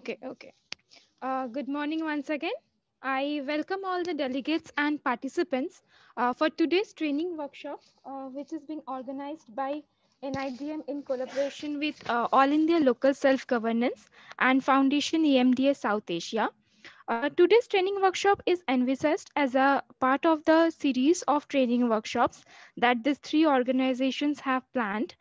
Okay. Good morning once again. I welcome all the delegates and participants for today's training workshop, which is being organized by NIDM in collaboration with All India Local Self-Governance and Foundation EMDA South Asia. Today's training workshop is envisaged as a part of the series of training workshops that these three organizations have planned.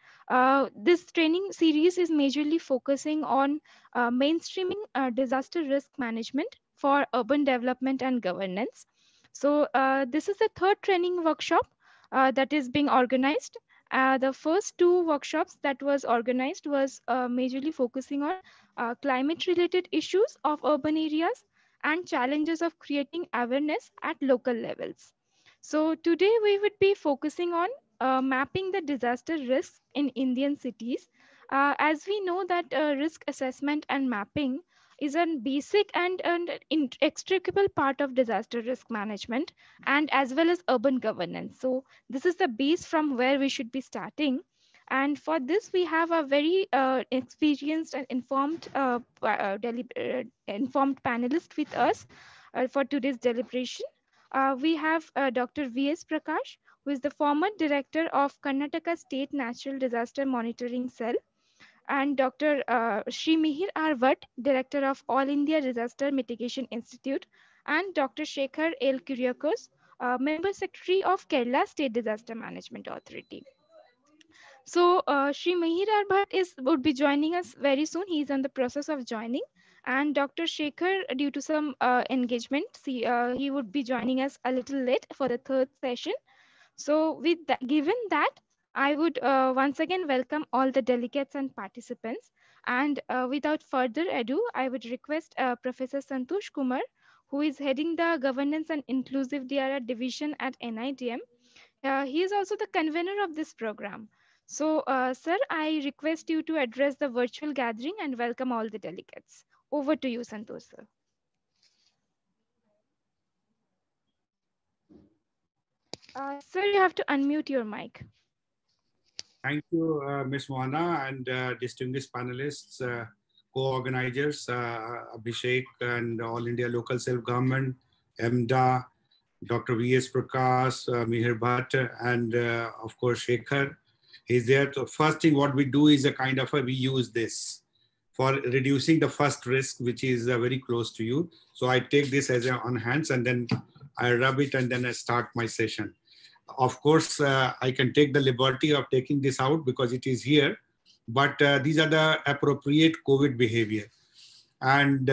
This training series is majorly focusing on mainstreaming disaster risk management for urban development and governance. So this is the third training workshop that is being organized. The first two workshops that was organized was majorly focusing on climate related issues of urban areas and challenges of creating awareness at local levels. So today we would be focusing on mapping the disaster risks in Indian cities. As we know that risk assessment and mapping is a basic and inextricable part of disaster risk management and as well as urban governance. So this is the base from where we should be starting. And for this, we have a very experienced and informed panelist with us for today's deliberation. We have Dr. V.S. Prakash, who is the former director of Karnataka State Natural Disaster Monitoring Cell, and Dr. Sri Mihir R. Bhatt, director of All India Disaster Mitigation Institute, and Dr. Shekhar L. Kyriakos, member secretary of Kerala State Disaster Management Authority. So Sri Mihir R. Bhatt would be joining us very soon. He is in the process of joining. And Dr. Shekhar, due to some engagement, he would be joining us a little late for the third session. So with that, given that, I would once again welcome all the delegates and participants. And without further ado, I would request Professor Santosh Kumar, who is heading the Governance and Inclusive DRR Division at NIDM. He is also the convener of this program. So, sir, I request you to address the virtual gathering and welcome all the delegates. Over to you, Santosh, sir. Sir, you have to unmute your mic. Thank you, Ms. Moana, and distinguished panelists, co-organizers, Abhishek and All India Local Self-Government, EMDA, Dr. V.S. Prakash, Mihir Bhatt, and of course, Shekhar. He's there. So first thing what we do is we use this for reducing the first risk, which is very close to you. So I take this as on hands and then I rub it and then I start my session. Of course, I can take the liberty of taking this out because it is here, but these are the appropriate COVID behavior and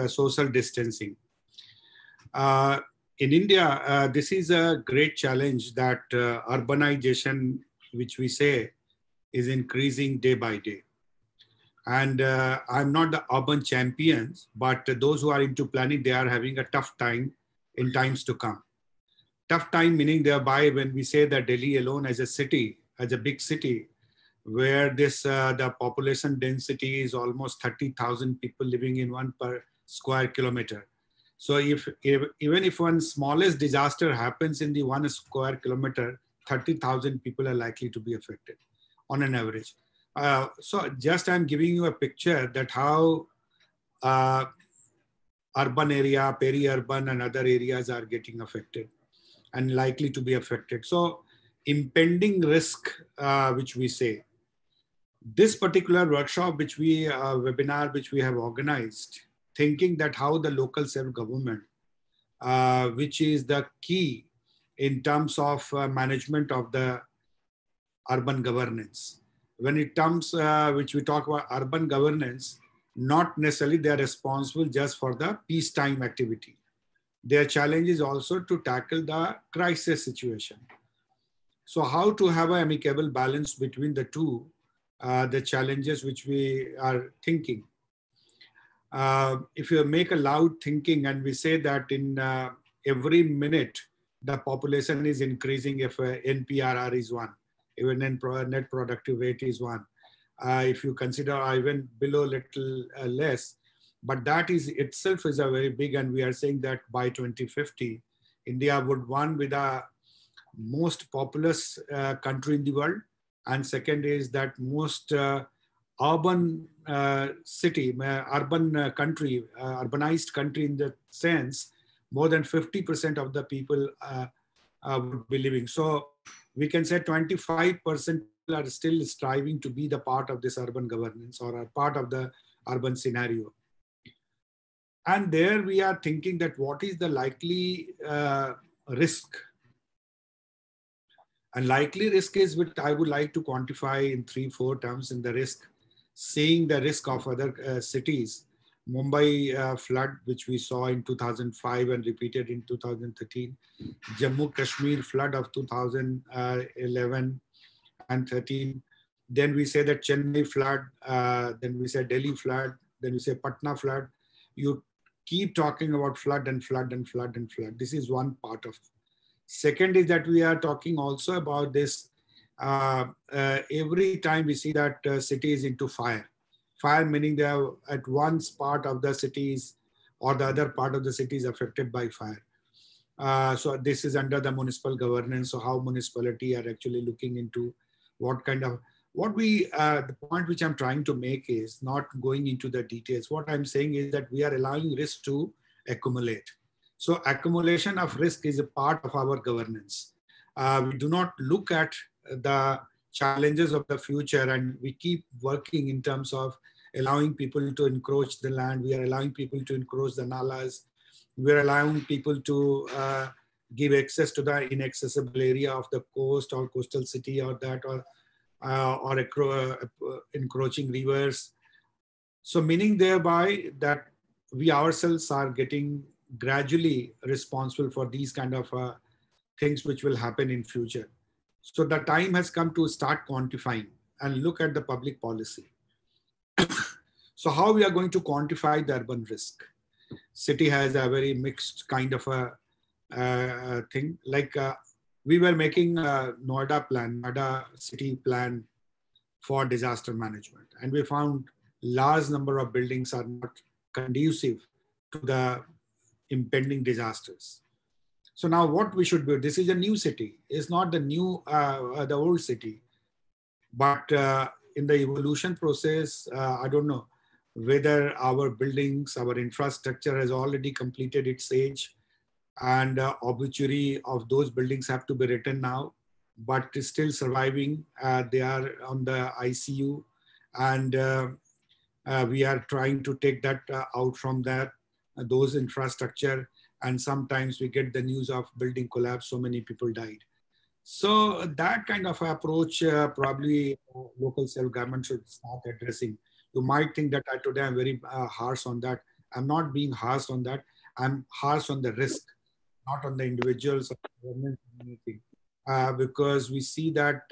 social distancing. In India, this is a great challenge that urbanization, which we say, is increasing day by day. And I'm not the urban champions, but those who are into planning, they are having a tough time in times to come. Tough time meaning thereby when we say that Delhi alone as a city, as a big city, where this the population density is almost 30,000 people living in 1 per square kilometer. So even if one smallest disaster happens in the 1 square kilometer, 30,000 people are likely to be affected on an average. So just I'm giving you a picture that how urban area, peri-urban and other areas are getting affected and likely to be affected. So impending risk, which we say. This particular workshop, which we, webinar, which we have organized, thinking that how the local self-government, which is the key in terms of management of the urban governance. When it comes, which we talk about urban governance, not necessarily they are responsible just for the peacetime activity. Their challenge is also to tackle the crisis situation. So how to have an amicable balance between the two, the challenges which we are thinking. If you make a loud thinking and we say that in every minute, the population is increasing if NPRR is 1, even net productive rate is 1. If you consider even below little less, but that is itself is a very big, and we are saying that by 2050, India would one with the most populous country in the world. And second is that most urban city, urban country, urbanized country in the sense, more than 50% of the people would be living. So we can say 25% people are still striving to be the part of this urban governance or a part of the urban scenario. And there we are thinking that what is the likely risk. And likely risk is what I would like to quantify in 3-4 terms in the risk, seeing the risk of other cities. Mumbai flood, which we saw in 2005 and repeated in 2013. Jammu Kashmir flood of 2011 and 13. Then we say that Chennai flood, then we say Delhi flood, then we say Patna flood. You keep talking about flood and flood and flood and flood. This is one part of. Second is that we are talking also about this. Every time we see that city is into fire. Fire meaning they are at one part of the cities or the other part of the city is affected by fire. So this is under the municipal governance. So how municipality are actually looking into what kind of, the point which I'm trying to make is not going into the details. What I'm saying is that we are allowing risk to accumulate. So accumulation of risk is a part of our governance. We do not look at the challenges of the future, and we keep working in terms of allowing people to encroach the land. We are allowing people to encroach the nalas. We are allowing people to give access to the inaccessible area of the coast or coastal city or that, or encroaching rivers. So meaning thereby that we ourselves are getting gradually responsible for these kind of things which will happen in future. So the time has come to start quantifying and look at the public policy. So how we are going to quantify the urban risk? City has a very mixed kind of a thing. Like we were making a Noida city plan for disaster management. And we found large number of buildings are not conducive to the impending disasters. So now what we should do, this is a new city. It's not the the old city. But in the evolution process, I don't know whether our buildings, our infrastructure has already completed its age, and obituary of those buildings have to be written now, but still surviving. They are on the ICU, and we are trying to take that out from that, those infrastructure. And sometimes we get the news of building collapse, so many people died. So that kind of approach probably local self-government should start addressing. You might think that today I'm very harsh on that. I'm not being harsh on that. I'm harsh on the risk, not on the individuals or the government community, because we see that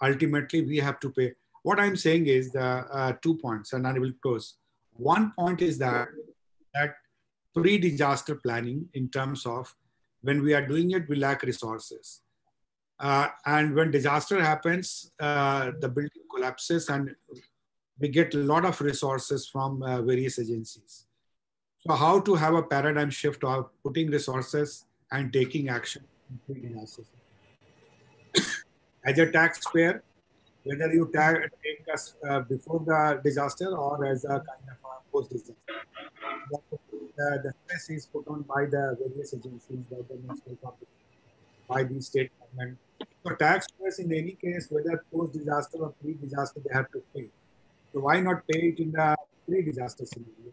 ultimately we have to pay. What I'm saying is the 2 points, and I will close. One point is that pre-disaster planning in terms of when we are doing it, we lack resources. And when disaster happens, the building collapses and we get a lot of resources from various agencies. So how to have a paradigm shift of putting resources and taking action in pre-disaster. As a taxpayer, whether you take us before the disaster or as a kind of a post-disaster. The stress is put on by the various agencies, by the municipal corporation, by the state government. So taxpayers in any case, whether post-disaster or pre-disaster, they have to pay. So why not pay it in the pre-disaster scenario?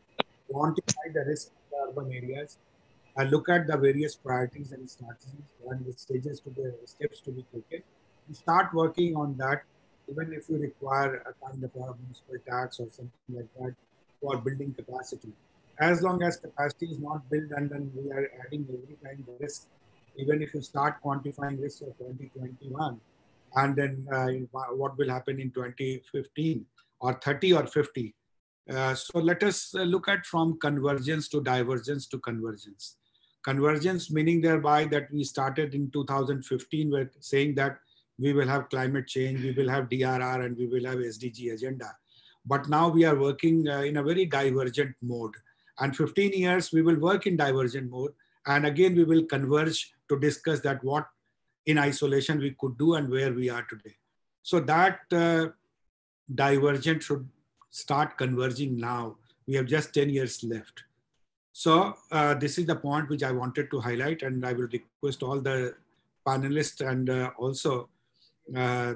Quantify the risk in the urban areas, look at the various priorities and strategies and the stages to the steps to be taken. You start working on that, even if you require a kind of a municipal tax or something like that for building capacity. As long as capacity is not built, and then we are adding every time the risk, even if you start quantifying risk of 2021, and then what will happen in 2015 or 30 or 50. So let us look at from convergence to divergence to convergence. Convergence meaning thereby that we started in 2015 with saying that we will have climate change, we will have DRR, and we will have SDG agenda. But now we are working in a very divergent mode. And 15 years, we will work in divergent mode. And again, we will converge to discuss that what in isolation we could do and where we are today. So that divergent should start converging now. We have just 10 years left. So this is the point which I wanted to highlight, and I will request all the panelists and also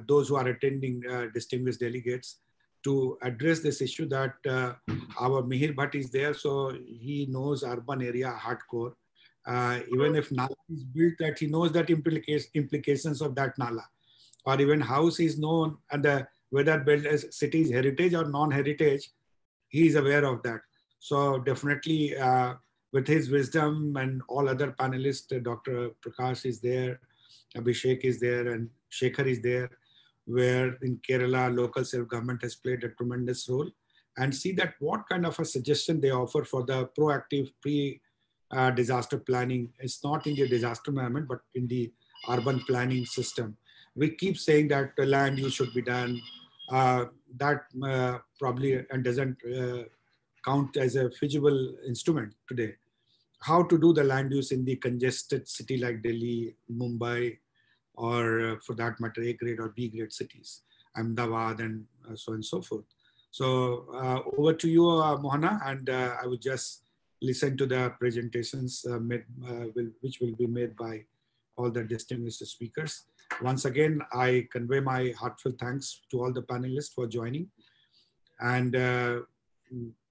those who are attending, distinguished delegates, to address this issue that our Mihir Bhatt is there, so he knows urban area hardcore. Even if Nala is built, that he knows that implications of that Nala, or even house is known, and whether built as city's heritage or non-heritage, he is aware of that. So definitely with his wisdom and all other panelists, Dr. Prakash is there, Abhishek is there, and Shekhar is there, where in Kerala, local self-government has played a tremendous role, and see that what kind of a suggestion they offer for the proactive pre-disaster planning. It's not in the disaster management, but in the urban planning system. We keep saying that the land use should be done. That probably and doesn't count as a feasible instrument today. How to do the land use in the congested city like Delhi, Mumbai, or for that matter, A grade or B grade cities, Ahmedabad, and so on and so forth. So over to you, Mohana, and I would just listen to the presentations which will be made by all the distinguished speakers. Once again, I convey my heartfelt thanks to all the panelists for joining. And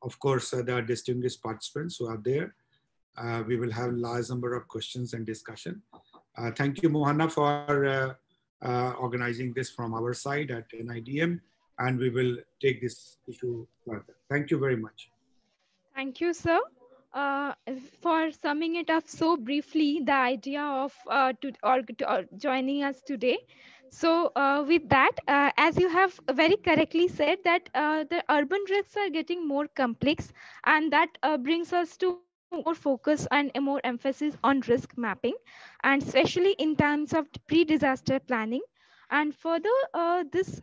of course, the distinguished participants who are there. We will have a large number of questions and discussion. Thank you, Mohana, for organizing this from our side at NIDM, and we will take this issue further. Thank you very much. Thank you, sir, uh, for summing it up so briefly, the idea of joining us today. So, with that, as you have very correctly said, that the urban risks are getting more complex, and that brings us to more focus and more emphasis on risk mapping, and especially in terms of pre-disaster planning. And further, this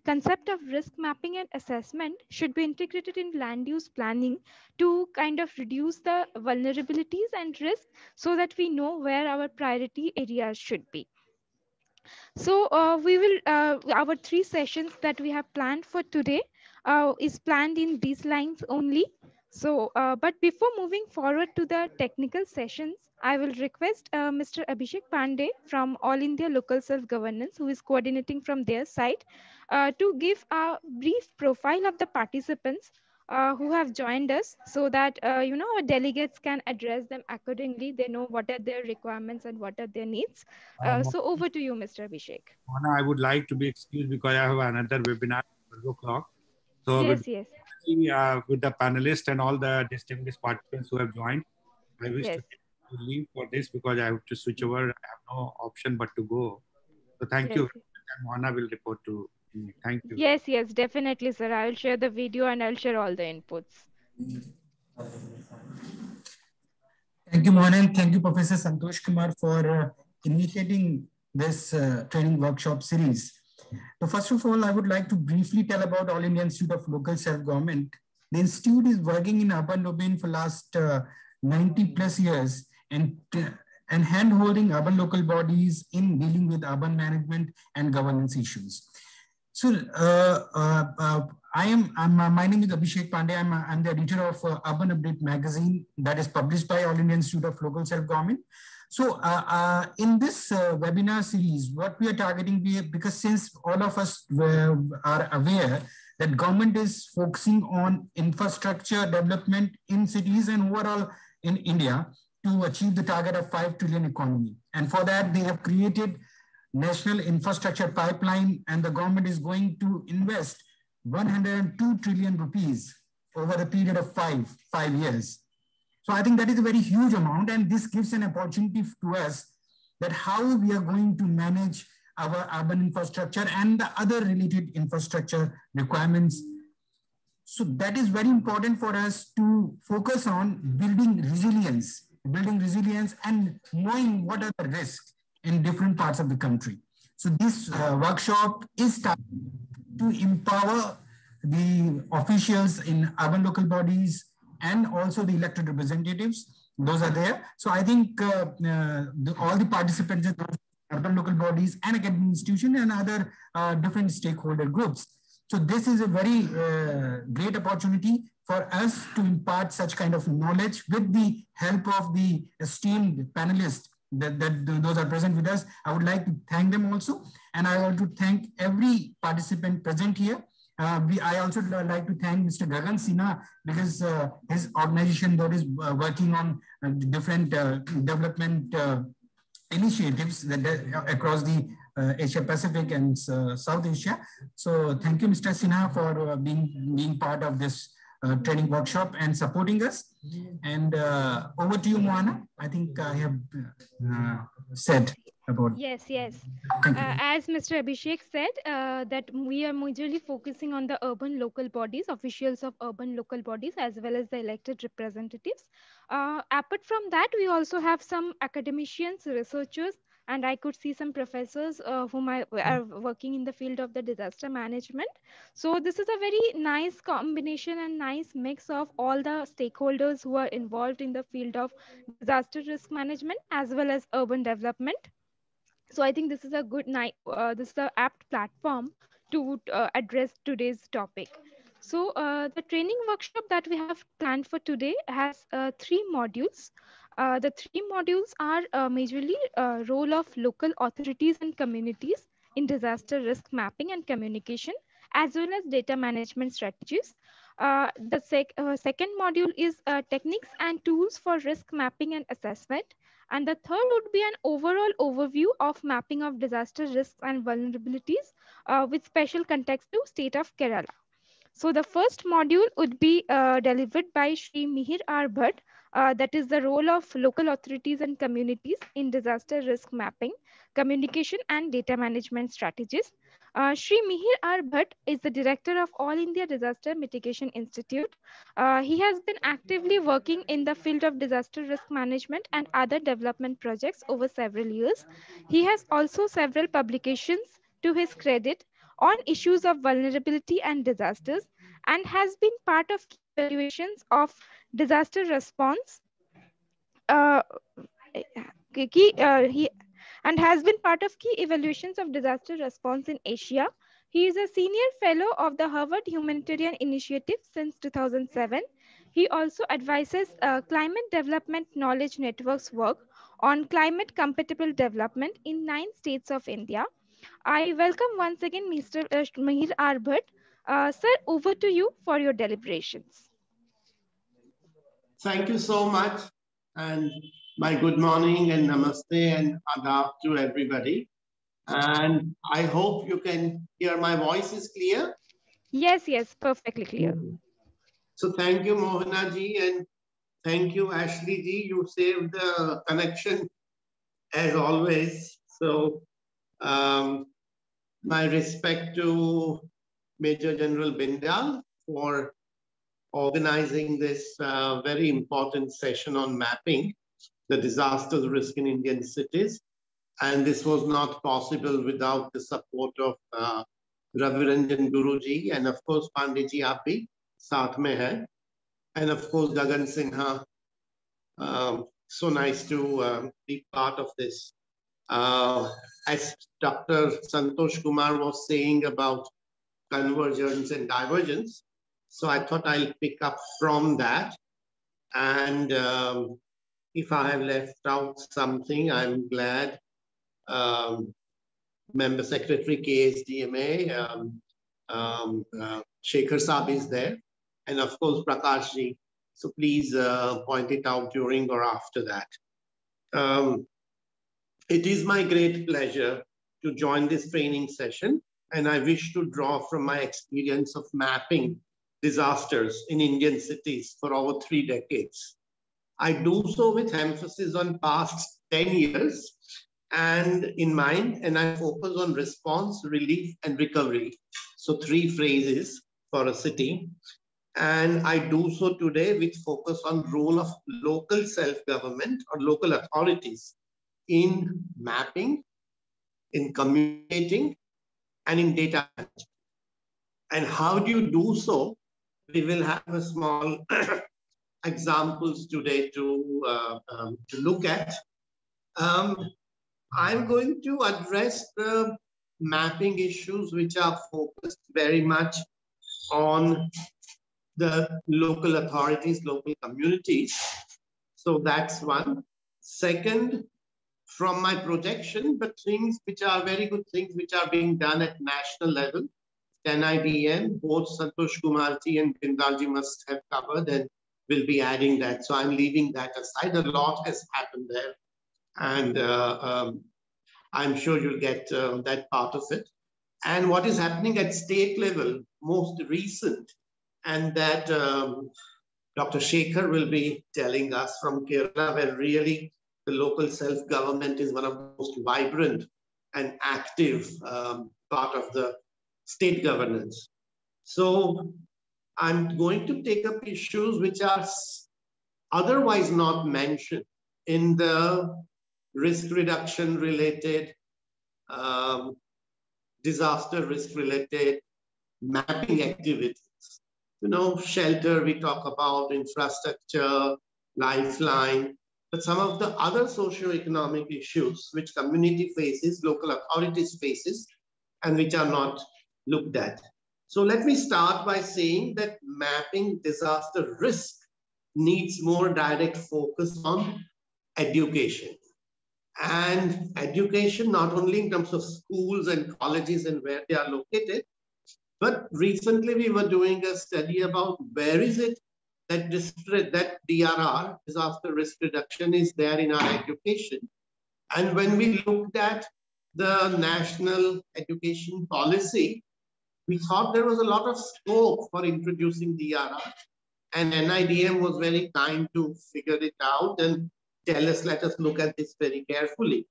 concept of risk mapping and assessment should be integrated in land use planning to kind of reduce the vulnerabilities and risk, so that we know where our priority areas should be. So we will our three sessions that we have planned for today is planned in these lines only. So, but before moving forward to the technical sessions, I will request Mr. Abhishek Pandey from All India Local Self Governance, who is coordinating from their side, to give a brief profile of the participants who have joined us, so that our delegates can address them accordingly. They know what are their requirements and what are their needs. So over to you, Mr. Abhishek. Mohana, I would like to be excused because I have another webinar at 12 o'clock. So Yes, yes, with the panelists and all the distinguished participants who have joined, I wish yes, to leave for this because I have to switch over. I have no option but to go. So thank yes, you. And Mohana will report to me. Thank you. yes, yes, definitely, sir. I will share the video and I'll share all the inputs. Thank you, Mohan, and thank you, Professor Santosh Kumar, for initiating this training workshop series. So first of all, I would like to briefly tell about All India Institute of Local Self-Government. The institute is working in urban domain for last 90 plus years and hand-holding urban local bodies in dealing with urban management and governance issues. So my name is Abhishek Pandey. I'm the editor of Urban Update magazine that is published by All India Institute of Local Self-Government. So in this webinar series, what we are targeting, because since all of us are aware that government is focusing on infrastructure development in cities and overall in India to achieve the target of 5 trillion economy. And for that, they have created National Infrastructure Pipeline, and the government is going to invest 102 trillion rupees over a period of five years. So I think that is a very huge amount, and this gives an opportunity to us that how we are going to manage our urban infrastructure and the other related infrastructure requirements. So that is very important for us to focus on building resilience and knowing what are the risks in different parts of the country. So this workshop is targeted to empower the officials in urban local bodies and also the elected representatives. Those are there. So I think all the participants in urban local bodies and academic institutions and other different stakeholder groups. So this is a very great opportunity for us to impart such kind of knowledge with the help of the esteemed panelists that those are present with us. I would like to thank them also. And I want to thank every participant present here. I also like to thank Mr. Gagan Sinha because his organization that is working on different development initiatives that across the Asia Pacific and South Asia. So thank you, Mr. Sinha, for being part of this training workshop and supporting us. And over to you, Moana. I think I have said about. Yes, yes. Thank you. As Mr. Abhishek said, that we are majorly focusing on the urban local bodies, officials of urban local bodies, as well as the elected representatives. Apart from that, we also have some academicians, researchers, and I could see some professors whom are working in the field of the disaster management. So this is a very nice combination and nice mix of all the stakeholders who are involved in the field of disaster risk management as well as urban development. So I think this is a good night. This is an apt platform to address today's topic. So the training workshop that we have planned for today has three modules. The three modules are majorly role of local authorities and communities in disaster risk mapping and communication, as well as data management strategies. The second module is techniques and tools for risk mapping and assessment. And the third would be an overall overview of mapping of disaster risks and vulnerabilities with special context to state of Kerala. So the first module would be delivered by Shri Mihir R. Bhatt, that is the role of local authorities and communities in disaster risk mapping, communication and data management strategies. Shri Mihir R. Bhatt is the director of All India Disaster Mitigation Institute. He has been actively working in the field of disaster risk management and other development projects over several years. He has also several publications to his credit on issues of vulnerability and disasters, and has been part of key evaluations of disaster response uh, he and has been part of key evaluations of disaster response in Asia. He is a senior fellow of the Harvard Humanitarian Initiative since 2007. He also advises climate development knowledge networks work on climate compatible development in 9 states of India. I welcome once again Mr. Mihir R. Bhatt. Sir, over to you for your deliberations. Thank you so much. And my good morning and namaste and adab to everybody. And I hope you can hear my voice is clear. Yes, yes, perfectly clear. So thank you, Mohana ji, and thank you, Ashley ji. You saved the connection as always. So my respect to Major General Bindal for organizing this very important session on mapping the disaster risk in Indian cities. And this was not possible without the support of Raviranjan Guruji and of course Panditji aap bhi saath mein hai. And of course Gagan Sinha. So nice to be part of this. As Dr. Santosh Kumar was saying about convergence and divergence, so I thought I'll pick up from that. And if I have left out something, I'm glad. Member Secretary KSDMA, Shekhar Saab is there. And of course, Prakash ji. So please point it out during or after that. It is my great pleasure to join this training session. And I wish to draw from my experience of mapping disasters in Indian cities for over 3 decades. I do so with emphasis on past 10 years and in mind, and I focus on response, relief, and recovery. So 3 phrases for a city. And I do so today with focus on role of local self-government or local authorities in mapping, in communicating, and in data management. And how do you do so? We will have a small examples today to look at. I'm going to address the mapping issues which are focused very much on the local authorities, local communities. So that's one. Second, from my projection, but things which are very good things which are being done at national level, NIDM, both Santosh Kumarji and Bindalji must have covered and will be adding that. So I'm leaving that aside. A lot has happened there. And I'm sure you'll get that part of it. And what is happening at state level, most recent, and that Dr. Shekhar will be telling us from Kerala, where really the local self-government is one of the most vibrant and active part of the state governance. So I'm going to take up issues which are otherwise not mentioned in the risk reduction related, disaster risk related mapping activities. You know, shelter, we talk about infrastructure, lifeline, but some of the other socio-economic issues which community faces, local authorities faces, and which are not looked at. So let me start by saying that mapping disaster risk needs more direct focus on education. And education, not only in terms of schools and colleges and where they are located, but recently we were doing a study about where is it that DRR, disaster risk reduction, is there in our education. And when we looked at the national education policy, we thought there was a lot of scope for introducing DRR. And NIDM was very kind to figure it out and tell us, let us look at this very carefully.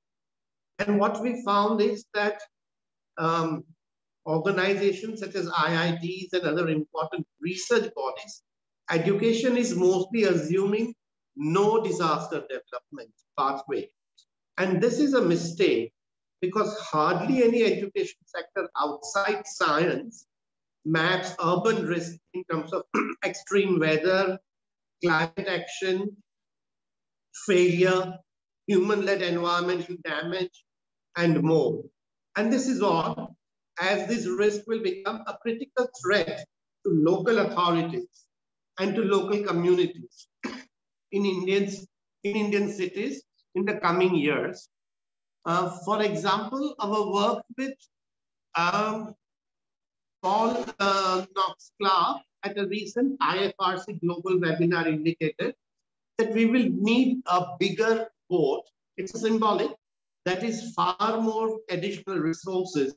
And what we found is that organizations such as IITs and other important research bodies, education is mostly assuming no disaster development pathway. And this is a mistake because hardly any education sector outside science maps urban risk in terms of extreme weather, climate action, failure, human-led environmental damage, and more. And this is all as this risk will become a critical threat to local authorities and to local communities in Indian cities in the coming years. For example, our work with Paul Knox-Clark at a recent IFRC global webinar indicated that we will need a bigger boat. It's a symbolic that is far more additional resources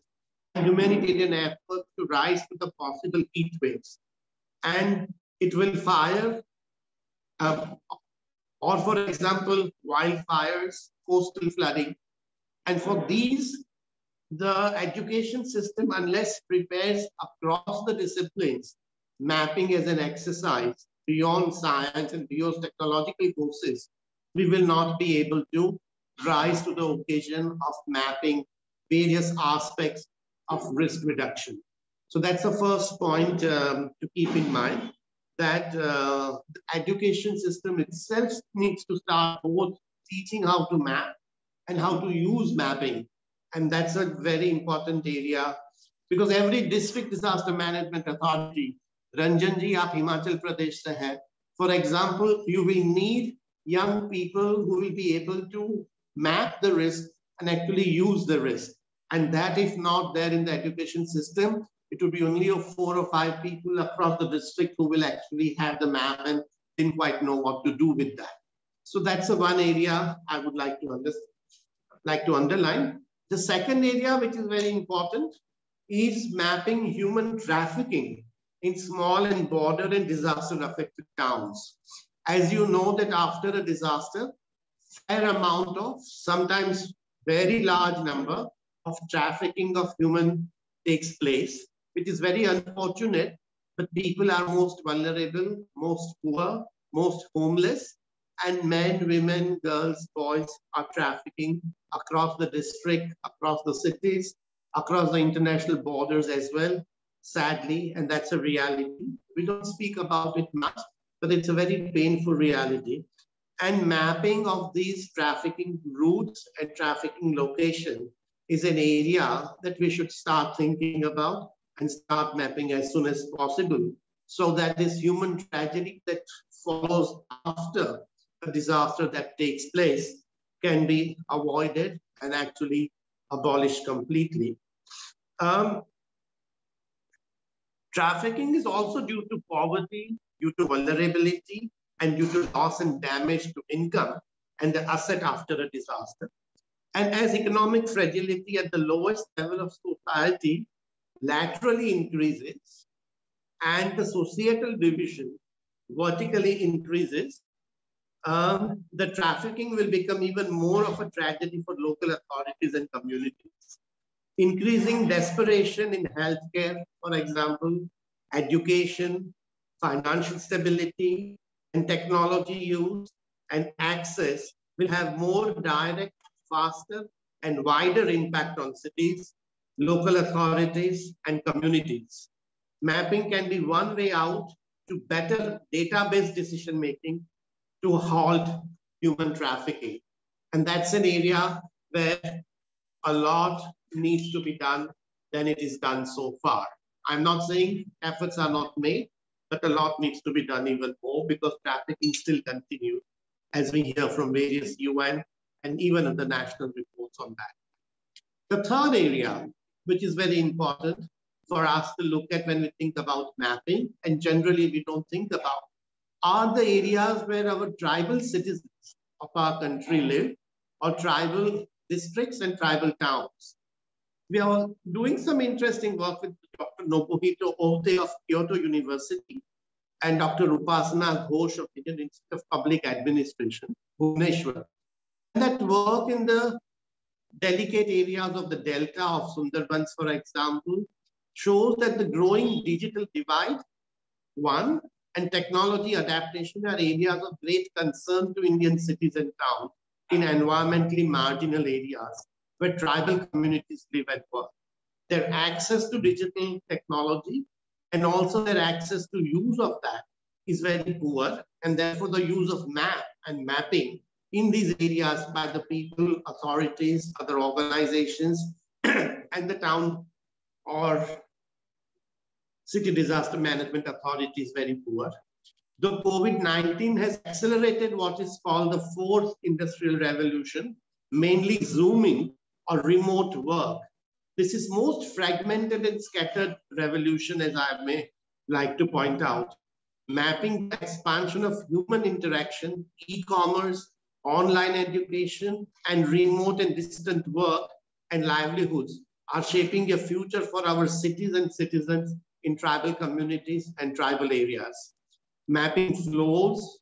and humanitarian effort to rise to the possible heat waves. And it will fire, or for example, wildfires, coastal flooding. And for these, the education system, unless prepares across the disciplines, mapping as an exercise beyond science and beyond technological courses, we will not be able to rise to the occasion of mapping various aspects of risk reduction. So that's the first point to keep in mind, that the education system itself needs to start both teaching how to map and how to use mapping. And that's a very important area because every district disaster management authority, Ranjan ji, aap Himachal Pradesh se hai. For example, you will need young people who will be able to map the risk and actually use the risk. And that if not there in the education system, it would be only 4 or 5 people across the district who will actually have the map and didn't quite know what to do with that. So that's the one area I would like to underline. The second area, which is very important, is mapping human trafficking in small and border and disaster affected towns. As you know that after a disaster, fair amount of, sometimes very large number of trafficking of human takes place, which is very unfortunate, but people are most vulnerable, most poor, most homeless, and men, women, girls, boys are trafficking across the district, across the cities, across the international borders as well, sadly, and that's a reality. We don't speak about it much, but it's a very painful reality. And mapping of these trafficking routes and trafficking location is an area that we should start thinking about and start mapping as soon as possible, so that this human tragedy that follows after a disaster that takes place can be avoided and actually abolished completely. Trafficking is also due to poverty, due to vulnerability, and due to loss and damage to income and the asset after a disaster. And as economic fragility at the lowest level of society laterally increases and the societal division vertically increases, the trafficking will become even more of a tragedy for local authorities and communities. Increasing desperation in healthcare, for example, education, financial stability, and technology use and access will have more direct, faster, and wider impact on cities, local authorities, and communities. Mapping can be one way out to better database decision-making to halt human trafficking. And that's an area where a lot needs to be done than it is done so far. I'm not saying efforts are not made, but a lot needs to be done even more because trafficking still continues, as we hear from various UN and even in the national reports on that. The third area, which is very important for us to look at when we think about mapping, and generally we don't think about, are the areas where our tribal citizens of our country live, or tribal districts and tribal towns. We are doing some interesting work with Dr. Nobuhito Ote of Kyoto University and Dr. Upasana Ghosh of Indian Institute of Public Administration, Bhubaneswar. And that work in the delicate areas of the delta of Sundarbans, for example, shows that the growing digital divide, one, and technology adaptation are areas of great concern to Indian cities and towns in environmentally marginal areas where tribal communities live and work. Their access to digital technology and also their access to use of that is very poor, and therefore the use of map and mapping in these areas by the people, authorities, other organizations, and the town or city disaster management authority is very poor. The COVID-19 has accelerated what is called the fourth industrial revolution, mainly Zooming or remote work. This is most fragmented and scattered revolution, as I may like to point out. Mapping the expansion of human interaction, e-commerce, online education, and remote and distant work and livelihoods are shaping a future for our cities and citizens in tribal communities and tribal areas. Mapping flows,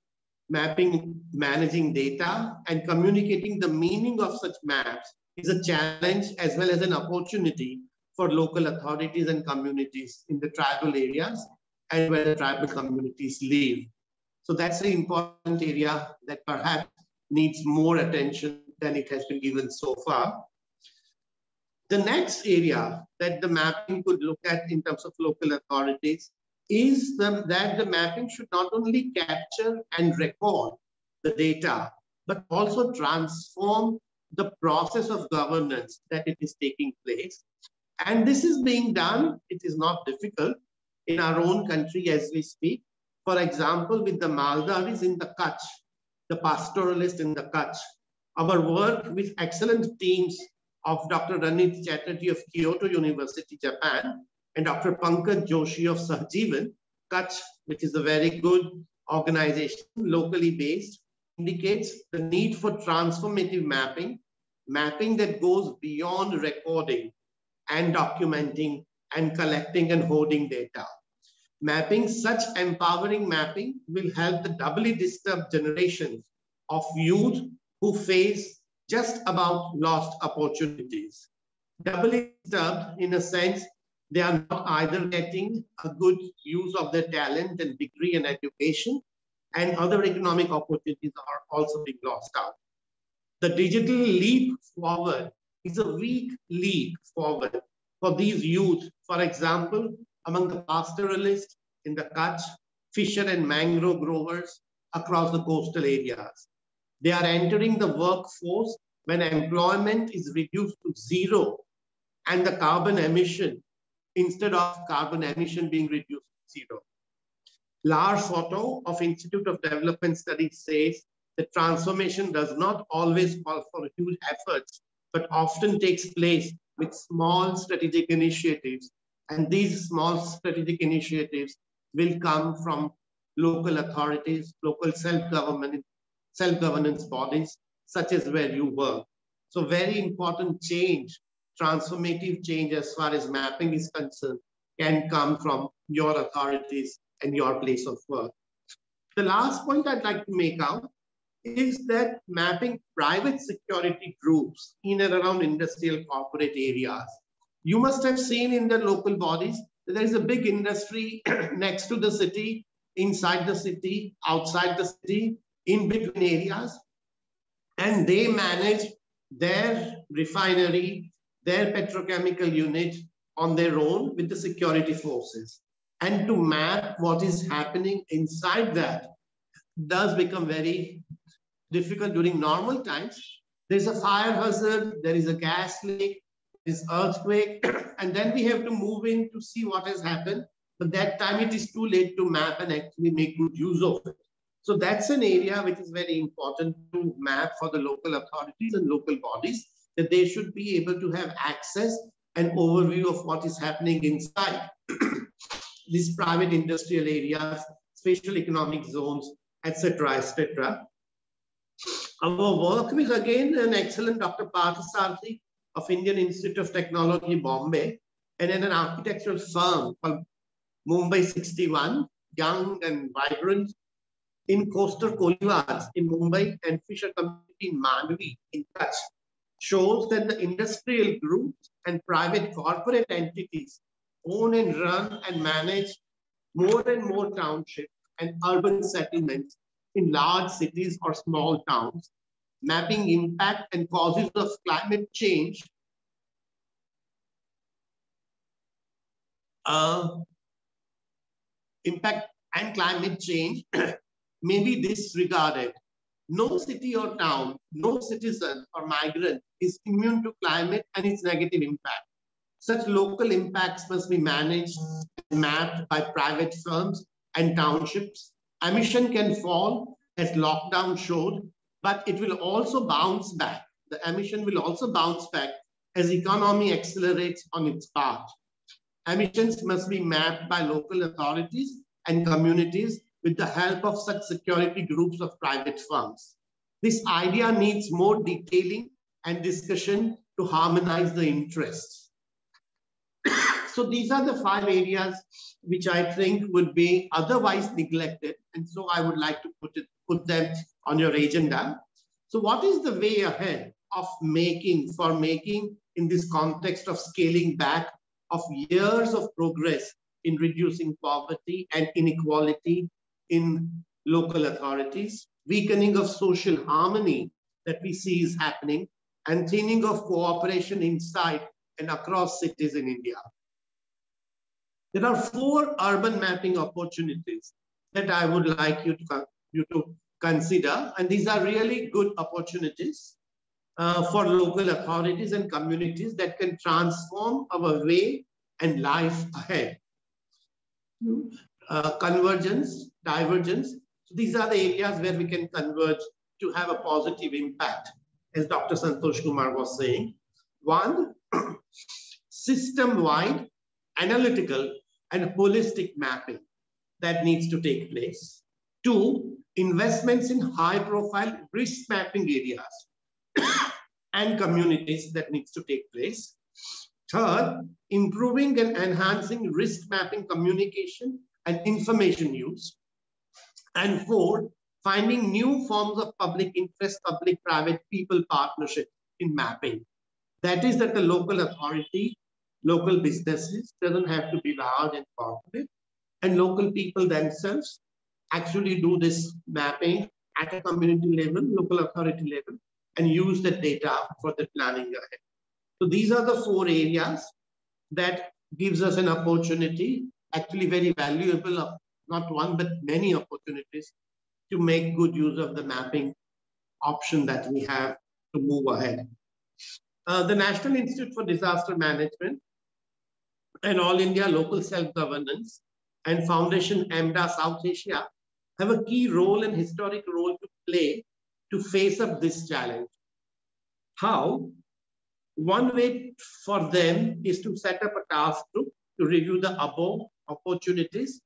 mapping, managing data, and communicating the meaning of such maps is a challenge as well as an opportunity for local authorities and communities in the tribal areas and where the tribal communities live. So that's an important area that perhaps needs more attention than it has been given so far. The next area that the mapping could look at in terms of local authorities is that the mapping should not only capture and record the data, but also transform the process of governance that it is taking place. And this is being done, it is not difficult, in our own country as we speak. For example, with the Maldaris in the Kutch, the pastoralists in the Kutch, our work with excellent teams of Dr. Ranit Chatterjee of Kyoto University, Japan, and Dr. Pankaj Joshi of Sahjeevan, Kutch, which is a very good organization, locally based, indicates the need for transformative mapping, mapping that goes beyond recording and documenting and collecting and holding data. Mapping, such empowering mapping will help the doubly disturbed generations of youth who face just about lost opportunities. Doubly disturbed in a sense, they are not either getting a good use of their talent and degree and education, and other economic opportunities are also being lost out. The digital leap forward is a weak leap forward for these youth. For example, among the pastoralists in the Kutch, fisher and mangrove growers across the coastal areas. They are entering the workforce when employment is reduced to zero and the carbon emission, instead of carbon emission being reduced to zero. Lars Otto of Institute of Development Studies says that transformation does not always call for huge efforts, but often takes place with small strategic initiatives. And these small strategic initiatives will come from local authorities, local self-governance bodies, such as where you work. So very important change, transformative change as far as mapping is concerned, can come from your authorities and your place of work. The last point I'd like to make out is that mapping private security groups in and around industrial corporate areas. You must have seen in the local bodies that there is a big industry next to the city, inside the city, outside the city, in between areas, and they manage their refinery, their petrochemical unit on their own with the security forces. And to map what is happening inside that does become very difficult during normal times. There's a fire hazard, there is a gas leak, there's earthquake, and then we have to move in to see what has happened. But that time it is too late to map and actually make good use of it. So that's an area which is very important to map for the local authorities and local bodies, that they should be able to have access and overview of what is happening inside these private industrial areas, special economic zones, etc., etc. Our work with, again, an excellent Dr. Parthasarathy of Indian Institute of Technology, Bombay, and in an architectural firm called Mumbai 61, young and vibrant, in coastal Kolivas in Mumbai and Fisher community in Manvi in Kutch, shows that the industrial groups and private corporate entities own and run and manage more and more townships and urban settlements in large cities or small towns, mapping impact and causes of climate change impact and climate change may be disregarded. No city or town, no citizen or migrant is immune to climate and its negative impact. Such local impacts must be managed and mapped by private firms and townships. Emission can fall, as lockdown showed, but it will also bounce back. The emission will also bounce back as economy accelerates on its path. Emissions must be mapped by local authorities and communities with the help of such security groups of private firms. This idea needs more detailing and discussion to harmonize the interests. So these are the 5 areas which I think would be otherwise neglected. And so I would like to put them on your agenda. So what is the way ahead of making in this context of scaling back of years of progress in reducing poverty and inequality in local authorities, weakening of social harmony that we see is happening, and thinning of cooperation inside and across cities in India? There are 4 urban mapping opportunities that I would like you to consider, and these are really good opportunities for local authorities and communities that can transform our way and life ahead. Convergence, divergence. So these are the areas where we can converge to have a positive impact, as Dr. Santosh Kumar was saying. 1, system-wide, analytical, and holistic mapping that needs to take place. 2, investments in high-profile risk mapping areas and communities that needs to take place. 3rd, improving and enhancing risk mapping communication and information use. And 4, finding new forms of public interest, public-private people partnership in mapping. That is that the local authority, local businesses, doesn't have to be large and corporate, and local people themselves actually do this mapping at a community level, local authority level, and use the data for the planning ahead. So these are the 4 areas that gives us an opportunity, actually very valuable, not one, but many opportunities to make good use of the mapping option that we have to move ahead. The National Institute for Disaster Management and All India Local Self-Governance and Foundation EMDA Southasia have a key role and historic role to play to face up this challenge. How? One way for them is to set up a task group to review the above opportunities,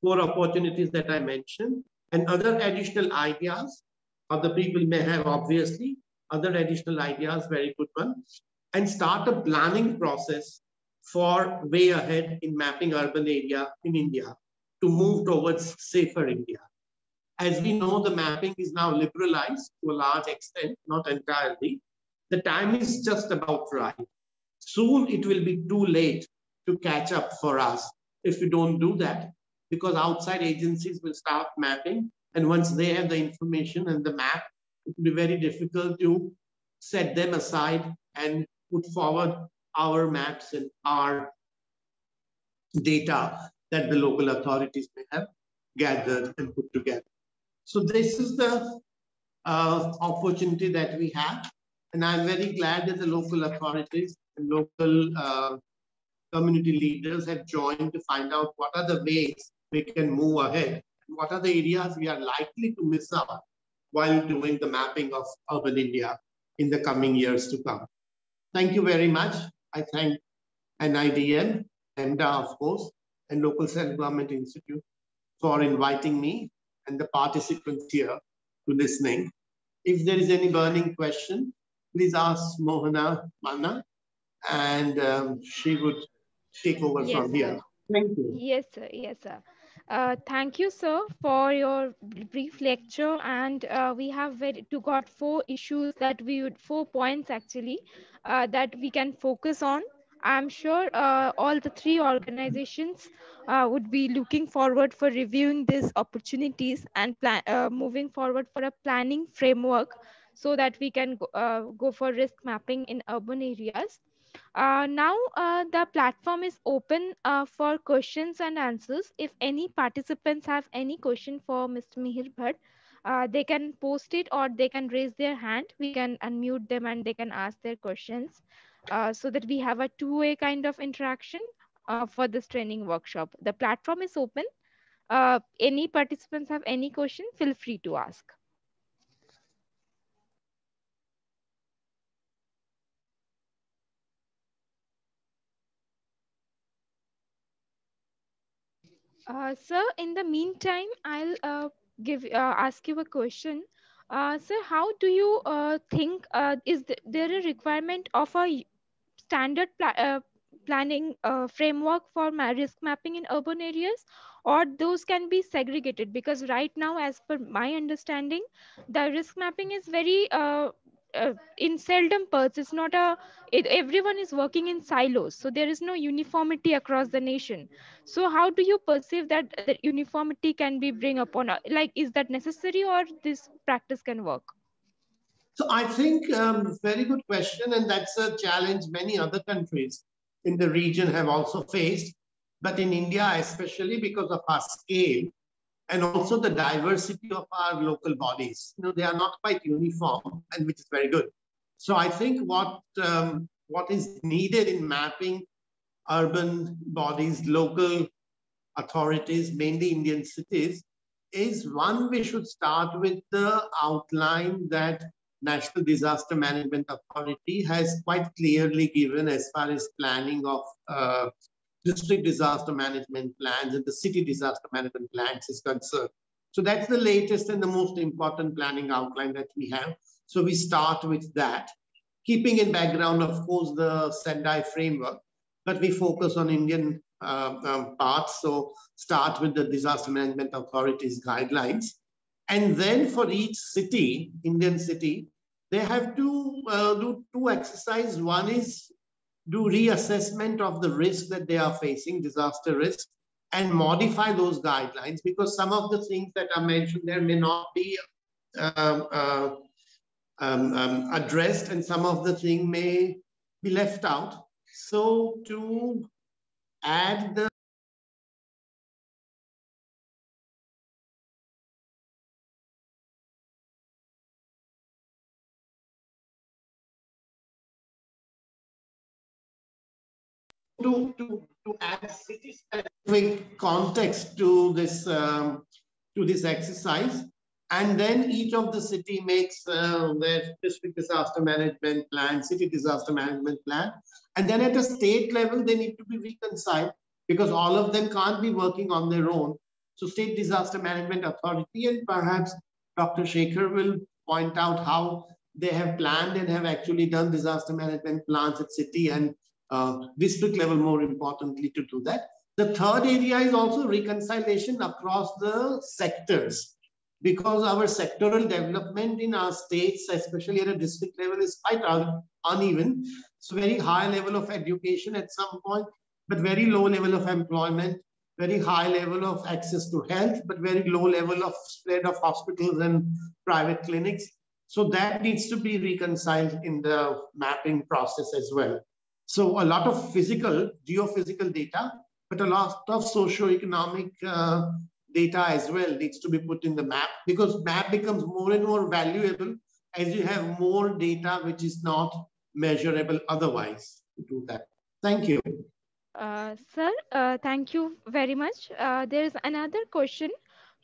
4 opportunities that I mentioned, and other additional ideas. Other people may have, obviously, other additional ideas, very good ones, and start a planning process for way ahead in mapping urban area in India to move towards safer India. As we know, the mapping is now liberalized to a large extent, not entirely. The time is just about right. Soon it will be too late to catch up for us if we don't do that, because outside agencies will start mapping. And once they have the information and the map, it will be very difficult to set them aside and put forward our maps and our data that the local authorities may have gathered and put together. So this is the opportunity that we have. And I'm very glad that the local authorities and local community leaders have joined to find out what are the ways we can move ahead. What are the areas we are likely to miss out while doing the mapping of urban India in the coming years to come. Thank you very much. I thank NIDM, EMDA, of course, and Local Self-Government Institute for inviting me and the participants here to listening. If there is any burning question, please ask Mohana Manna, and she would take over from here. Thank you. Yes, sir. Yes, sir. Thank you, sir, for your brief lecture. And we have got 4 issues that 4 points actually that we can focus on. I'm sure all the 3 organizations would be looking forward for reviewing these opportunities and moving forward for a planning framework so that we can go for risk mapping in urban areas. Now the platform is open for questions and answers. If any participants have any question for Mr. Mihir Bhatt, they can post it or they can raise their hand. We can unmute them and they can ask their questions so that we have a 2-way kind of interaction for this training workshop. The platform is open. Any participants have any question, feel free to ask. Sir, in the meantime, I'll ask you a question. Sir, how do you think is there a requirement of a standard planning framework for risk mapping in urban areas, or those can be segregated? Because right now, as per my understanding, the risk mapping is very in seldom parts. It's not everyone is working in silos, so there is no uniformity across the nation. So how do you perceive that the uniformity can be bring upon, like, is that necessary or this practice can work? So I think very good question, and that's a challenge many other countries in the region have also faced. But in India, especially because of our scale and also the diversity of our local bodies, they are not quite uniform, and which is very good. So I think what is needed in mapping urban bodies, local authorities, mainly Indian cities, is one, we should start with the outline that National Disaster Management Authority has quite clearly given as far as planning of district disaster management plans and the city disaster management plans is concerned. So that's the latest and the most important planning outline that we have. So we start with that, keeping in background, of course, the Sendai framework, but we focus on Indian parts. So start with the Disaster Management Authority's guidelines. And then for each city, Indian city, they have to do 2 exercises. One is do reassessment of the risk that they are facing, disaster risk, and modify those guidelines, because some of the things that are mentioned there may not be addressed, and some of the things may be left out. So to add the To add city-specific context to this exercise, and then each of the city makes their district disaster management plan, city disaster management plan, and then at a state level they need to be reconciled because all of them can't be working on their own. So State Disaster Management Authority, and perhaps Dr. Shekhar will point out how they have planned and have actually done disaster management plans at city and district level, more importantly, to do that. The third area is also reconciliation across the sectors, because our sectoral development in our states, especially at a district level, is quite uneven. So very high level of education at some point, but very low level of employment, very high level of access to health, but very low level of spread of hospitals and private clinics. So that needs to be reconciled in the mapping process as well. So a lot of physical, geophysical data, but a lot of socio-economic data as well needs to be put in the map, because map becomes more and more valuable as you have more data which is not measurable otherwise to do that. Thank you. Sir, thank you very much. There is another question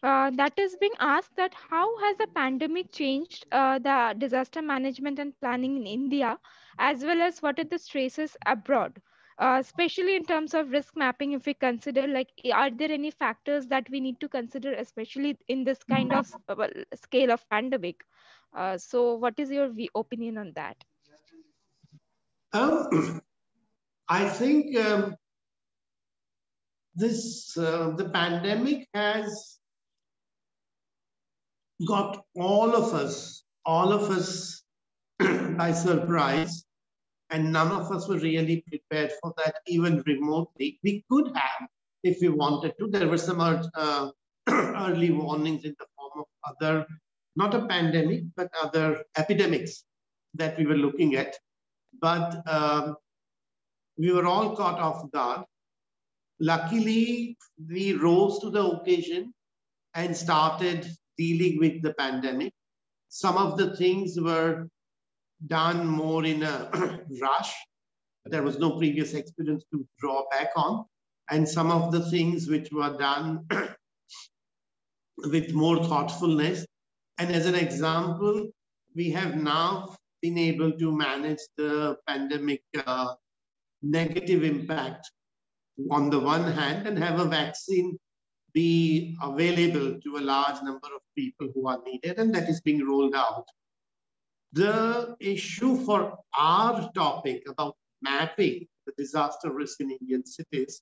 that is being asked, that how has the pandemic changed the disaster management and planning in India, as well as what are the stresses abroad, especially in terms of risk mapping, if we consider, like, are there any factors that we need to consider, especially in this kind of scale of pandemic? So what is your opinion on that? I think the pandemic has got all of us by surprise, and none of us were really prepared for that, even remotely. We could have, if we wanted to. There were some early warnings in the form of other, not a pandemic, but other epidemics that we were looking at. But we were all caught off guard. Luckily, we rose to the occasion and started dealing with the pandemic. Some of the things were done more in a rush. There was no previous experience to draw back on. And some of the things which were done with more thoughtfulness. And as an example, we have now been able to manage the pandemic negative impact on the one hand, and have a vaccine be available to a large number of people who are needed, and that is being rolled out. The issue for our topic about mapping the disaster risk in Indian cities,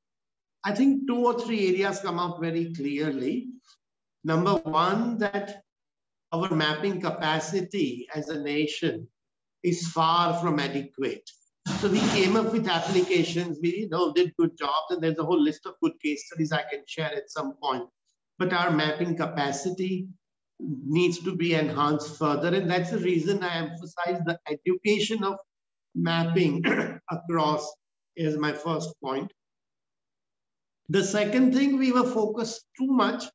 I think 2 or 3 areas come out very clearly. Number one, that our mapping capacity as a nation is far from adequate. So we came up with applications, we did good jobs, and there's a whole list of good case studies I can share at some point. But our mapping capacity needs to be enhanced further. And that's the reason I emphasize the education of mapping across is my first point. The second thing, we were focused too much,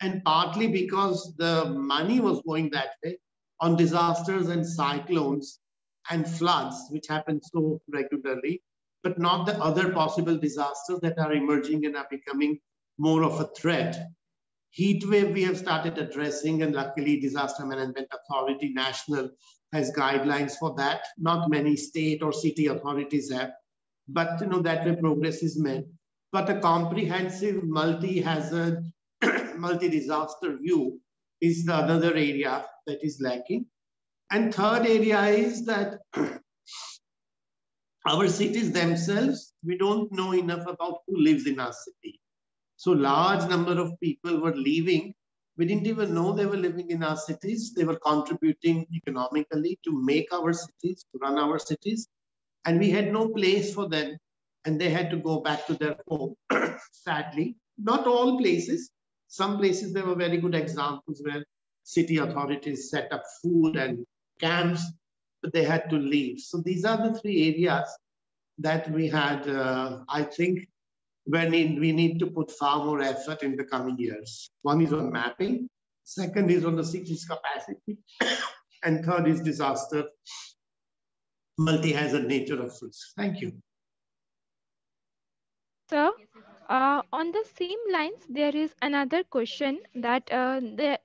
and partly because the money was going that way, on disasters and cyclones and floods, which happen so regularly, but not the other possible disasters that are emerging and are becoming more of a threat. Heat wave we have started addressing, and luckily Disaster Management Authority National has guidelines for that. Not many state or city authorities have, but that way progress is made. But a comprehensive multi-hazard, multi-disaster view is the other area that is lacking. And third area is that our cities themselves, we don't know enough about who lives in our city. So large number of people were leaving. We didn't even know they were living in our cities. They were contributing economically to make our cities, to run our cities. And we had no place for them. And they had to go back to their home, sadly. Not all places. Some places, there were very good examples where city authorities set up food and camps, but they had to leave. So these are the 3 areas that we had, I think, where we need to put far more effort in the coming years. One is on mapping, second is on the city's capacity, and third is disaster, multi-hazard nature of risk. Thank you. So, on the same lines, there is another question that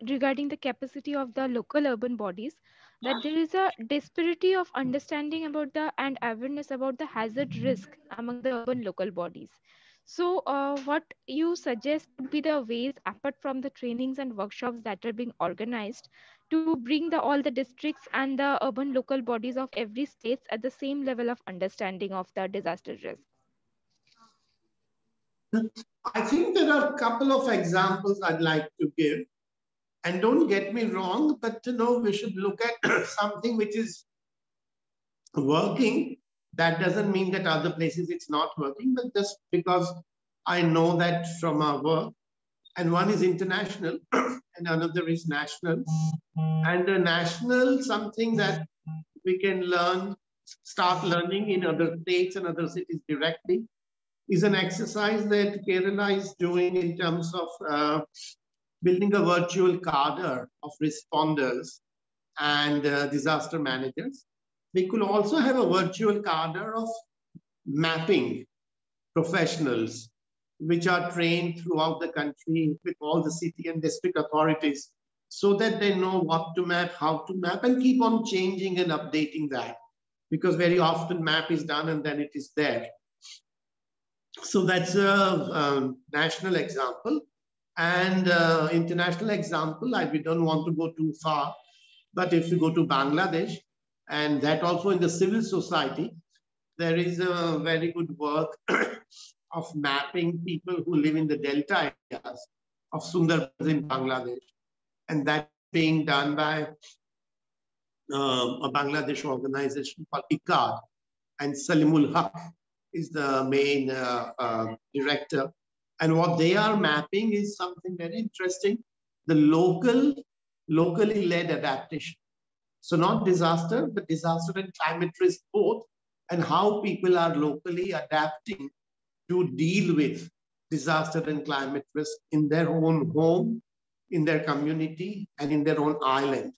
regarding the capacity of the local urban bodies, that there is a disparity of understanding about the and awareness about the hazard risk among the urban local bodies. So, what you suggest would be the ways, apart from the trainings and workshops that are being organized, to bring all the districts and the urban local bodies of every state at the same level of understanding of the disaster risk? I think there are a couple of examples I'd like to give. And don't get me wrong, but we should look at something which is working. That doesn't mean that other places it's not working, but just because I know that from our work. And one is international and another is national. And the national, something that we can start learning in other states and other cities directly, is an exercise that Kerala is doing in terms of building a virtual cadre of responders and disaster managers. We could also have a virtual cadre of mapping professionals, which are trained throughout the country with all the city and district authorities, so that they know what to map, how to map, and keep on changing and updating that. Because very often map is done and then it is there. So that's a national example. And international example, we don't want to go too far, but if you go to Bangladesh, and that also in the civil society, there is a very good work of mapping people who live in the delta areas of Sundarbans in Bangladesh. And that's being done by a Bangladesh organization called ICAD, and Salimul Haq is the main director. And what they are mapping is something very interesting, the locally led adaptation. So not disaster, but disaster and climate risk both, and how people are locally adapting to deal with disaster and climate risk in their own home, in their community, and in their own island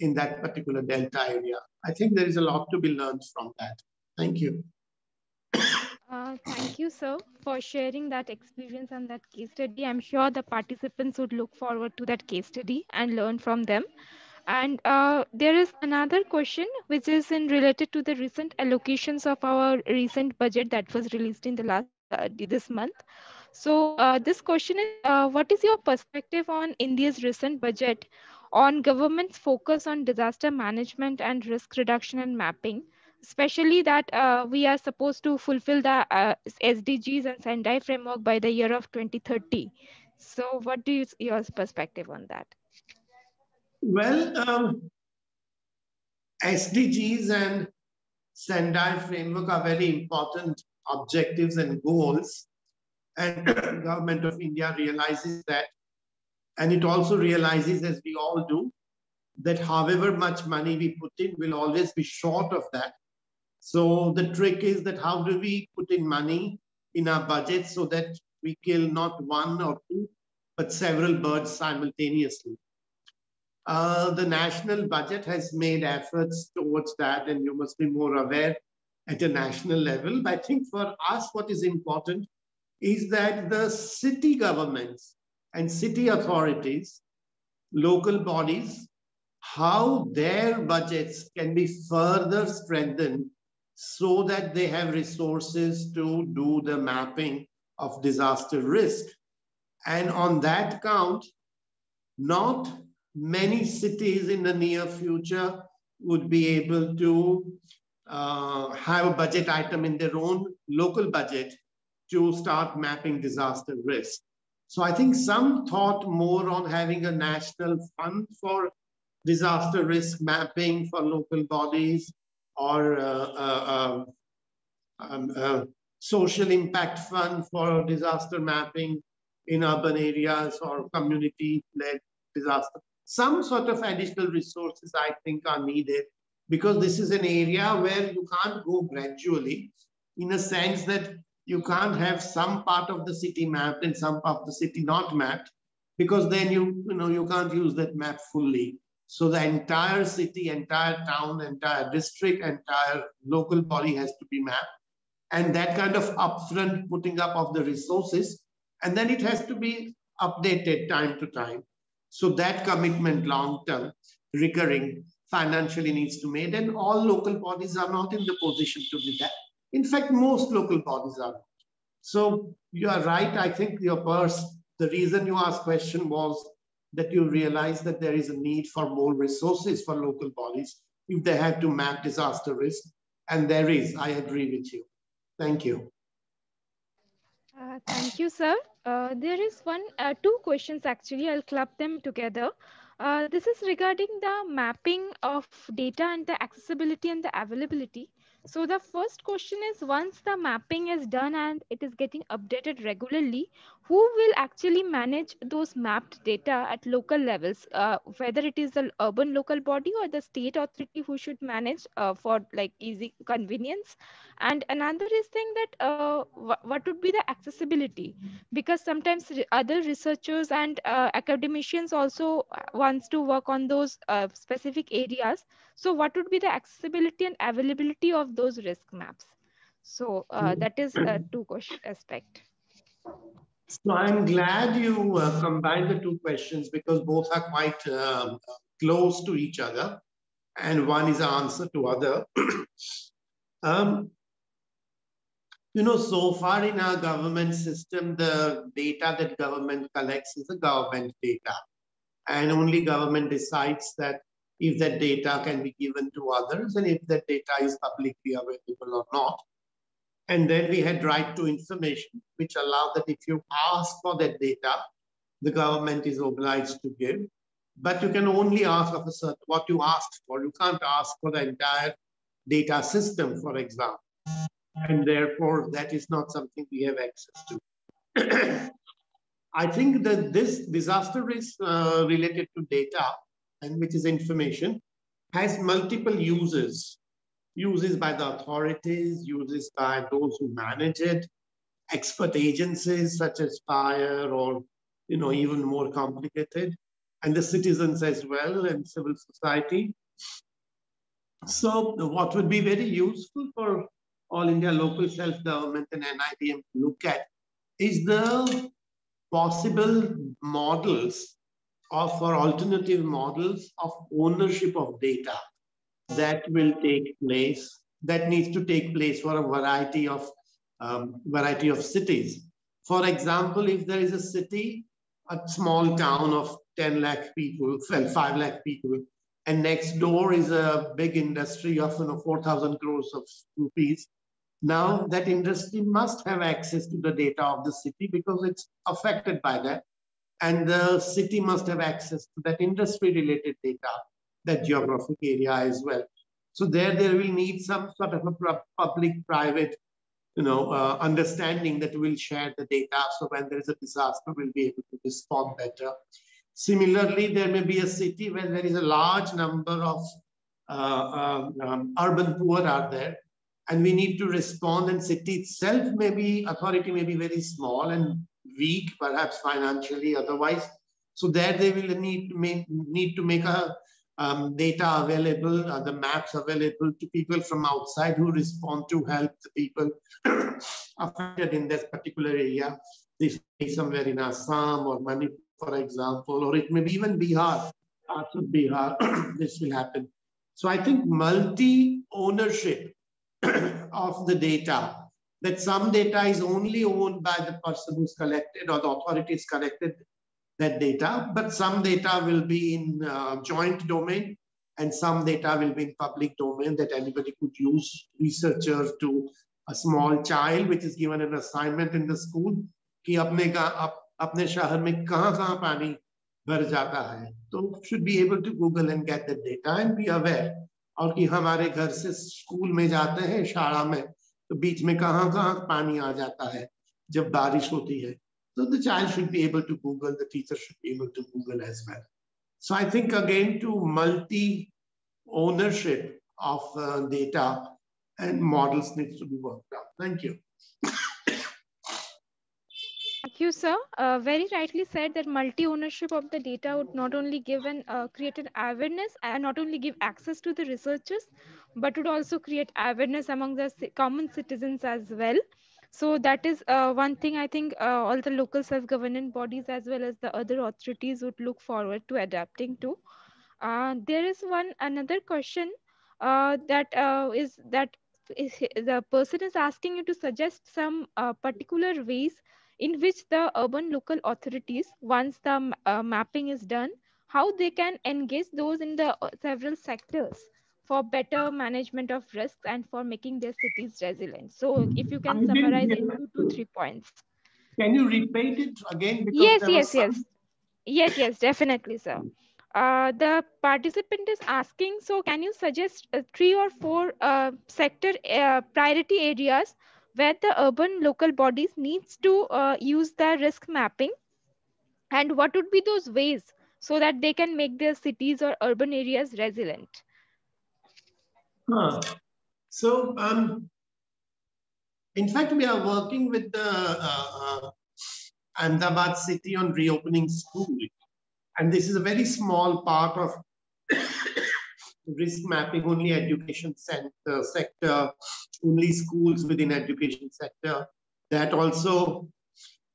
in that particular delta area. I think there is a lot to be learned from that. Thank you. Thank you, sir, for sharing that experience and that case study. I'm sure the participants would look forward to that case study and learn from them. And there is another question which is in related to the recent allocations of our recent budget that was released in the last this month. So this question is, what is your perspective on India's recent budget on government's focus on disaster management and risk reduction and mapping, especially that we are supposed to fulfill the SDGs and Sendai framework by the year of 2030. So what do your perspective on that? Well, SDGs and Sendai framework are very important objectives and goals. And government of India realizes that. And it also realizes, as we all do, that however much money we put in, will always be short of that. So the trick is that how do we put in money in our budget so that we kill not one or two, but several birds simultaneously. The national budget has made efforts towards that, and you must be more aware at a national level. But I think for us, what is important is that the city governments and city authorities, local bodies, how their budgets can be further strengthened so that they have resources to do the mapping of disaster risk. And on that count, not many cities in the near future would be able to have a budget item in their own local budget to start mapping disaster risk. So I think some thought more on having a national fund for disaster risk mapping for local bodies, or social impact fund for disaster mapping in urban areas, or community-led disaster. Some sort of additional resources I think are needed, because this is an area where you can't go gradually, in a sense that you can't have some part of the city mapped and some part of the city not mapped, because then you can't use that map fully. So the entire city, entire town, entire district, entire local body has to be mapped. and that kind of upfront putting up of the resources, and then it has to be updated time to time. So that commitment, long-term, recurring, financially needs to be made, and all local bodies are not in the position to do that. In fact, most local bodies are. So you are right. I think the reason you asked question was that you realize that there is a need for more resources for local bodies if they have to map disaster risk. And there is, I agree with you. Thank you. Thank you, sir. There is two questions actually. I'll club them together. This is regarding the mapping of data and the accessibility and the availability. So the first question is, once the mapping is done and it is getting updated regularly, who will actually manage those mapped data at local levels? Whether it is the urban local body or the state authority who should manage for like easy convenience. And another is thing that what would be the accessibility, because sometimes other researchers and academicians also wants to work on those specific areas. So what would be the accessibility and availability of those risk maps? So that is two question aspect. So I'm glad you combined the two questions, because both are quite close to each other, and one is an answer to other. So far in our government system, the data that government collects is the government data, and only government decides that if that data can be given to others and if that data is publicly available or not. And then we had right to information, which allowed that if you ask for that data, the government is obliged to give, but you can only ask of a certain what you asked for. You can't ask for the entire data system, for example. And therefore, that is not something we have access to. I think that this disaster risk related to data, and which is information, has multiple uses. Uses by the authorities, uses by those who manage it, expert agencies such as fire, or even more complicated, and the citizens as well, and civil society. So what would be very useful for All India Local Self-Government and NIDM to look at is the possible models or alternative models of ownership of data that will take place, that needs to take place for a variety of cities. For example, if there is a city, a small town of 10 lakh people, 5 lakh people, and next door is a big industry of 4,000 crores of rupees. Now that industry must have access to the data of the city because it's affected by that. And the city must have access to that industry related data, that geographic area as well. So there will need some sort of a public-private understanding that we'll share the data. So when there is a disaster, we'll be able to respond better. Similarly, there may be a city where there is a large number of urban poor are there, and we need to respond, and city itself authority may be very small and weak, perhaps financially, otherwise. So there they will need to make a data available, the maps available to people from outside who respond to help the people affected in this particular area. This may be somewhere in Assam or Manipur, for example, or it may be even Bihar, parts of Bihar, this will happen. So I think multi-ownership of the data, that some data is only owned by the person who's collected or the authorities collected that data, but some data will be in joint domain and some data will be in public domain that anybody could use. Researchers to a small child which is given an assignment in the school कि अपने शहर में कहाँ पानी भर जाता है, तो should be able to Google and get the data and be aware. और कि हमारे घर से स्कूल में जाते हैं शाला में, तो बीच में कहाँ पानी आ जाता है जब बारिश होती है. So the child should be able to Google, the teacher should be able to Google as well. So I think again to multi-ownership of data and models needs to be worked out. Thank you. Thank you, sir. Very rightly said that multi-ownership of the data would not only give an create an awareness and not only give access to the researchers, but would also create awareness among the common citizens as well. So that is one thing I think all the local self-governance bodies as well as the other authorities would look forward to adapting to. There is one another question that is that the person is asking you to suggest some particular ways in which the urban local authorities, once the mapping is done, how they can engage those in the several sectors for better management of risks and for making their cities resilient. So if you I can didn't summarize hear into two, you. 3 points. Can you repeat it again? Because Yes, there was yes, some. yes. Yes, definitely, sir. The participant is asking, so can you suggest 3 or 4 sector priority areas where the urban local bodies needs to use the risk mapping, and what would be those ways so that they can make their cities or urban areas resilient? Huh. So, in fact, we are working with the Ahmedabad city on reopening school. And this is a very small part of risk mapping, only education sector, only schools within education sector. That also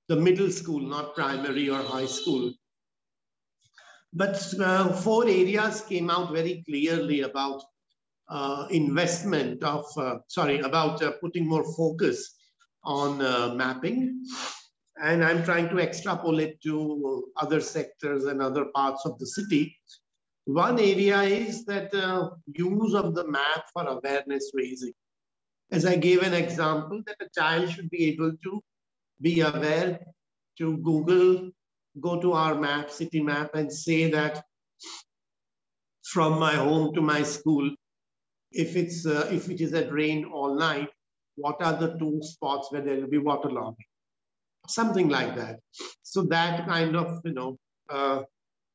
the middle school, not primary or high school. But 4 areas came out very clearly about investment of, about putting more focus on mapping. And I'm trying to extrapolate to other sectors and other parts of the city. One area is that use of the map for awareness raising. As I gave an example, that a child should be able to be aware to Google, go to our map, city map, and say that from my home to my school, if it is at rain all night, what are the 2 spots where there will be waterlogging? Something like that. So that kind of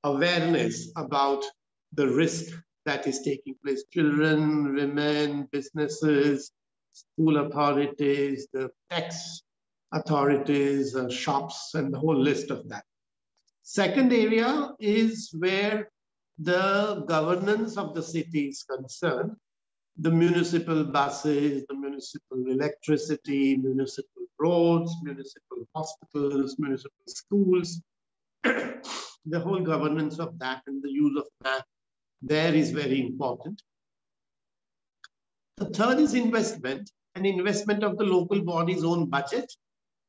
awareness about the risk that is taking place. Children, women, businesses, school authorities, the tax authorities, shops, and the whole list of that. Second area is where the governance of the city is concerned. The municipal buses, the municipal electricity, municipal roads, municipal hospitals, municipal schools, the whole governance of that and the use of map there is very important. The third is investment, an investment of the local body's own budget,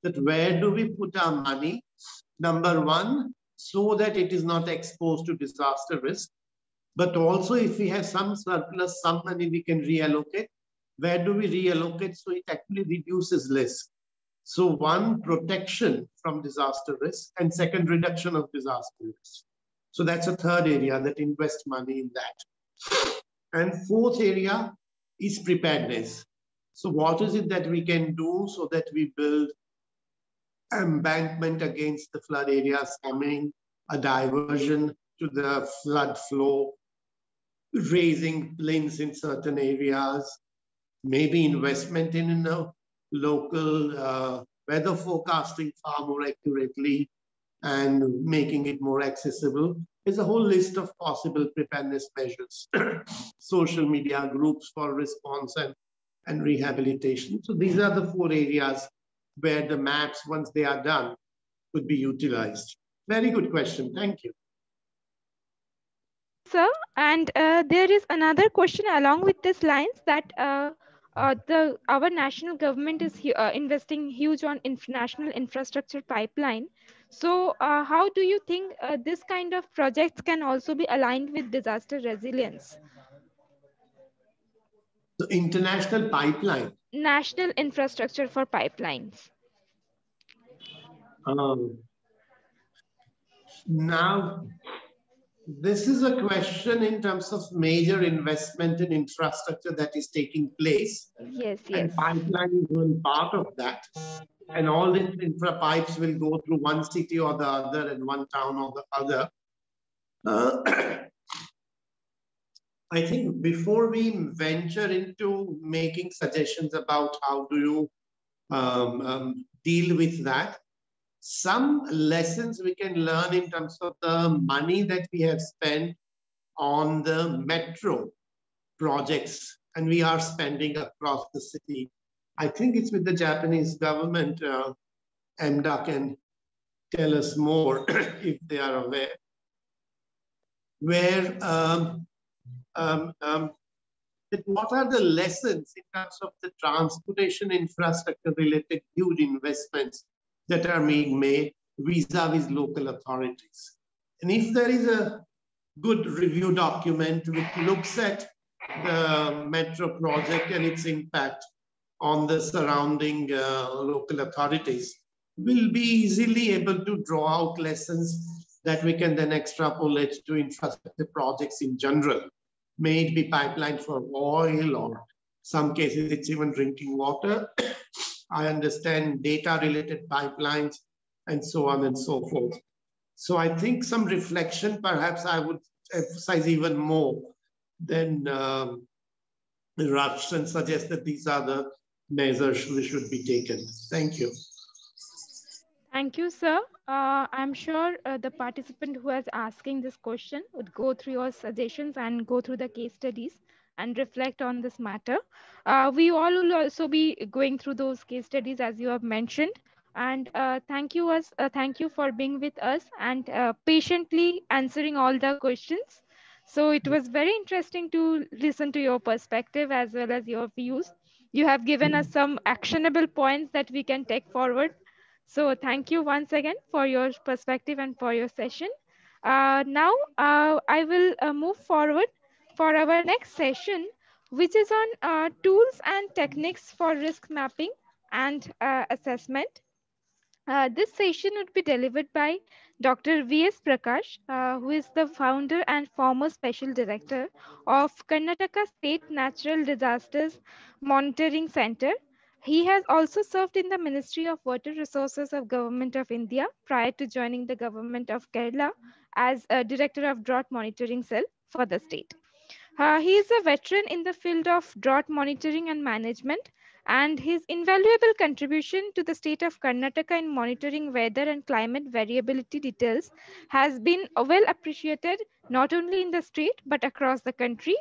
that where do we put our money, number one, so that it is not exposed to disaster risk. But also if we have some surplus, some money we can reallocate. Where do we reallocate so it actually reduces risk? So one, protection from disaster risk, and second, reduction of disaster risk. So that's a third area that invest money in that. And fourth area is preparedness. So what is it that we can do so that we build embankment against the flood areas coming, a diversion to the flood flow, raising plains in certain areas, maybe investment in local weather forecasting far more accurately and making it more accessible. There's a whole list of possible preparedness measures, social media groups for response and rehabilitation. So these are the 4 areas where the maps, once they are done, could be utilized. Very good question. Thank you. Sir, and there is another question along with this lines that our national government is investing huge on national infrastructure pipeline. So how do you think this kind of projects can also be aligned with disaster resilience? The international pipeline. National infrastructure for pipelines. Now, this is a question in terms of major investment in infrastructure that is taking place. Yes, yes. And pipeline is one part of that. And all these infra pipes will go through one city or the other and one town or the other. I think before we venture into making suggestions about how do you deal with that, some lessons we can learn in terms of the money that we have spent on the metro projects, and we are spending across the city. I think it's with the Japanese government. EMDA can tell us more if they are aware. Where what are the lessons in terms of the transportation infrastructure related huge investments that are being made vis-a-vis local authorities? And if there is a good review document which looks at the metro project and its impact on the surrounding local authorities, we'll be easily able to draw out lessons that we can then extrapolate to infrastructure projects in general. May it be pipeline for oil, or some cases it's even drinking water. I understand data-related pipelines and so on and so forth. So I think some reflection, perhaps I would emphasize even more than rush and suggest that these are the measures which should be taken. Thank you. Thank you, sir. I'm sure the participant who is asking this question would go through your suggestions and go through the case studies and reflect on this matter. We all will also be going through those case studies as you have mentioned. And thank you for being with us and patiently answering all the questions. So it was very interesting to listen to your perspective as well as your views. You have given us some actionable points that we can take forward. So thank you once again for your perspective and for your session. Now I will move forward for our next session, which is on tools and techniques for risk mapping and assessment. This session would be delivered by Dr. V.S. Prakash, who is the founder and former special director of Karnataka State Natural Disasters Monitoring Center. He has also served in the Ministry of Water Resources of Government of India prior to joining the Government of Kerala as a Director of Drought Monitoring Cell for the state. He is a veteran in the field of drought monitoring and management, and his invaluable contribution to the state of Karnataka in monitoring weather and climate variability details has been well appreciated not only in the state but across the country.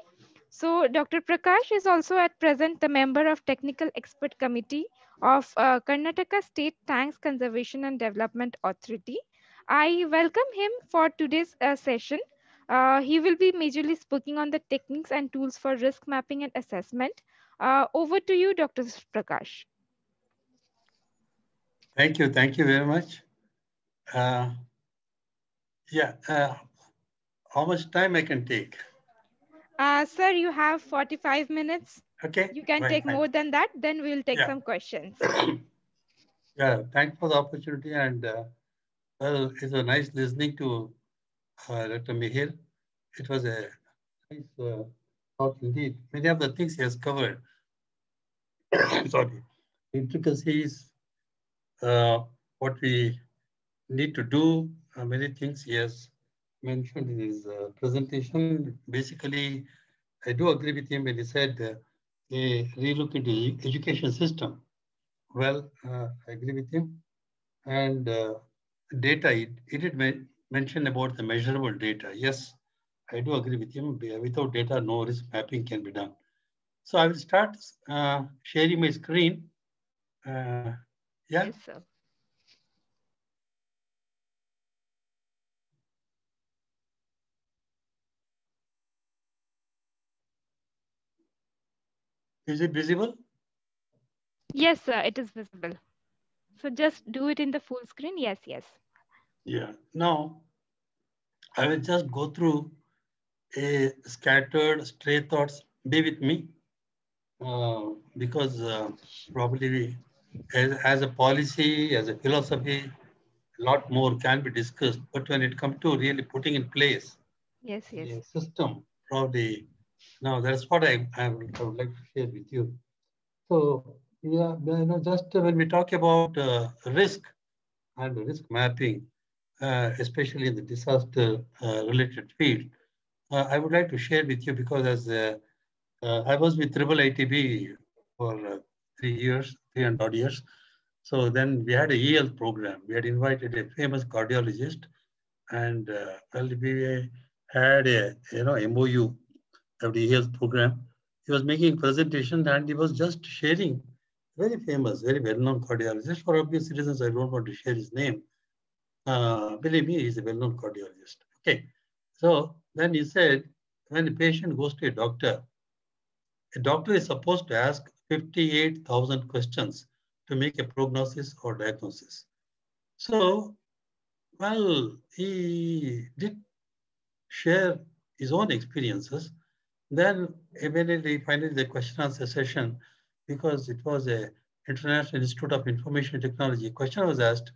So Dr. Prakash is also at present the member of Technical Expert Committee of Karnataka State Tanks Conservation and Development Authority. I welcome him for today's session. He will be majorly speaking on the techniques and tools for risk mapping and assessment. Over to you, Dr. Prakash. Thank you very much. How much time I can take? Sir, you have 45 minutes. Okay. You can take more than that, then we'll take some questions. Thanks for the opportunity, and well, it was nice listening to Dr. Mihir. It was a nice talk indeed. Many of the things he has covered. Sorry, intricacies, what we need to do, many things he has mentioned in his presentation. Basically, I do agree with him when he said they relook into the education system. Well, I agree with him. And data, he did mention about the measurable data. Yes, I do agree with him. Without data, no risk mapping can be done. So I will start sharing my screen. Yes, sir. Is it visible? Yes, sir, it is visible. So just do it in the full screen. Yes. Yeah. Now, I will just go through a scattered stray thoughts. Be with me, because probably as a policy, as a philosophy, a lot more can be discussed. But when it comes to really putting in place a system, probably, now that's what I would like to share with you. So, just when we talk about risk and risk mapping, especially in the disaster related field, I would like to share with you, because as I was with IIITB for 3 and odd years. So then we had a EL program. We had invited a famous cardiologist, and well, we had a MOU of the EL program. He was making presentation and he was just sharing. Very famous, very well-known cardiologist. For obvious reasons, I don't want to share his name. Believe me, he's a well-known cardiologist. Okay, so then he said, when a patient goes to a doctor is supposed to ask 58,000 questions to make a prognosis or diagnosis. So, well, he did share his own experiences. Then immediately, finally, the question answer session, because it was a International Institute of Information Technology, question was asked,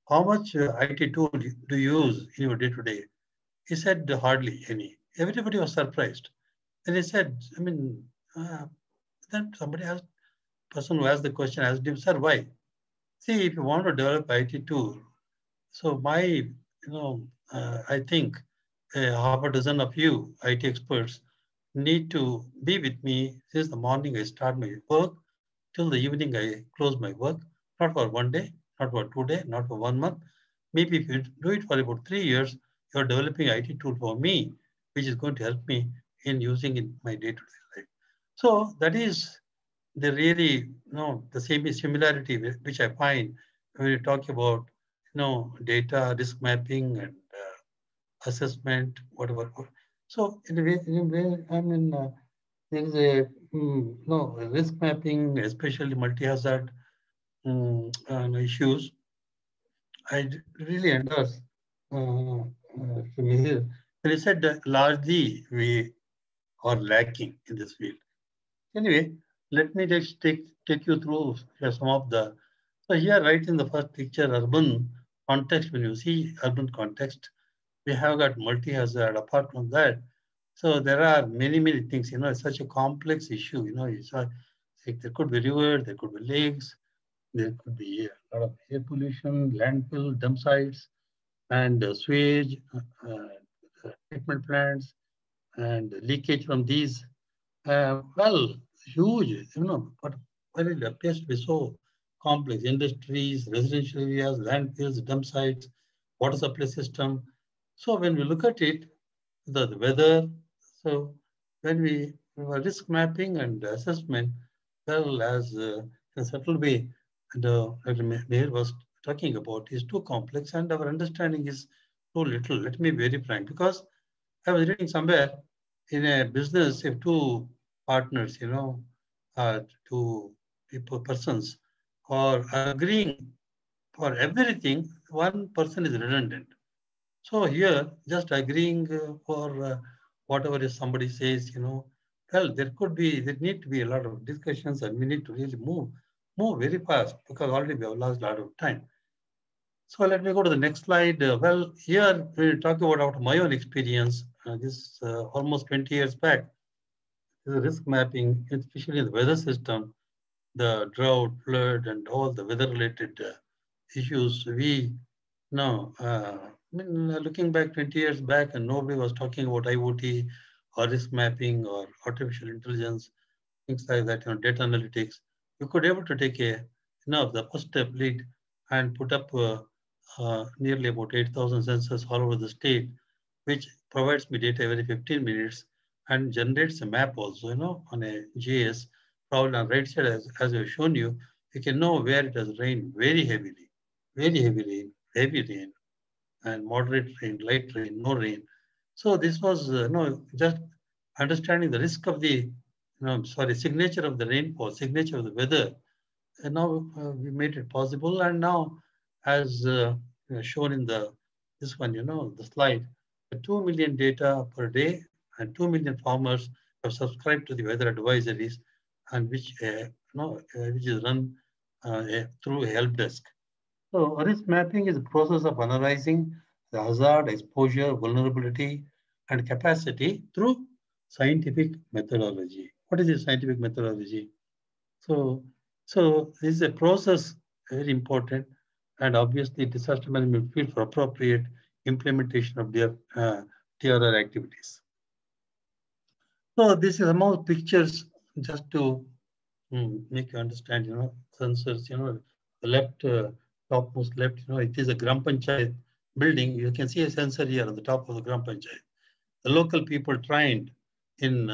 how much IT tool do you use in your day-to-day? He said hardly any. Everybody was surprised. And he said, I mean, then somebody asked, person who asked the question asked him, sir, why? See, if you want to develop IT tool, so I think half a dozen of you IT experts need to be with me since the morning I start my work till the evening I close my work, not for 1 day, not for 2 days, not for 1 month. Maybe if you do it for about 3 years, you're developing IT tool for me, which is going to help me in using in my day-to-day life. So that is the really, the same similarity which I find when you talk about, data, risk mapping and assessment, whatever. So in a way, I mean, there is a risk mapping, especially multi-hazard issues. I really endorse Mihir. And he said that largely we are lacking in this field. Anyway, let me just take you through some of the. So here, right in the first picture, urban context. When you see urban context, we have got multi-hazard. Apart from that, so there are many things. It's such a complex issue. It's like there could be river, there could be lakes, there could be a lot of air pollution, landfill, dump sites, and sewage, treatment plants, and leakage from these. Well, huge, but well, it appears to be so complex. Industries, residential areas, landfills, dump sites, water supply system. So when we look at it, the weather, so when we risk mapping and assessment, well, as in a subtle way, the Mayor was talking about, is too complex and our understanding is too little. Let me be very frank, because I was reading somewhere in a business, if two partners, two persons are agreeing for everything, one person is redundant. So here, just agreeing for whatever is somebody says, well, there need to be a lot of discussions and we need to really move very fast because already we have lost a lot of time. So let me go to the next slide. Well, here we talk about my own experience. This almost 20 years back, the risk mapping, especially in the weather system, the drought, flood, and all the weather-related issues. We now, looking back 20 years back, and nobody was talking about IoT or risk mapping or artificial intelligence, things like that, data analytics. You could able to take the first step lead and put up nearly about 8,000 sensors all over the state, which provides me data every 15 minutes and generates a map also, on a GIS. Probably on the right side, as I've shown you, you can know where it has rained very heavily, heavy rain, and moderate rain, light rain, no rain. So this was just understanding the risk of the, signature of the rainfall, signature of the weather. And now we made it possible. And now, as shown in this one, the slide, 2 million data per day and 2 million farmers have subscribed to the weather advisories, and which which is run through a help desk. So risk mapping is a process of analyzing the hazard, exposure, vulnerability, and capacity through scientific methodology. What is the scientific methodology? So this is a process, very important, and obviously disaster management field for appropriate implementation of their TRR activities. So this is some of pictures just to make you understand, sensors, the left, topmost left, it is a Gram Panchayat building. You can see a sensor here on the top of the Gram Panchayat. The local people trained in,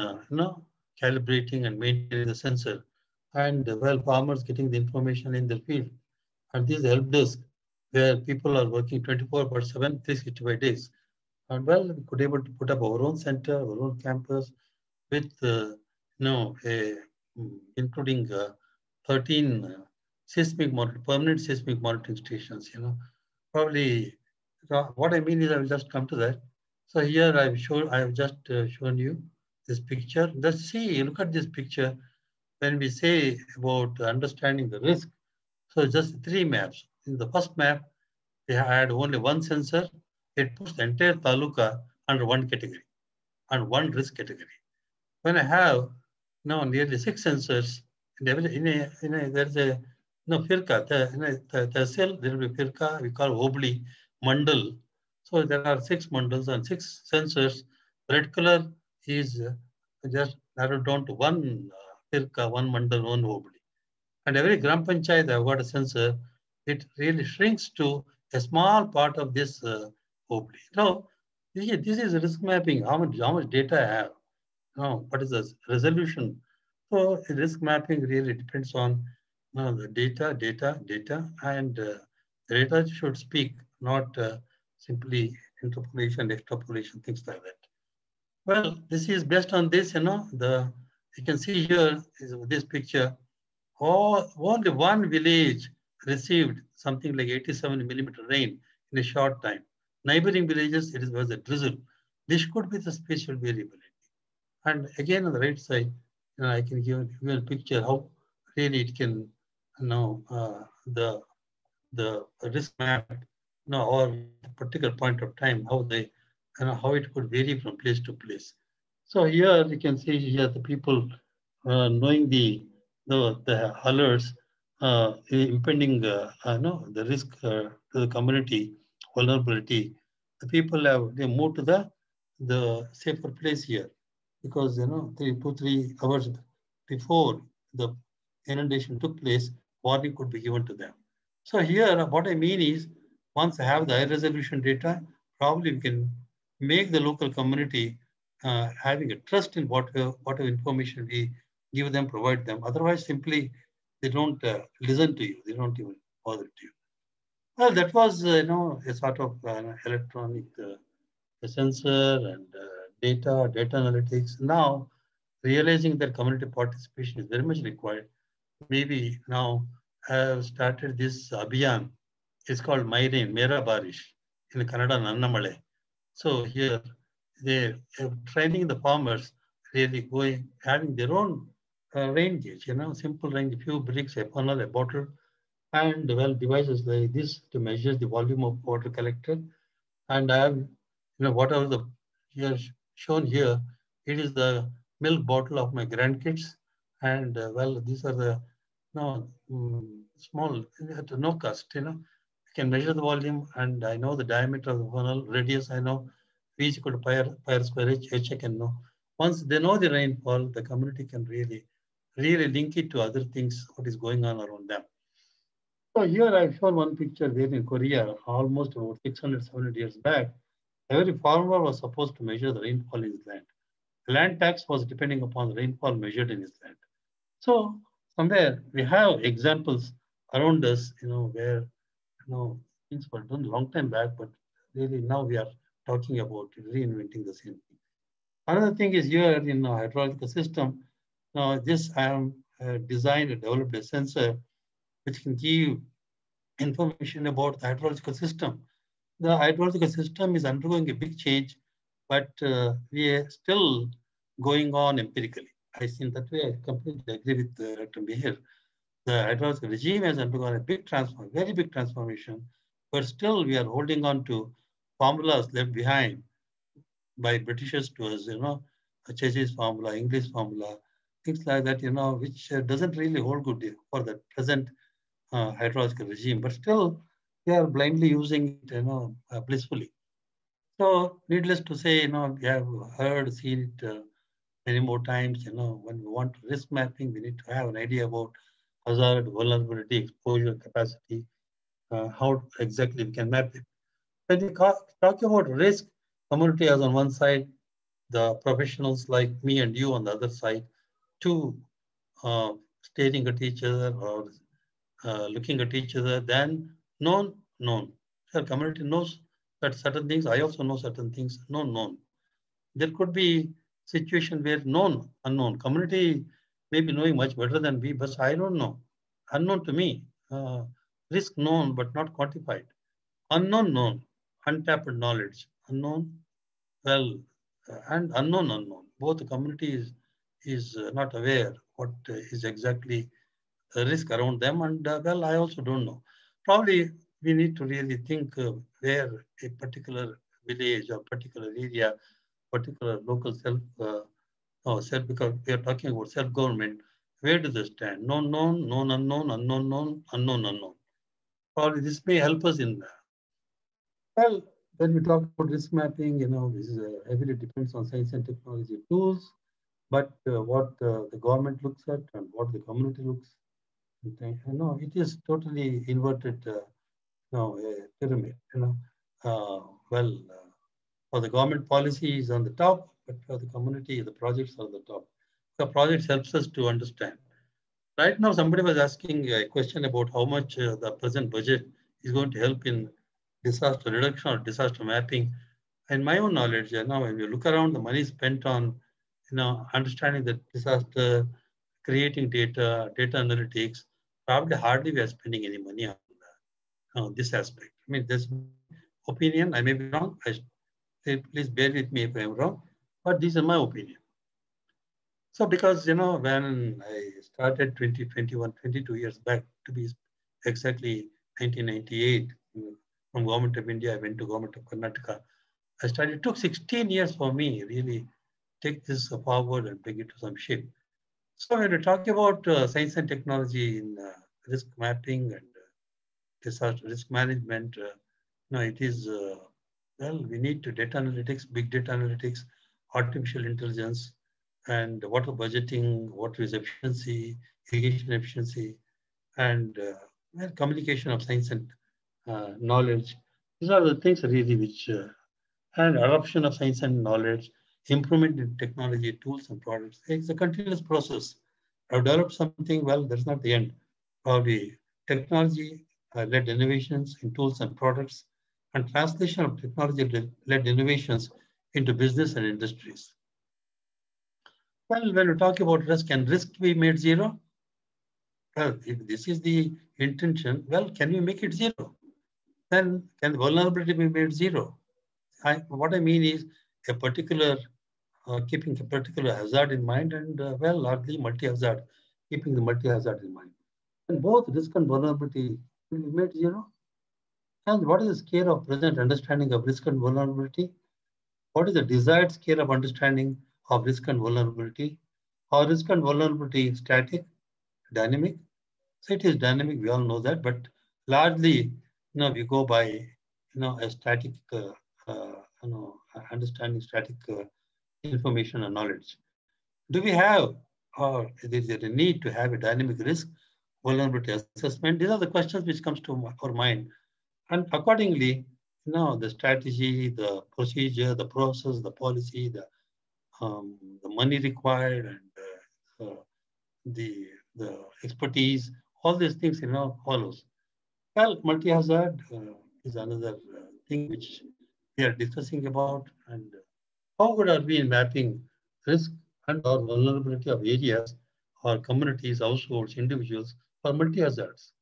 calibrating and maintaining the sensor, and well, farmers getting the information in their field. And this help desk where people are working 24/7, 365 days. And well, we could able to put up our own center, our own campus with, including 13 permanent seismic monitoring stations. Probably what I mean is I will just come to that. So here I have just shown you this picture. Let's see, look at this picture. When we say about understanding the risk, so just 3 maps. In the first map, we had only one sensor. It puts the entire taluka under one category and one risk category. When I have now nearly 6 sensors, there's a firka, the cell, there will be firka, we call obli, mandal. So there are 6 mandals and 6 sensors. Red color is just narrowed down to one firka, one mandal, one obli. And every Gram Panchayat I've got a sensor, it really shrinks to a small part of this obli. Now, this is risk mapping, how much data I have. What is the resolution? So risk mapping really depends on the data, and the data should speak, not simply interpolation, extrapolation, things like that. Well, this is based on this, you can see here is this picture. Only one village received something like 87 millimeter rain in a short time. Neighboring villages, it was a drizzle. This could be the spatial variability. And again, on the right side, I can give you a picture how really it can, the risk map, or at a particular point of time, how how it could vary from place to place. So here you can see here the people knowing the alerts, impending, the risk to the community vulnerability. The people they moved to the safer place here, because 3 hours before the inundation took place, warning could be given to them. So here, what I mean is, once I have the high resolution data, probably we can make the local community having a trust in whatever information we give them, provide them. Otherwise, simply they don't listen to you. They don't even bother to you. Well, that was a sort of electronic sensor and data analytics. Now, realizing that community participation is very much required, maybe now I have started this abhiyan. It's called My Rain, Mera Barish, in Kannada, Nannamale. So here they are training the farmers, really going, having their own rain gauge, simple rain, a few bricks, a funnel, a bottle, and well, devices like this to measure the volume of water collected. And I have, whatever the here shown here, it is the milk bottle of my grandkids. And well, these are the small, at no cost, I can measure the volume, and I know the diameter of the funnel, radius, I know, V is equal to pi square H I can know. Once they know the rainfall, the community can really link it to other things, what is going on around them. So here I've shown one picture there in Korea, almost about 600, 700 years back. Every farmer was supposed to measure the rainfall in his land. The land tax was depending upon the rainfall measured in his land. So somewhere we have examples around us, where things were done a long time back, but really now we are talking about reinventing the same thing. Another thing is here in hydrological system. Now this I am designed and developed a sensor which can give information about the hydrological system. The hydrological system is undergoing a big change, but we are still going on empirically. I think that way I completely agree with Dr. Mihir. The hydrological regime has undergone a big very big transformation, but still we are holding on to formulas left behind by Britishers to us, Church's formula, English formula, things like that, which doesn't really hold good for the present hydrological regime, but still they are blindly using it, blissfully. So needless to say, we have heard, seen it many more times, when we want risk mapping, we need to have an idea about hazard, vulnerability, exposure, capacity, how exactly we can map it. When we talk about risk, community has on one side, the professionals like me and you on the other side, two staring at each other or looking at each other, then known. The community knows that certain things, I also know certain things, known. There could be situation where known, unknown. Community may be knowing much better than we, but I don't know. Unknown to me. Risk known, but not quantified. Unknown known. Untapped knowledge. Unknown, well, and unknown. Both the community is not aware what is exactly the risk around them. And well, I also don't know. Probably we need to really think where a particular village or particular area, particular local self, because we are talking about self-government, where do they stand? Known, unknown, unknown. Probably this may help us in that. Well, when we talk about risk mapping, this is heavily depends on science and technology tools, but what the government looks at and what the community looks at, it is totally inverted, pyramid, for the government policy is on the top, but for the community, the projects are on the top. The projects helps us to understand. Right now, somebody was asking a question about how much the present budget is going to help in disaster reduction or disaster mapping. In my own knowledge, when you look around, the money spent on, understanding the disaster, creating data analytics, probably hardly we are spending any money on this aspect. I mean, this opinion. I may be wrong. Please bear with me if I am wrong, but this is my opinion. So because, when I started 2021, 22 years back, to be exactly 1998, from Government of India, I went to Government of Karnataka. I started, it took 16 years for me really take this forward and bring it to some shape. So when we talk about science and technology in risk mapping and disaster risk management, it is, we need to data analytics, big data analytics, artificial intelligence, and water budgeting, water is efficiency, irrigation efficiency, and communication of science and knowledge. These are the things really which, and adoption of science and knowledge, improvement in technology, tools and products. It's a continuous process. I've developed something, well, that's not the end. Probably technology-led innovations in tools and products, and translation of technology-led innovations into business and industries. Well, when we talk about risk, can risk be made zero? Well, if this is the intention, well, can we make it zero? Then can vulnerability be made zero? What I mean is a particular, keeping a particular hazard in mind and, largely multi-hazard, keeping the multi-hazard in mind. And both risk and vulnerability will be made zero. And what is the scale of present understanding of risk and vulnerability? What is the desired scale of understanding of risk and vulnerability? Are risk and vulnerability static, dynamic? So it is dynamic, we all know that, but largely, we go by, a static, understanding static information and knowledge. Do we have, or is there a need to have a dynamic risk vulnerability assessment? These are the questions which comes to our mind. And accordingly, the strategy, the procedure, the process, the policy, the money required, and the expertise, all these things, follows. Well, multi-hazard is another thing which we are discussing about, and how good are we in mapping risk and or vulnerability of areas or communities, households, individuals for multi-hazards.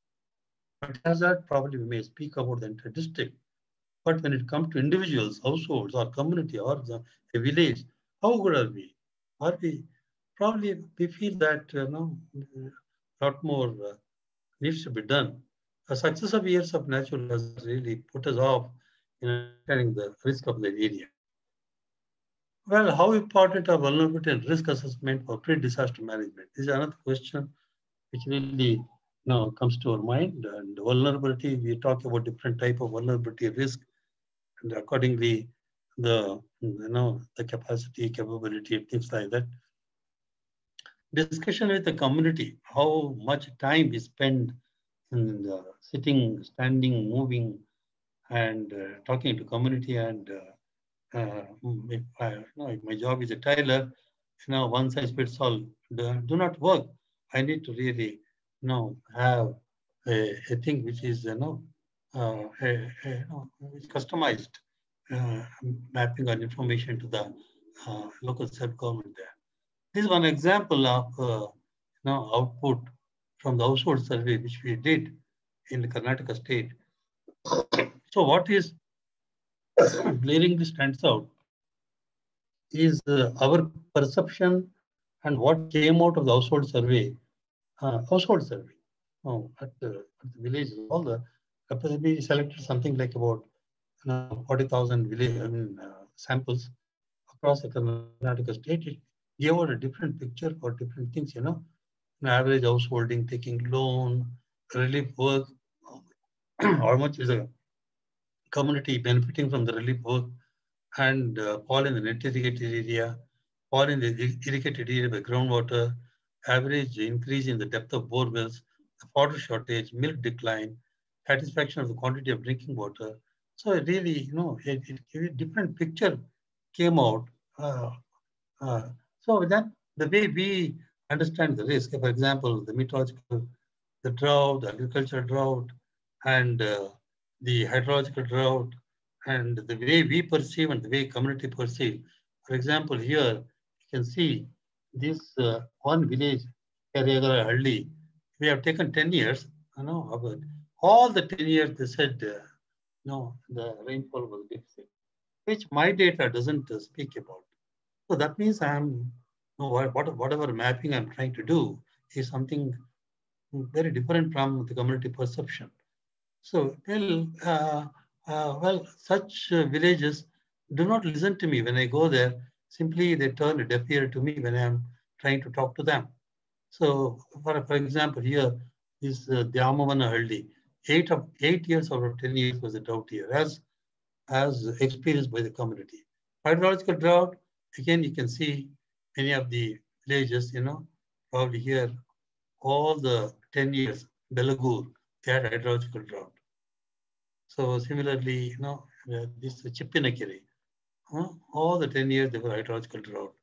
Multi-hazard, probably we may speak about the entire district, but when it comes to individuals, households, or community, or a village, how good are we? Are we? Probably we feel that a lot more needs to be done. The successive years of natural hazards really put us off in understanding the risk of the area. Well, how important are vulnerability and risk assessment for pre-disaster management? This is another question which really comes to our mind. And vulnerability, we talk about different type of vulnerability risk, and accordingly, the capacity, capability, things like that. discussion with the community, how much time we spend in sitting, standing, moving, and talking to community. And if my job is a tailor, one size fits all do not work. I need to really, have a thing which is, it's customized mapping or information to the local self-government there. This is one example of output from the household survey which we did in the Karnataka state. So what is glaringly stands out is our perception and what came out of the household survey. Household survey. At the villages, all the we selected something like about 40,000 village samples across the Karnataka state. It gave out a different picture for different things. An average householding, taking loan, relief work, how much is a community benefiting from the relief work, and fall in the net irrigated area, fall in the irrigated area by groundwater, average increase in the depth of bore wells, the water shortage, milk decline, satisfaction of the quantity of drinking water. So it really, a different picture came out. So with that, the way we understand the risk, for example, the meteorological, the drought, the agricultural drought, and the hydrological drought, and the way we perceive and the way community perceive. For example, here you can see this one village, Halli. We have taken 10 years, about all the 10 years they said, no, the rainfall was deficit, which my data doesn't speak about. So that means whatever mapping I'm trying to do is something very different from the community perception. So, such villages do not listen to me when I go there. Simply, they turn a deaf ear to me when I'm trying to talk to them. So, for example, here is Dyamavana Haldi. 8 years out of 10 years was a drought year, as experienced by the community. Hydrological drought, again, you can see many of the villages, probably here, all the 10 years, Belagur, they had hydrological drought. So similarly, this Chippinakiri, all the 10 years, they were hydrological drought.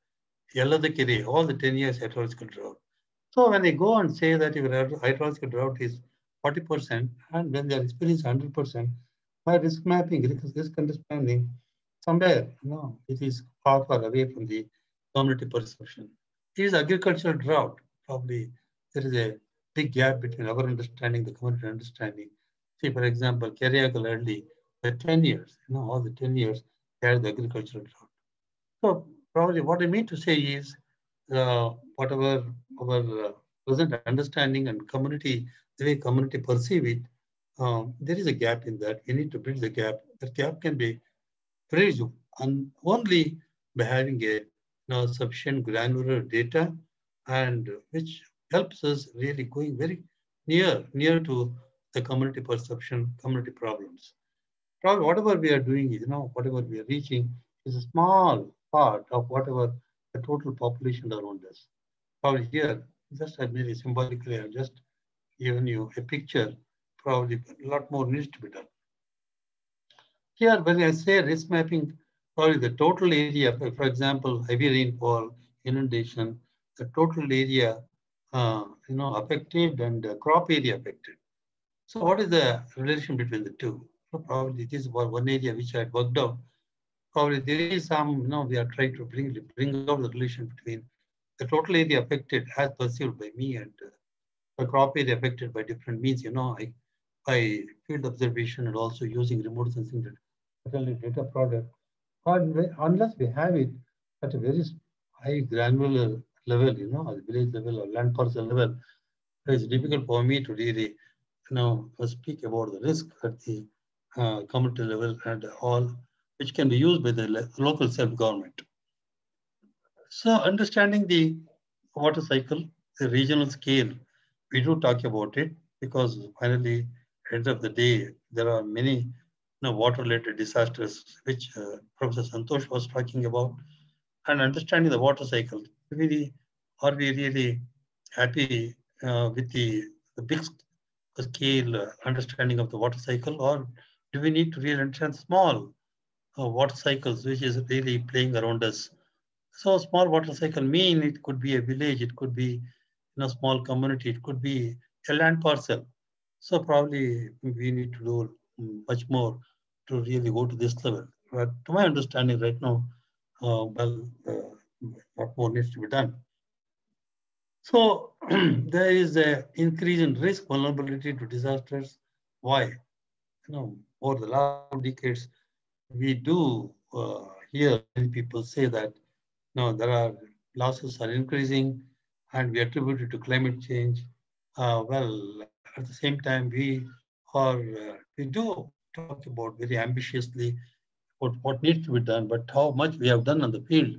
Yelladakiri, all the 10 years, hydrological drought. So when they go and say that your hydrological drought is 40%, and when they are experiencing 100%, my risk mapping, risk understanding, somewhere, it is far away from the community perception. It is agricultural drought. Probably there is a big gap between our understanding, the community understanding. See, for example, Kerriagal early, the 10 years, all the 10 years, they had the agricultural drought. So probably what I mean to say is, whatever our present understanding and community, the way community perceive it, there is a gap in that. We need to bridge the gap. That gap can be bridged only by having a sufficient granular data, and which helps us really going very near to the community perception, community problems. Probably whatever we are doing is, whatever we are reaching is a small part of whatever the total population around us. Probably here, just maybe symbolically, I've just given you a picture. Probably a lot more needs to be done. Here, when I say risk mapping, probably the total area, for example, heavy rainfall, inundation, the total area, affected, and crop area affected. So what is the relation between the two? So probably this is one area which I had worked out. Probably there is some, we are trying to bring out the relation between the total area affected as perceived by me and the crop area affected by different means, by field observation and also using remote sensing data product. Unless we have it at a very high granular level, at the village level or land parcel level, it's difficult for me to really, speak about the risk at the community level and all, which can be used by the local self-government. So understanding the water cycle, the regional scale, we do talk about it because finally, at the end of the day, there are many water-related disasters, which Professor Santosh was talking about, and understanding the water cycle. Really, are we really happy with the big scale understanding of the water cycle, or do we need to really understand small water cycles, which is really playing around us? So small water cycle mean it could be a village, it could be small community, it could be a land parcel. So probably we need to do much more to really go to this level. But to my understanding right now, what more needs to be done. So there is an increase in risk vulnerability to disasters. Why? Over the last 2 decades, we do hear many people say that there are losses are increasing, and we attribute it to climate change. At the same time, we do talk about very ambitiously what needs to be done, but how much we have done on the field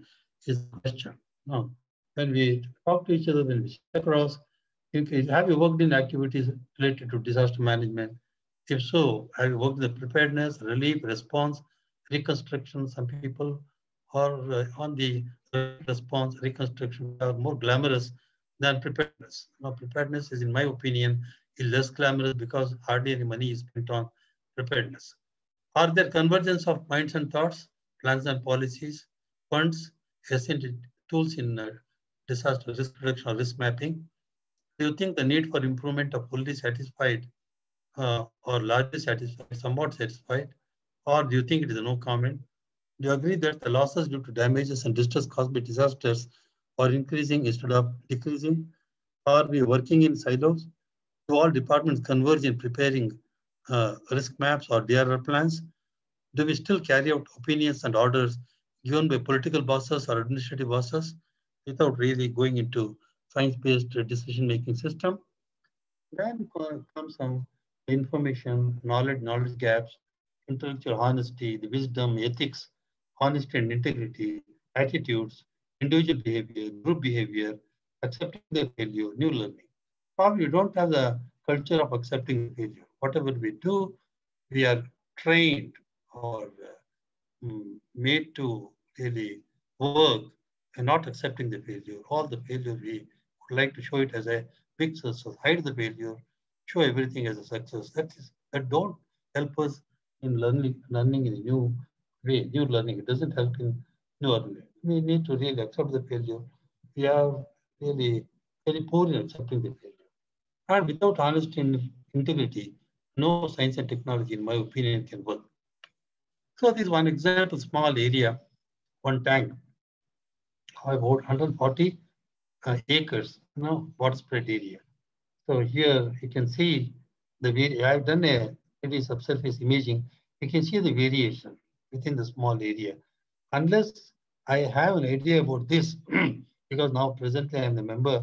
is the question. No. When we talk to each other, when we sit across, have you worked in activities related to disaster management? If so, have you worked in the preparedness, relief, response, reconstruction? Some people are on the relief, response, reconstruction, which are more glamorous than preparedness. Preparedness is, in my opinion, is less glamorous because hardly any money is spent on preparedness. Are there convergence of minds and thoughts, plans and policies, funds, essential tools in disaster risk reduction or risk mapping? Do you think the need for improvement are fully satisfied or largely satisfied, somewhat satisfied? Or do you think it is a no comment? Do you agree that the losses due to damages and distress caused by disasters are increasing instead of decreasing? Are we working in silos? Do all departments converge in preparing risk maps or DRR plans? Do we still carry out opinions and orders given by political bosses or administrative bosses without really going into science-based decision-making system? Then comes some information, knowledge gaps, intellectual honesty, the wisdom, ethics, honesty and integrity, attitudes, individual behavior, group behavior, accepting the failure, new learning. Probably we don't have the culture of accepting the failure. Whatever we do, we are trained or made to really work and not accepting the failure. All the failure, we would like to show it as a big success, hide the failure, show everything as a success. That don't help us in learning in a new way, new learning. It doesn't help in new learning. We need to really accept the failure. We are really very poor in accepting the failure. And without honesty and integrity, no science and technology, in my opinion, can work. So this is one example, small area, one tank, about 140 acres, water spread area. So here you can see I've done a 3D subsurface imaging. You can see the variation within the small area. Unless I have an idea about this, because now presently I am the member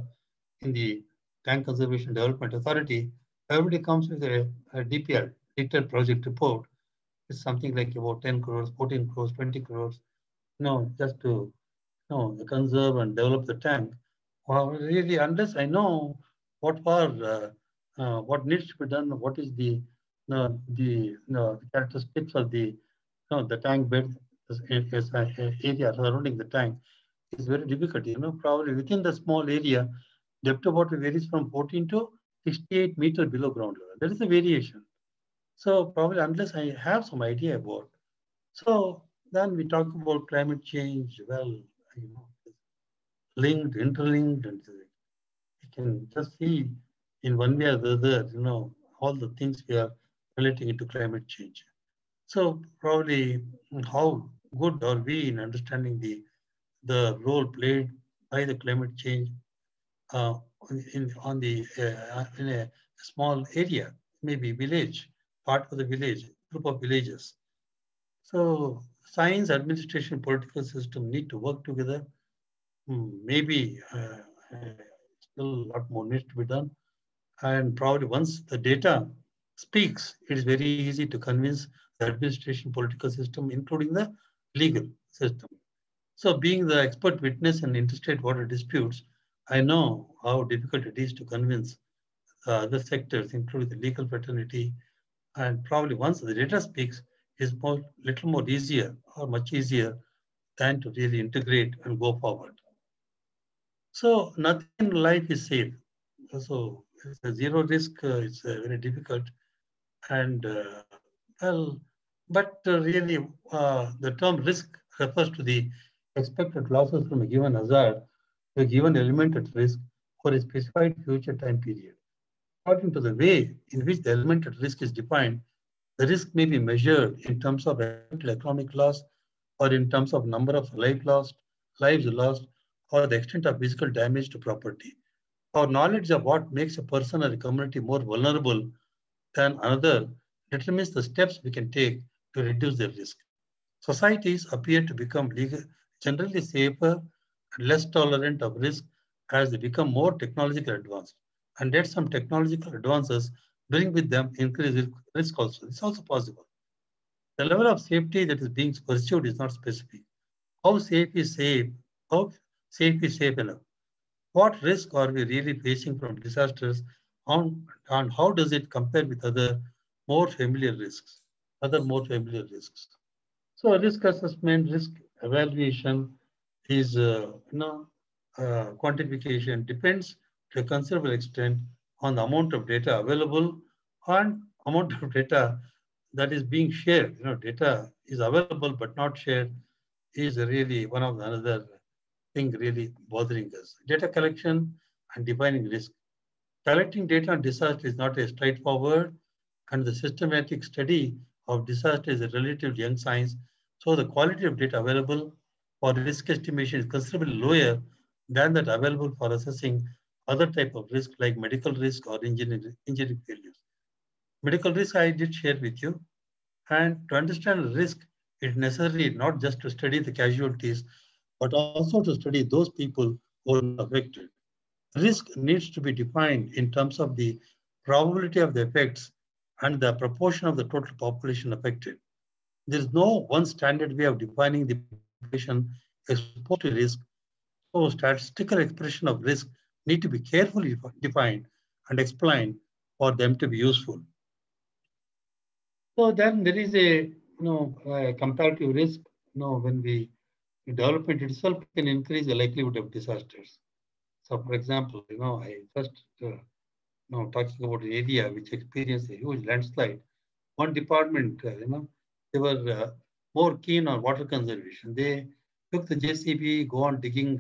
in the Tank Conservation Development Authority, everybody comes with a DPR, detailed project report. It's something like about 10 crores, 14 crores, 20 crores, just to conserve and develop the tank. Well, really, unless I know what needs to be done, what is the characteristics of the tank bed area surrounding the tank, is very difficult. Probably within the small area, depth of water varies from 14 to 68 meters below ground level. There is a variation. So probably unless I have some idea about. So then we talk about climate change. Well, linked, interlinked, and you can just see in one way or the other, all the things we are relating into climate change. So probably how good are we in understanding the role played by the climate change in a small area, maybe village, part of the village, group of villages. So science, administration, political system need to work together. Maybe still a lot more needs to be done. And probably once the data speaks, it is very easy to convince the administration, political system, including the legal system. So being the expert witness in interstate water disputes, I know how difficult it is to convince other sectors, including the legal fraternity. And probably once the data speaks, is little more easier or much easier than to really integrate and go forward. So nothing in life is safe. So it's a zero risk. It's very difficult. And well, but really, the term risk refers to the expected losses from a given hazard to a given element at risk for a specified future time period. According to the way in which the element at risk is defined, the risk may be measured in terms of expected economic loss or in terms of number of lives lost, or the extent of physical damage to property. Our knowledge of what makes a person or a community more vulnerable than another determines the steps we can take to reduce their risk. Societies appear to become generally safer and less tolerant of risk as they become more technologically advanced. And yet some technological advances bring with them increased risk also. It's also possible. The level of safety that is being pursued is not specific. How safe is safe? How safe is safe enough? What risk are we really facing from disasters and how does it compare with other more familiar risks? Other more familiar risks. So risk assessment, risk evaluation is quantification depends to a considerable extent on the amount of data available and amount of data that is being shared. Data is available but not shared is really one of the another thing really bothering us. Data collection and defining risk. Collecting data on disaster is not a straightforward, and the systematic study of disaster is a relatively young science. So the quality of data available for risk estimation is considerably lower than that available for assessing other type of risk like medical risk or engineering failures. Medical risk I did share with you. And to understand risk, it's necessary not just to study the casualties, but also to study those people who are not affected. Risk needs to be defined in terms of the probability of the effects and the proportion of the total population affected. There is no one standard way of defining the population exposed to risk, so statistical expression of risk need to be carefully defined and explained for them to be useful. So then there is a comparative risk. When development itself can increase the likelihood of disasters. So, for example, I just talking about an area which experienced a huge landslide. One department, they were more keen on water conservation. They took the JCB, go on digging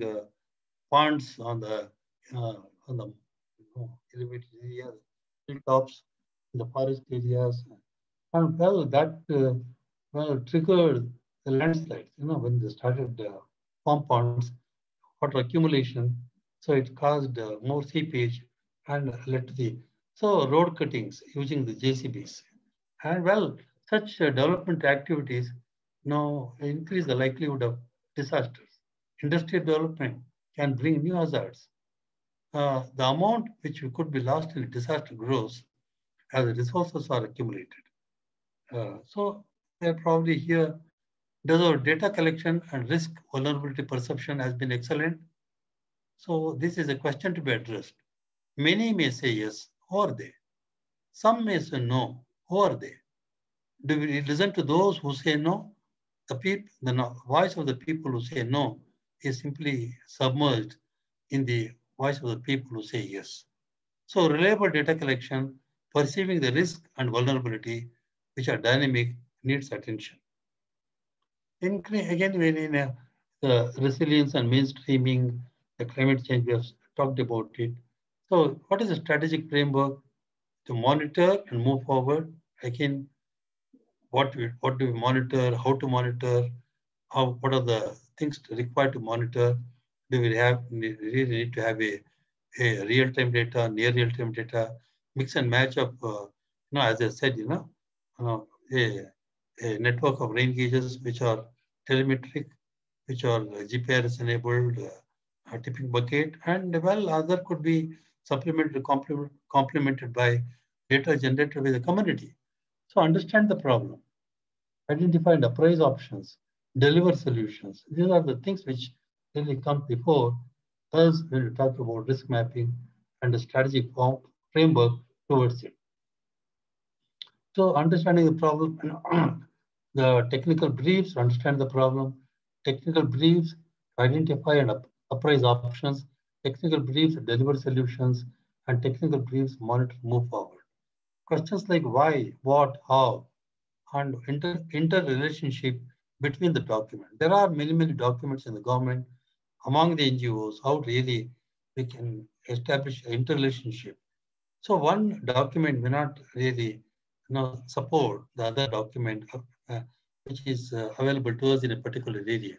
ponds on the elevated areas, hilltops, in the forest areas, and well, that triggered the landslides. When they started farm ponds, water accumulation, so it caused more seepage and led to the road cuttings using the JCBs. And well, such development activities increase the likelihood of disasters. Industrial development can bring new hazards. The amount which could be lost in a disaster grows as the resources are accumulated. So they're probably here. Does our data collection and risk vulnerability perception has been excellent? So this is a question to be addressed. Many may say yes, who are they? Some may say no, who are they? Do we listen to those who say no? The voice of the people who say no is simply submerged in the voice of the people who say yes. So reliable data collection, perceiving the risk and vulnerability, which are dynamic, needs attention. Again, when the resilience and mainstreaming, the climate change, we have talked about it. So what is the strategic framework to monitor and move forward? Again, what do we monitor, how to monitor, what are the things required to monitor? Do we really need to have a real-time data, near real-time data, mix and match of, as I said, a network of rain gauges which are telemetric, which are GPS enabled, tipping bucket, and well, other could be supplemented, complemented by data generated by the community. So understand the problem, identify and appraise options, deliver solutions. These are the things which really come before us when we talk about risk mapping and the strategic framework towards it. So understanding the problem, the technical briefs to understand the problem, technical briefs to identify and appraise options, technical briefs deliver solutions, and technical briefs monitor move forward. Questions like why, what, how, and interrelationship between the document. There are many documents in the government, among the NGOs, how really we can establish an interrelationship. So one document may not really support the other document which is available to us in a particular area.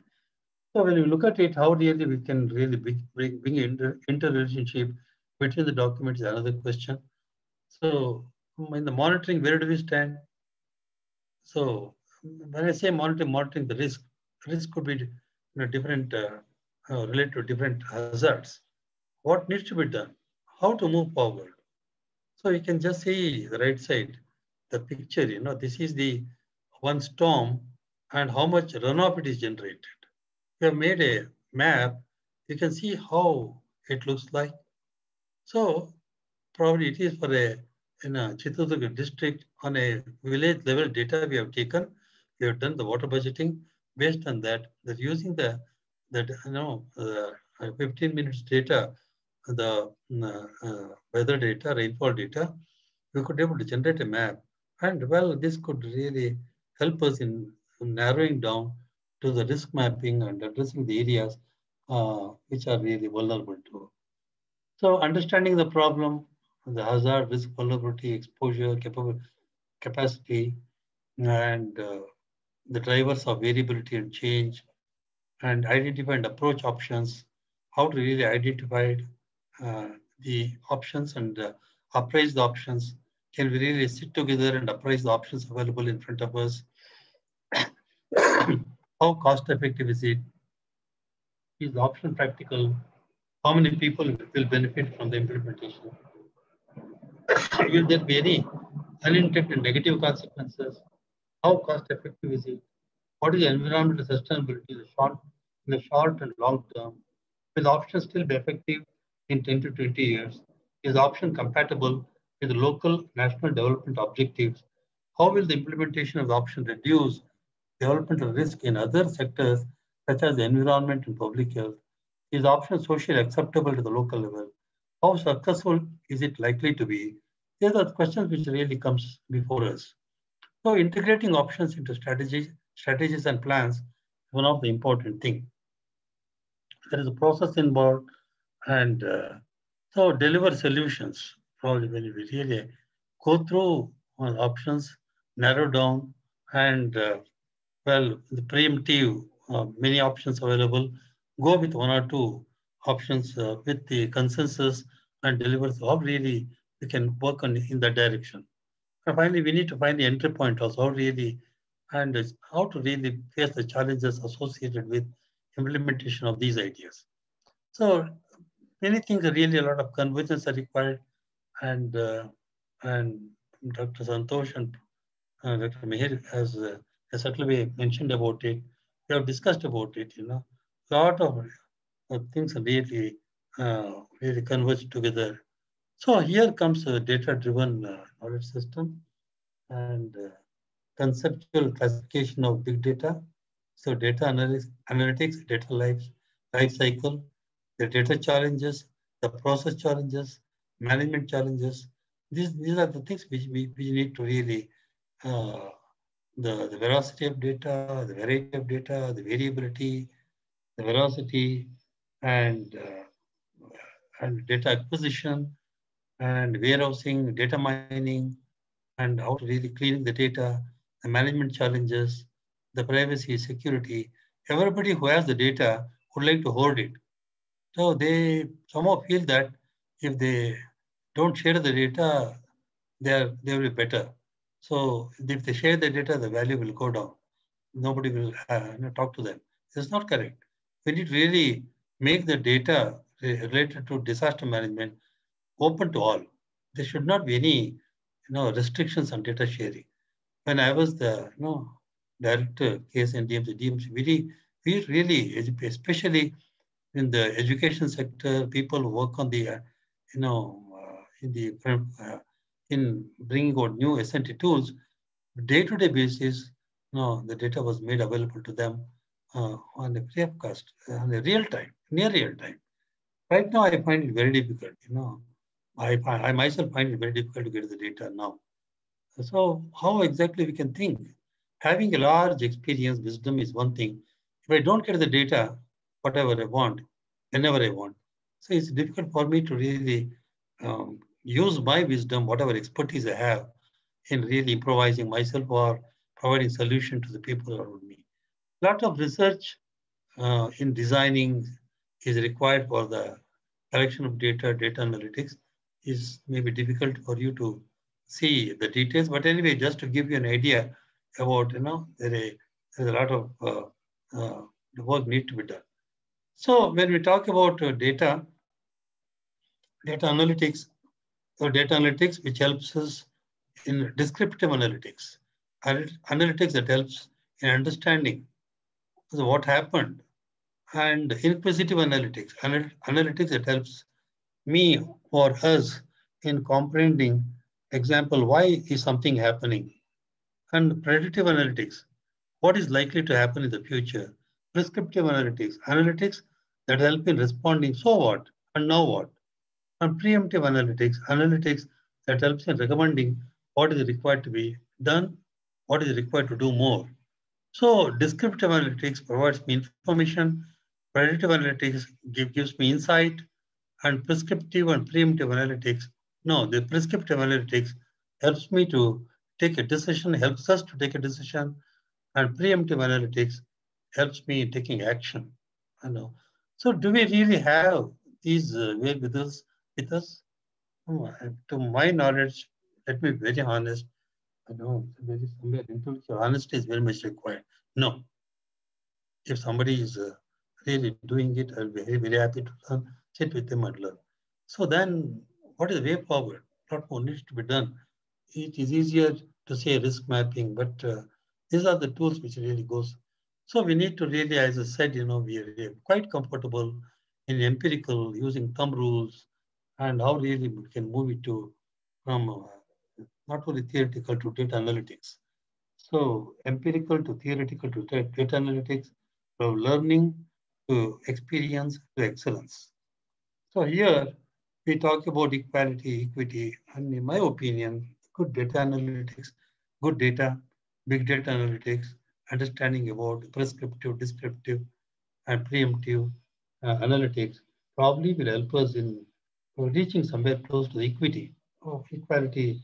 So when you look at it, how really we can really bring interrelationship between the documents is another question. So in the monitoring, where do we stand? So when I say monitoring the risk could be different, related to different hazards. What needs to be done? How to move forward? So you can just see the right side, the picture, this is the one storm and how much runoff it is generated. We have made a map. You can see how it looks like. So probably it is for a Chitradurga district on a village level data we have taken. We have done the water budgeting. Based on that using the 15 minutes data, the weather data, rainfall data, we could be able to generate a map. And well, this could really help us in narrowing down to the risk mapping and addressing the areas which are really vulnerable to. So understanding the problem, the hazard, risk, vulnerability, exposure, capacity, and the drivers of variability and change, and identify and approach options, how to really identify the options and appraise the options. Can we really sit together and appraise the options available in front of us? How cost effective is it? Is the option practical? How many people will benefit from the implementation? Will there be any unintended negative consequences? How cost effective is it? What is the environmental sustainability in the short and long term? Will the option still be effective in 10 to 20 years? Is the option compatible with the local national development objectives? How will the implementation of the option reduce developmental risk in other sectors such as the environment and public health? Is the option socially acceptable to the local level? How successful is it likely to be? These are the questions which really comes before us. So integrating options into strategies and plans is one of the important things. There is a process involved, and so deliver solutions. Probably when we really go through options, narrow down, and well, the preemptive, many options available, go with one or two options with the consensus and deliver. So how really we can work on in that direction. And finally, we need to find the entry point also, how really and how to really face the challenges associated with implementation of these ideas. So many things are really a lot of convergence are required, and Dr. Santosh and Dr. Meher has certainly mentioned about it. We have discussed about it. A lot of things are really converge together. So here comes a data-driven knowledge system and conceptual classification of big data. So data analytics, data life cycle, the data challenges, the process challenges, management challenges. These are the things which we need to really, the velocity of data, the variety of data, the variability, the velocity, and data acquisition, and warehousing, data mining, and how to really clean the data, the management challenges, the privacy, security. Everybody who has the data would like to hold it. So they somehow feel that if they don't share the data, they will be better. So if they share the data, the value will go down. Nobody will talk to them. This is not correct. We need to really make the data related to disaster management open to all. There should not be any restrictions on data sharing. When I was the director, case and DMC, we really, especially in the education sector, people who work on the, in bringing out new SNT tools, day-to-day basis, the data was made available to them on a free of cost, on a real time, near real time. Right now, I find it very difficult. I myself find it very difficult to get the data now. So how exactly we can think? Having a large experience, wisdom is one thing. If I don't get the data, whatever I want, whenever I want, so it's difficult for me to really use my wisdom, whatever expertise I have, in really improvising myself or providing solution to the people around me. A lot of research in designing is required for the collection of data, data analytics is maybe difficult for you to see the details. But anyway, just to give you an idea about, there's a lot of the work need to be done. So when we talk about data analytics, which helps us in descriptive analytics, analytics that helps in understanding what happened, and inquisitive analytics, analytics that helps me or us in comprehending, example, why is something happening, and predictive analytics, what is likely to happen in the future, prescriptive analytics, analytics that help in responding, so what, and now what, and preemptive analytics, analytics that helps in recommending what is required to be done, what is required to do more. So descriptive analytics provides me information, predictive analytics gives me insight, and prescriptive and preemptive analytics. No, the prescriptive analytics helps me to take a decision, helps us to take a decision, and preemptive analytics helps me in taking action. I know. So do we really have these way with us? To my knowledge, let me be very honest. I know there is somewhere intellectual honesty is very much required. No, if somebody is really doing it, I'll be very, very happy to learn, sit with them and learn. So then what is the way forward? A lot more needs to be done. It is easier to say risk mapping, but these are the tools which really goes. So we need to really, as I said, we are quite comfortable in empirical, using thumb rules, and how really we can move it to from not only theoretical to data analytics. So empirical to theoretical to data analytics, from learning to experience to excellence. So here we talk about equality, equity, and in my opinion, good data analytics, good data, big data analytics, understanding about prescriptive, descriptive, and preemptive analytics probably will help us in reaching somewhere close to the equity. Of equality,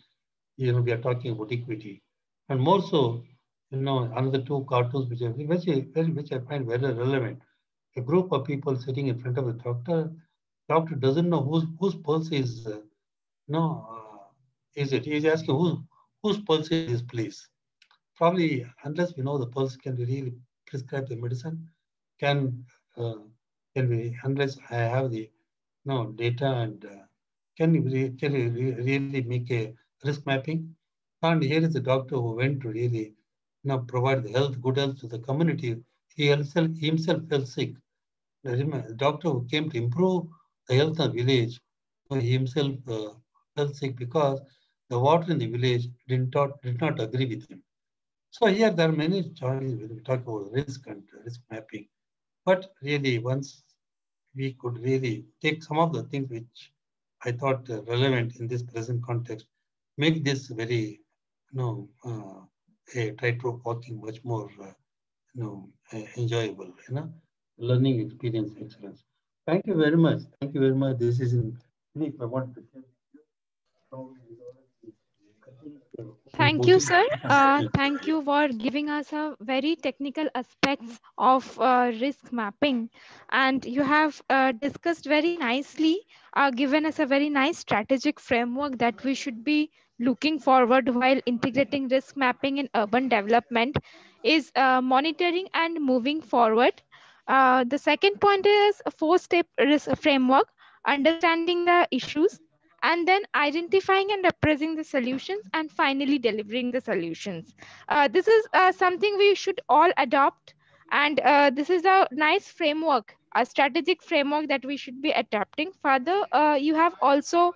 we are talking about equity. And more so, another two cartoons which I find very relevant. A group of people sitting in front of the doctor. Doctor doesn't know whose pulse is is it? He's asking whose pulse is this, please. Probably unless we know the pulse, can we really prescribe the medicine? Can uh, can we, unless I have the data, and can we really make a risk mapping? And here is a doctor who went to really provide the good health to the community. He himself fell sick. The doctor who came to improve the health of the village, he himself fell sick because the water in the village did not agree with him. So here there are many choices when we talk about risk and risk mapping. But really, once we could really take some of the things which I thought relevant in this present context, make this very, a tightrope walking much more, enjoyable, learning experience excellence. Thank you very much. Thank you very much. This is in, if I want to share Thank you, sir. Thank you for giving us a very technical aspects of risk mapping, and you have discussed very nicely, given us a very nice strategic framework that we should be looking forward while integrating risk mapping in urban development is monitoring and moving forward. The second point is a four-step risk framework, understanding the issues, and then identifying and appraising the solutions, and finally delivering the solutions. This is something we should all adopt, and this is a nice framework, a strategic framework that we should be adapting further. You have also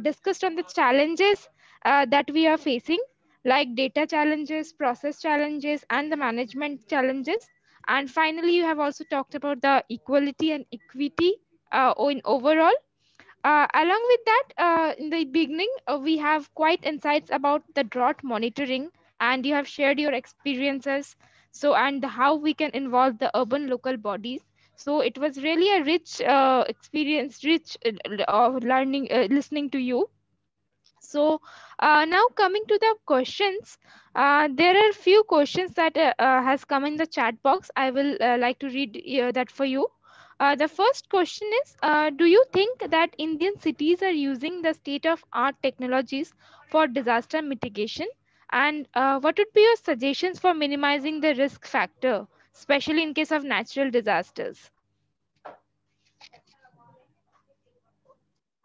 discussed on the challenges that we are facing, like data challenges, process challenges, and the management challenges. And finally, you have also talked about the equality and equity in overall. Along with that, in the beginning, we have quite insights about the drought monitoring, and you have shared your experiences. So, and how we can involve the urban local bodies. So, it was really a rich experience, rich learning, listening to you. So now coming to the questions, there are few questions that has come in the chat box. I will like to read that for you. The first question is, do you think that Indian cities are using the state-of-art technologies for disaster mitigation? And what would be your suggestions for minimizing the risk factor, especially in case of natural disasters?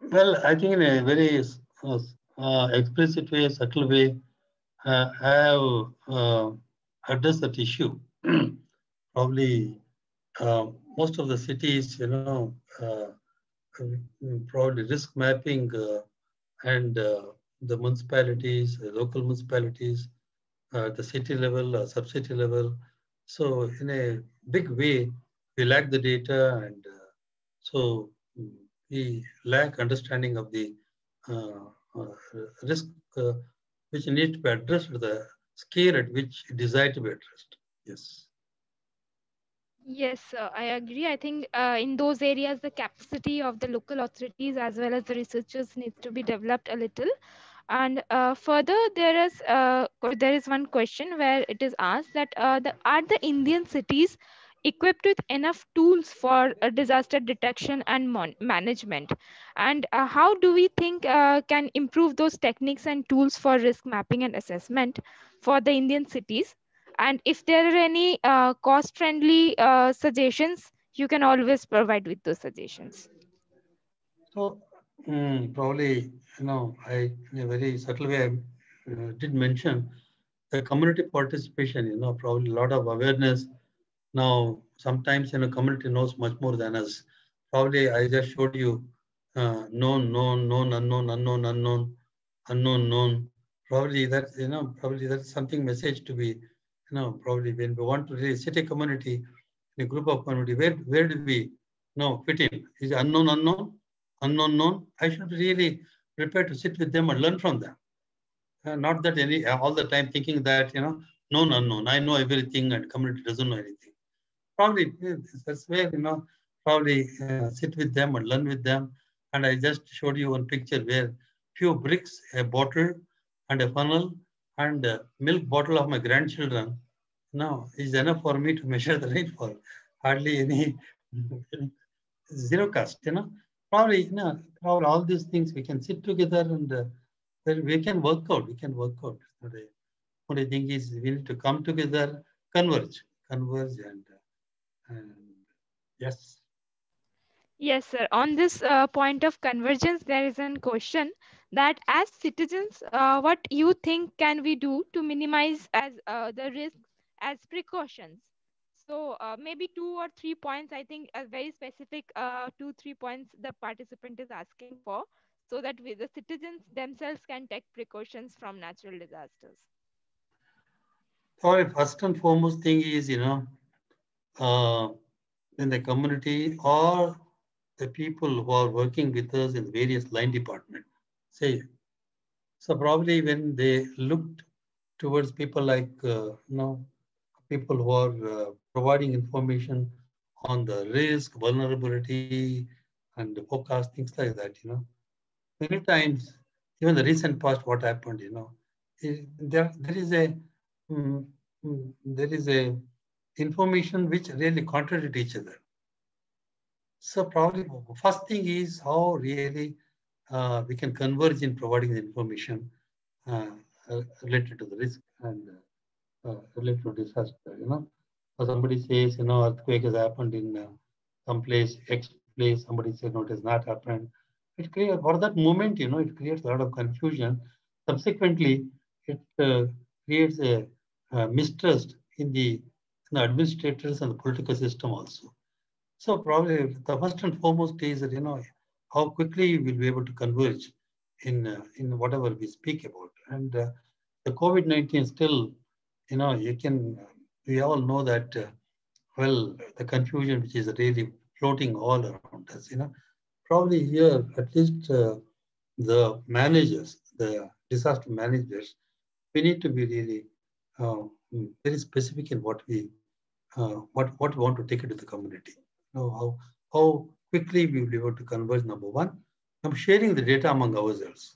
Well, I think in a very explicit way, subtle way, I have addressed that issue. Probably most of the cities, probably risk mapping and the municipalities, the local municipalities, the city level, sub-city level. So in a big way, we lack the data, and so we lack understanding of the uh, uh, risk which need to be addressed with the scale at which it desired to be addressed. Yes. Yes, I agree. I think in those areas, the capacity of the local authorities as well as the researchers needs to be developed a little. And further, there is one question where it is asked that are the Indian cities equipped with enough tools for disaster detection and management? And how do we think can improve those techniques and tools for risk mapping and assessment for the Indian cities? And if there are any cost-friendly suggestions, you can always provide with those suggestions. So probably, I in a very subtle way did mention the community participation. Probably a lot of awareness. Now, sometimes community knows much more than us. Probably I just showed you known, known, known, unknown, unknown, unknown, unknown, known. Probably probably that's something message to be, probably when we want to really sit a community, in a group of community, where do we fit in? Is it unknown, unknown, unknown, known? I should be really prepare to sit with them and learn from them. Not that all the time thinking that known, unknown. I know everything and community doesn't know anything. Probably that's where probably sit with them and learn with them. And I just showed you one picture where few bricks, a bottle, and a funnel, and a milk bottle of my grandchildren now is enough for me to measure the rainfall. Hardly any zero cost. Probably probably all these things we can sit together and we can work out. We can work out. The only thing is we need to come together, converge, and yes. Yes, sir. On this point of convergence, there is a question that as citizens, what you think can we do to minimize as the risk as precautions? So maybe 2 or 3 points. I think a very specific 2, 3 points the participant is asking for, so that the citizens themselves can take precautions from natural disasters. So first and foremost thing is uh, in the community or the people who are working with us in various line department. Say, so probably when they looked towards people like people who are providing information on the risk, vulnerability, and the forecast, things like that. Many times, even the recent past, what happened, there is a mm, there is a information which really contradict each other. So probably first thing is how really we can converge in providing the information uh, related to the risk and related to disaster. So somebody says, earthquake has happened in some place, X place. Somebody says, no, it has not happened. It creates, for that moment, it creates a lot of confusion. Subsequently, it creates a mistrust in the administrators and the political system also. So probably the first and foremost is that, how quickly we'll be able to converge in whatever we speak about. And the COVID-19 still, we all know that, well, the confusion which is really floating all around us. Probably here at least the managers, the disaster managers, we need to be really very specific in what we want to take it to the community. How quickly we will be able to converge. Number one, sharing the data among ourselves.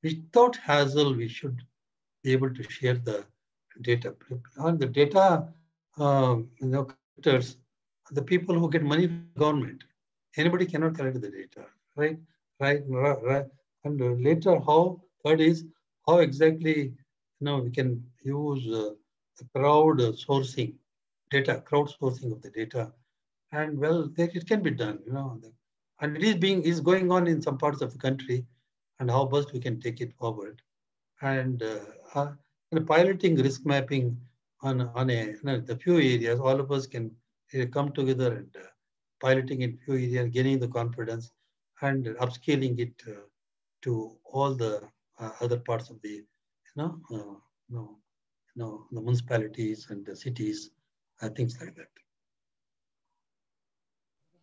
Without hassle, we should be able to share the data. And the data, collectors, the people who get money from the government. Anybody cannot collect the data, right? Right. And later, third is how exactly we can use the crowdsourcing of the data, and well, it can be done, and it is going on in some parts of the country, and how best we can take it forward, and piloting risk mapping on the few areas, all of us can come together and piloting in few areas, gaining the confidence, and upscaling it to all the other parts of the the municipalities and the cities, things like that.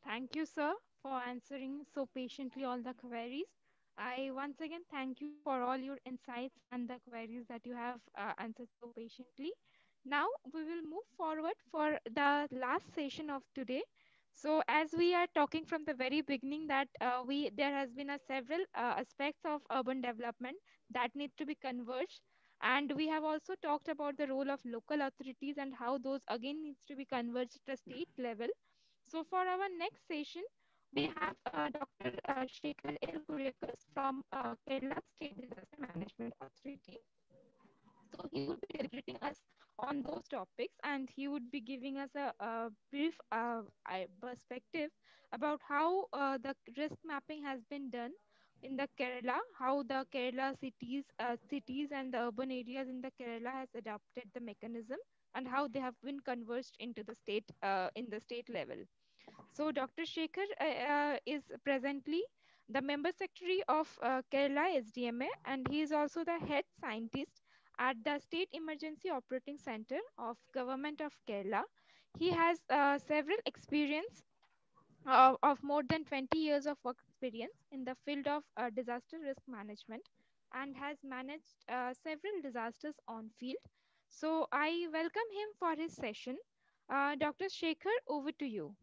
Thank you, sir, for answering so patiently all the queries. I once again thank you for all your insights and the queries that you have answered so patiently. Now we will move forward for the last session of today. So as we are talking from the very beginning that there has been a several aspects of urban development that need to be converged, and we have also talked about the role of local authorities and how those again needs to be converged at a state level. So for our next session, we have Dr. Shekhar L. Kuriakas from Kerala State Disaster Management Authority. So he would be deliberating us on those topics, and he would be giving us a brief perspective about how the risk mapping has been done in the Kerala, how the Kerala cities and the urban areas in the Kerala has adopted the mechanism, and how they have been converged into the state in the state level. So Dr. Shekhar is presently the member secretary of Kerala SDMA, and he is also the head scientist at the State Emergency Operating Center of Government of Kerala. He has several experience of more than 20 years of work experience in the field of disaster risk management and has managed several disasters on field. So I welcome him for his session. Dr. Shekhar, over to you.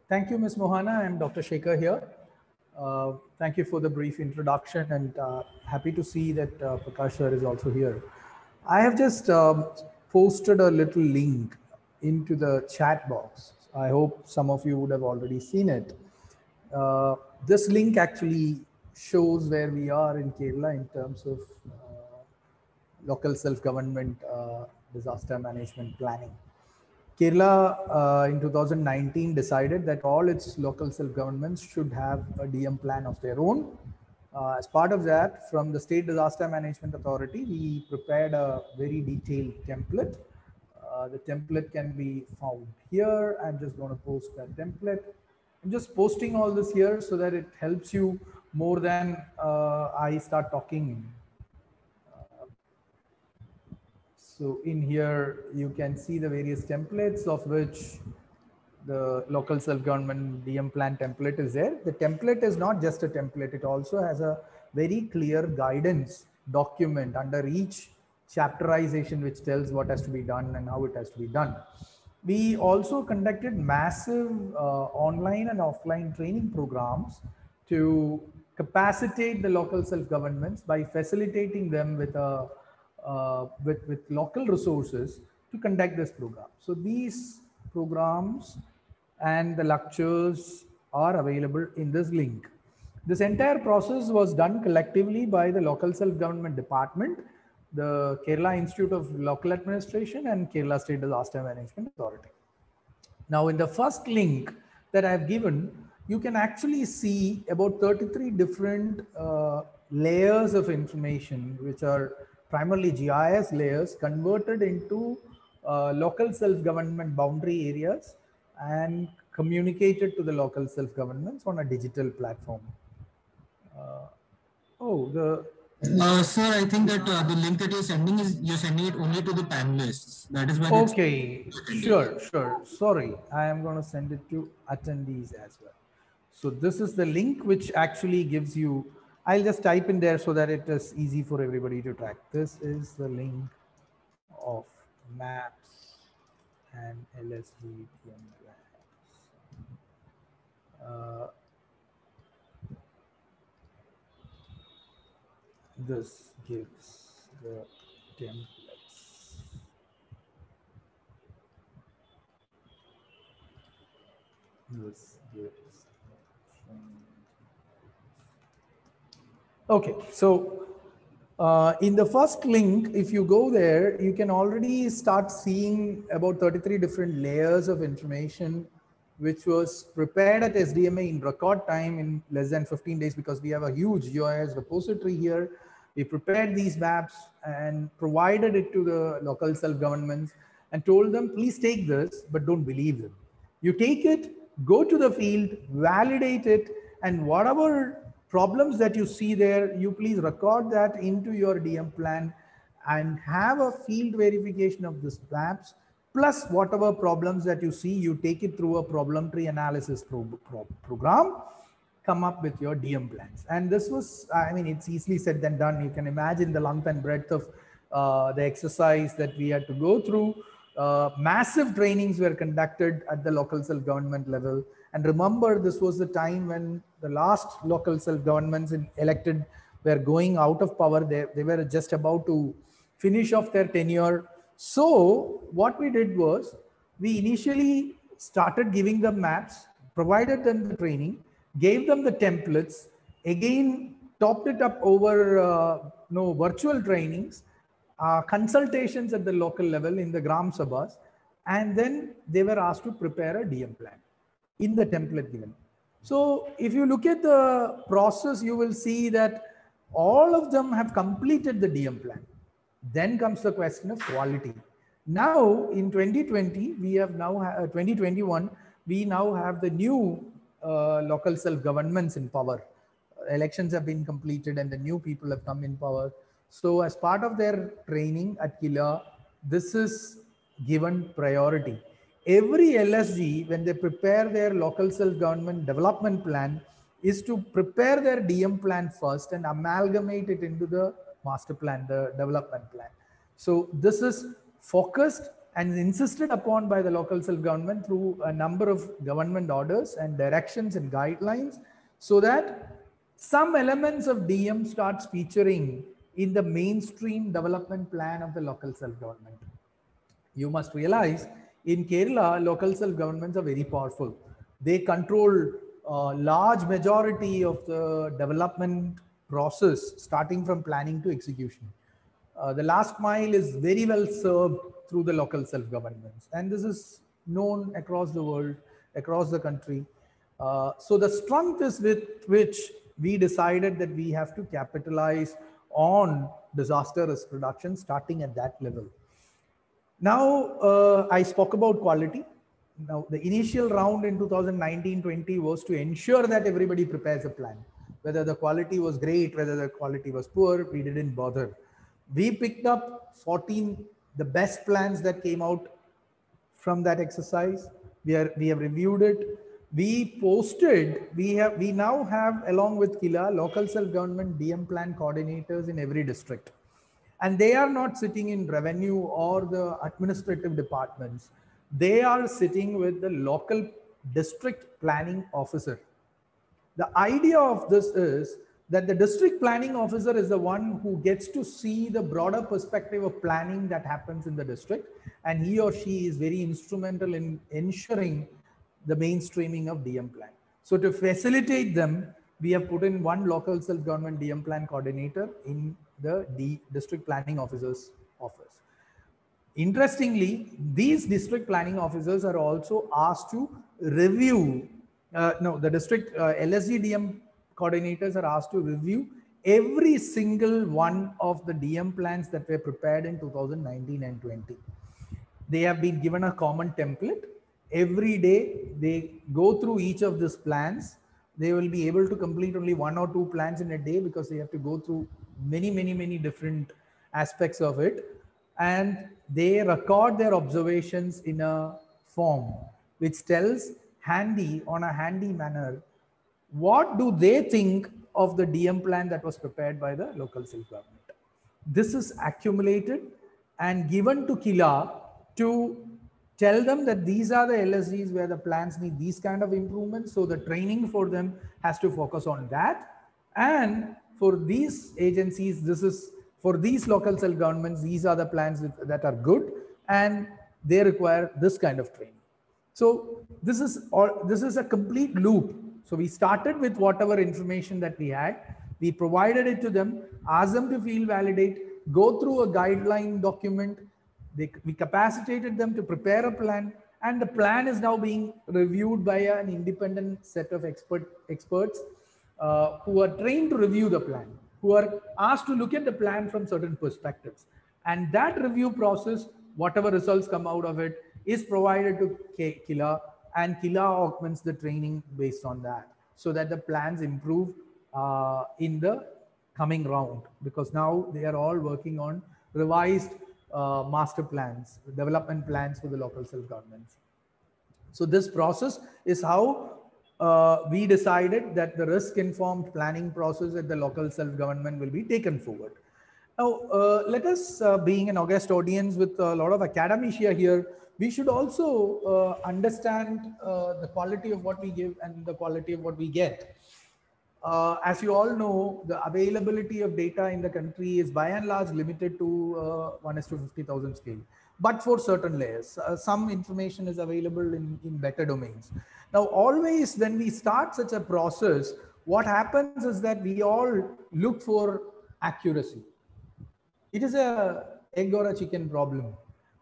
Thank you, Ms. Mohana. I'm Dr. Shekhar here. Thank you for the brief introduction, and happy to see that Prakash sir is also here. I have just posted a little link into the chat box. I hope some of you would have already seen it. This link actually shows where we are in Kerala in terms of local self-government disaster management planning. Kerala in 2019 decided that all its local self-governments should have a DM plan of their own. As part of that, from the State Disaster Management Authority, we prepared a very detailed template. The template can be found here. I'm just going to post that template. I'm just posting all this here so that it helps you more than I start talking. So in here, you can see the various templates of which the local self-government DM plan template is there. The template is not just a template. It also has a very clear guidance document under each chapterization, which tells what has to be done and how it has to be done. We also conducted massive online and offline training programs to capacitate the local self-governments by facilitating them with local resources to conduct this program. So these programs and the lectures are available in this link. This entire process was done collectively by the local self-government department, the Kerala Institute of Local Administration, and Kerala State Disaster Management Authority. Now, in the first link that I have given, you can actually see about 33 different layers of information, which are primarily GIS layers converted into local self-government boundary areas and communicated to the local self-governments on a digital platform. Sir, I think that the link that you're sending it only to the panelists. That is why it's Okay, sure. Sorry, I am going to send it to attendees as well. So this is the link which actually gives you, I'll just type in there so that it is easy for everybody to track. This is the link of maps and LSG plans. This gives the templates. This gives. Okay, so in the first link, if you go there, you can already start seeing about 33 different layers of information, which was prepared at SDMA in record time in less than 15 days, because we have a huge GIS repository here. We prepared these maps and provided it to the local self-governments and told them, please take this, but don't believe them. You take it, go to the field, validate it, and whatever problems that you see there, you please record that into your DM plan and have a field verification of these maps, plus whatever problems that you see, you take it through a problem tree analysis program, come up with your DM plans. And this was, I mean, it's easily said than done. You can imagine the length and breadth of the exercise that we had to go through. Massive trainings were conducted at the local self-government level. And remember, this was the time when the last local self-governments elected were going out of power. They were just about to finish off their tenure. So what we did was, we initially started giving them maps, provided them the training, gave them the templates, again topped it up over virtual trainings, consultations at the local level in the Gram Sabhas, and then they were asked to prepare a DM plan in the template given. So if you look at the process, you will see that all of them have completed the DM plan. Then comes the question of quality. Now in 2020, we have now 2021, we now have the new local self-governments in power. Elections have been completed and the new people have come in power. So as part of their training at KILA, this is given priority. Every LSG, when they prepare their local self-government development plan, is to prepare their DM plan first and amalgamate it into the master plan, the development plan. So this is focused and insisted upon by the local self-government through a number of government orders and directions and guidelines, so that some elements of DM starts featuring in the mainstream development plan of the local self-government. You must realize in Kerala, local self-governments are very powerful. They control a large majority of the development process, starting from planning to execution. The last mile is very well served through the local self-governments. And this is known across the world, across the country. So the strength is with which we decided that we have to capitalize on disaster risk reduction starting at that level. Now, I spoke about quality. Now, the initial round in 2019-20 was to ensure that everybody prepares a plan. Whether the quality was great, whether the quality was poor, we didn't bother. We picked up 14, the best plans that came out from that exercise. We have reviewed it. We posted, we now have, along with KILA, local self-government DM plan coordinators in every district. And they are not sitting in revenue or the administrative departments. They are sitting with the local district planning officer. The idea of this is that the district planning officer is the one who gets to see the broader perspective of planning that happens in the district. And he or she is very instrumental in ensuring the mainstreaming of DM plan. So to facilitate them, we have put in one local self-government DM plan coordinator in the district planning officer's office. Interestingly, these district planning officers are also asked to review, the district LSG DM coordinators are asked to review every single one of the DM plans that were prepared in 2019 and 20. They have been given a common template. Every day they go through each of these plans. They will be able to complete only 1 or 2 plans in a day because they have to go through many different aspects of it, and they record their observations in a form which tells handy on a handy manner what do they think of the DM plan that was prepared by the local self-government. This is accumulated and given to KILA to tell them that these are the LSGs where the plans need these kind of improvements. So the training for them has to focus on that. And for these agencies, this is for these local self-governments, these are the plans that are good and they require this kind of training. So this is a complete loop. So we started with whatever information that we had, we provided it to them, asked them to field validate, go through a guideline document, we capacitated them to prepare a plan, and the plan is now being reviewed by an independent set of experts who are trained to review the plan, who are asked to look at the plan from certain perspectives. And that review process, whatever results come out of it, is provided to KILA, and KILA augments the training based on that, so that the plans improve in the coming round, because now they are all working on revised master plans, development plans for the local self-governments. So this process is how we decided that the risk-informed planning process at the local self-government will be taken forward. Now, let us, being an august audience with a lot of academia here, we should also understand the quality of what we give and the quality of what we get. As you all know, the availability of data in the country is by and large limited to 1:50,000 scale, but for certain layers, some information is available in better domains. Now, always when we start such a process, what happens is that we all look for accuracy. It is a egg or a chicken problem.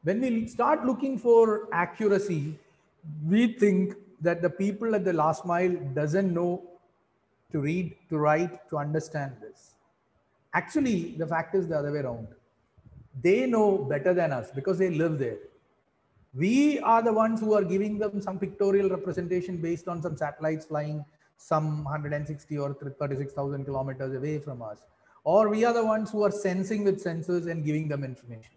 When we start looking for accuracy, we think that the people at the last mile doesn't know to read, to write, to understand this. Actually, the fact is the other way around. They know better than us because they live there. We are the ones who are giving them some pictorial representation based on some satellites flying some 160 or 36,000 kilometers away from us. Or we are the ones who are sensing with sensors and giving them information.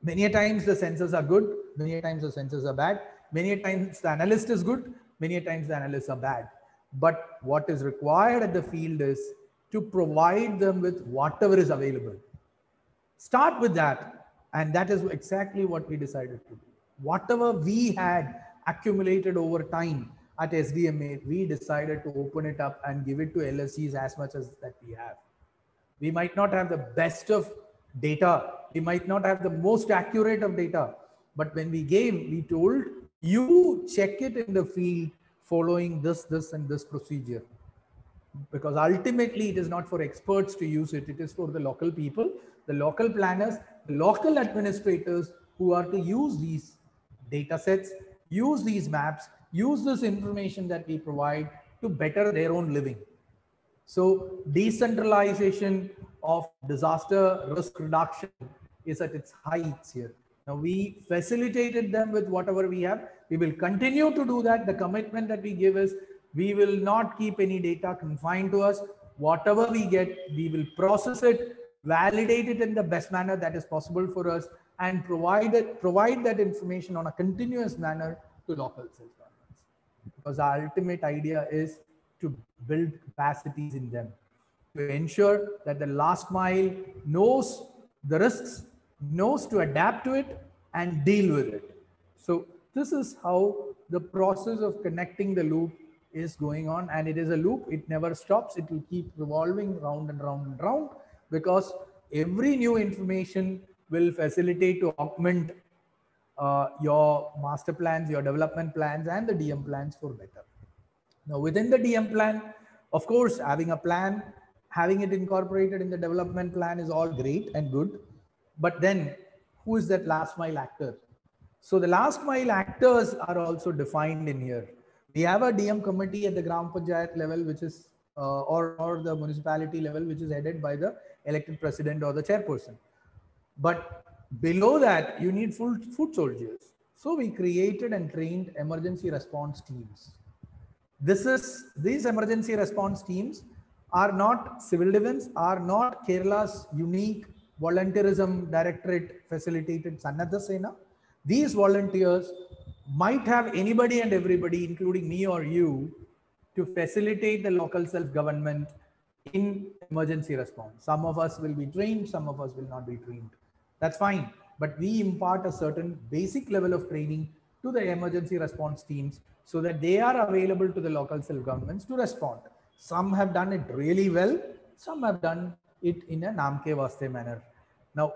Many a times the sensors are good, many a times the sensors are bad, many a times the analyst is good, many a times the analysts are bad. But what is required at the field is to provide them with whatever is available. Start with that, and that is exactly what we decided to do. Whatever we had accumulated over time at SDMA, we decided to open it up and give it to LSGs as much as that we have. We might not have the best of data, we might not have the most accurate of data, but when we gave, we told you check it in the field following this and this procedure. Because ultimately it is not for experts to use it, it is for the local people, the local planners, the local administrators who are to use these data sets, use these maps, use this information that we provide to better their own living. So decentralization of disaster risk reduction is at its heights here. Now we facilitated them with whatever we have. We will continue to do that. The commitment that we give is we will not keep any data confined to us. Whatever we get, we will process it, validate it in the best manner that is possible for us, and provide that information on a continuous manner to local self-governments. Because our ultimate idea is to build capacities in them, to ensure that the last mile knows the risks, knows to adapt to it and deal with it. So this is how the process of connecting the loop is going on, and it is a loop. It never stops. It will keep revolving round and round and round, because every new information will facilitate to augment your master plans, your development plans, and the DM plans for better. Now, within the DM plan, of course, having a plan, having it incorporated in the development plan is all great and good. But then who is that last mile actor? So the last mile actors are also defined in here. We have a DM committee at the Gram Panchayat level, which is, or the municipality level, which is headed by the elected president or the chairperson. But below that, you need foot soldiers. So we created and trained emergency response teams. These emergency response teams are not civil defense, are not Kerala's unique volunteerism directorate facilitated Sannadha Sena. These volunteers might have anybody and everybody, including me or you, to facilitate the local self-government in emergency response. Some of us will be trained, some of us will not be trained. That's fine. But we impart a certain basic level of training to the emergency response teams so that they are available to the local self-governments to respond. Some have done it really well. Some have done it in a namke vaste manner. Now,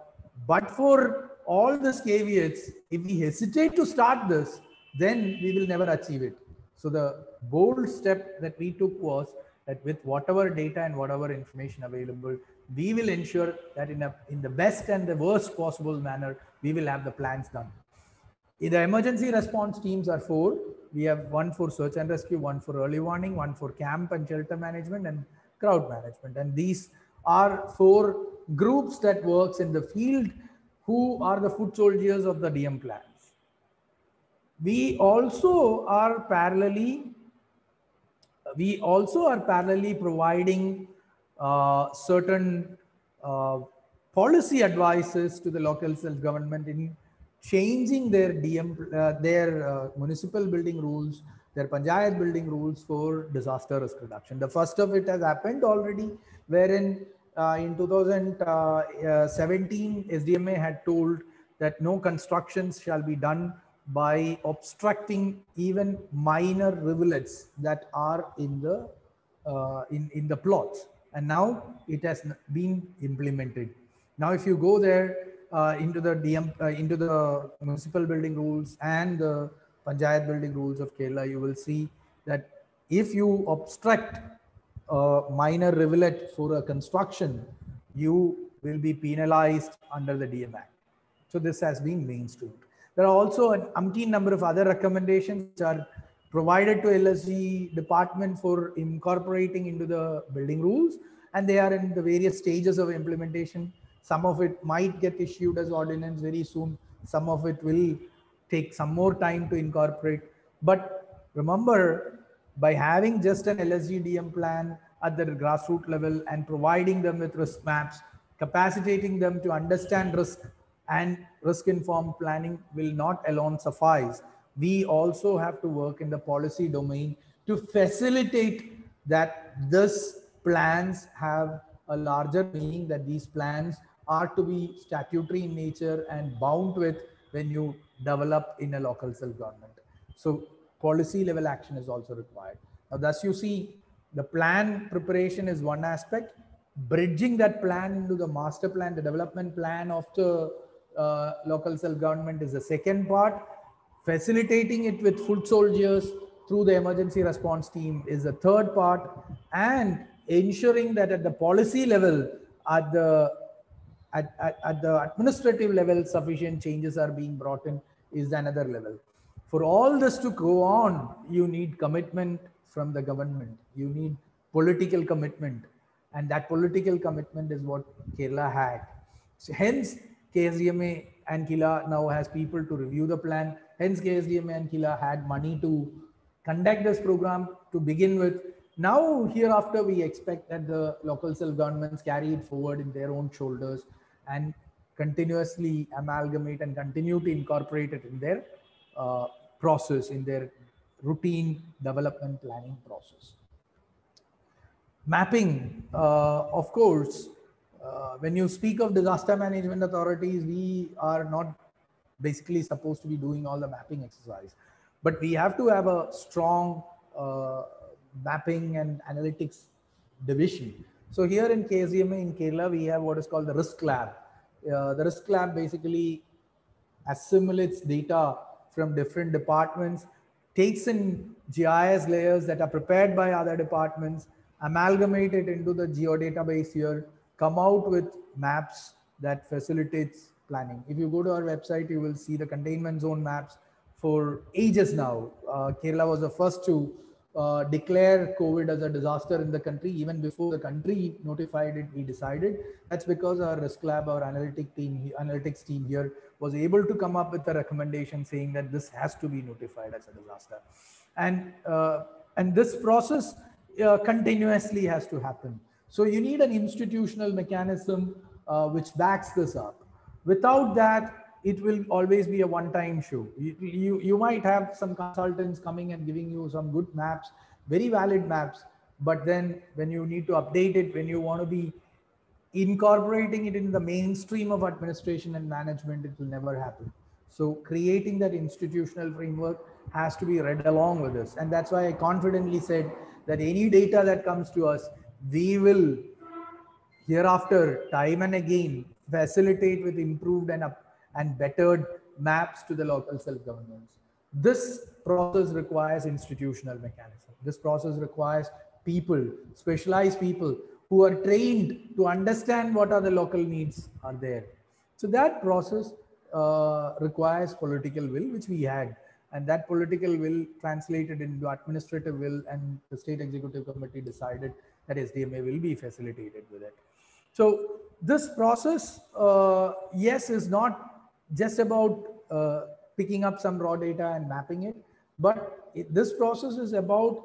but for all these caveats, if we hesitate to start this, then we will never achieve it. So the bold step that we took was that with whatever data and whatever information available, we will ensure that in the best and the worst possible manner, we will have the plans done. The emergency response teams are 4. We have one for search and rescue, one for early warning, one for camp and shelter management, and crowd management. And these are 4 groups that works in the field who are the foot soldiers of the DM plans. We also are parallelly providing certain policy advices to the local self-government in changing their municipal building rules, their panchayat building rules for disaster risk reduction. The first of it has happened already, wherein in 2017, SDMA had told that no constructions shall be done by obstructing even minor rivulets that are in the plots, and now it has been implemented. Now, if you go there into the municipal building rules and the panchayat building rules of Kerala, you will see that if you obstruct a minor rivulet for a construction, you will be penalized under the DM Act. So this has been mainstreamed. There are also an umpteen number of other recommendations which are provided to LSG department for incorporating into the building rules, and they are in the various stages of implementation. Some of it might get issued as ordinance very soon. Some of it will take some more time to incorporate. But remember, by having just an LSG DM plan at the grassroots level and providing them with risk maps, capacitating them to understand risk and risk-informed planning will not alone suffice. We also have to work in the policy domain to facilitate that these plans have a larger meaning, that these plans are to be statutory in nature and bound with when you develop in a local self-government. So policy level action is also required. Now, thus you see the plan preparation is one aspect, bridging that plan into the master plan, the development plan of the local self-government is the second part. Facilitating it with foot soldiers through the emergency response team is the third part, and ensuring that at the policy level, at the administrative level, sufficient changes are being brought in is another level. For all this to go on, you need commitment from the government. You need political commitment, and that political commitment is what Kerala had. So hence, KSDMA and KILA now has people to review the plan. Hence, KSDMA and KILA had money to conduct this program to begin with. Now, hereafter, we expect that the local self-governments carry it forward in their own shoulders and continuously amalgamate and continue to incorporate it in their process, in their routine development planning process. Mapping, of course, when you speak of disaster management authorities, we are not basically supposed to be doing all the mapping exercise, but we have to have a strong mapping and analytics division. So here in KSDMA in Kerala, we have what is called the risk lab. The risk lab basically assimilates data from different departments, takes in GIS layers that are prepared by other departments, amalgamate it into the geodatabase here, come out with maps that facilitates planning. If you go to our website, you will see the containment zone maps for ages now. Kerala was the first to declare COVID as a disaster in the country. Even before the country notified it, we decided. That's because our risk lab, our analytics team here was able to come up with a recommendation saying that this has to be notified as a disaster. And this process continuously has to happen. So you need an institutional mechanism which backs this up. Without that, it will always be a one-time show. You might have some consultants coming and giving you some good maps, very valid maps, but then when you need to update it, when you want to be incorporating it in the mainstream of administration and management, it will never happen. So creating that institutional framework has to be read along with this. And that's why I confidently said that any data that comes to us, we will hereafter time and again facilitate with improved and bettered maps to the local self-governments. This process requires institutional mechanism. This process requires people, specialized people who are trained to understand what are the local needs are there. So that process requires political will, which we had, and that political will translated into administrative will, and the state executive committee decided that SDMA will be facilitated with it. So this process, yes, is not just about picking up some raw data and mapping it, but this process is about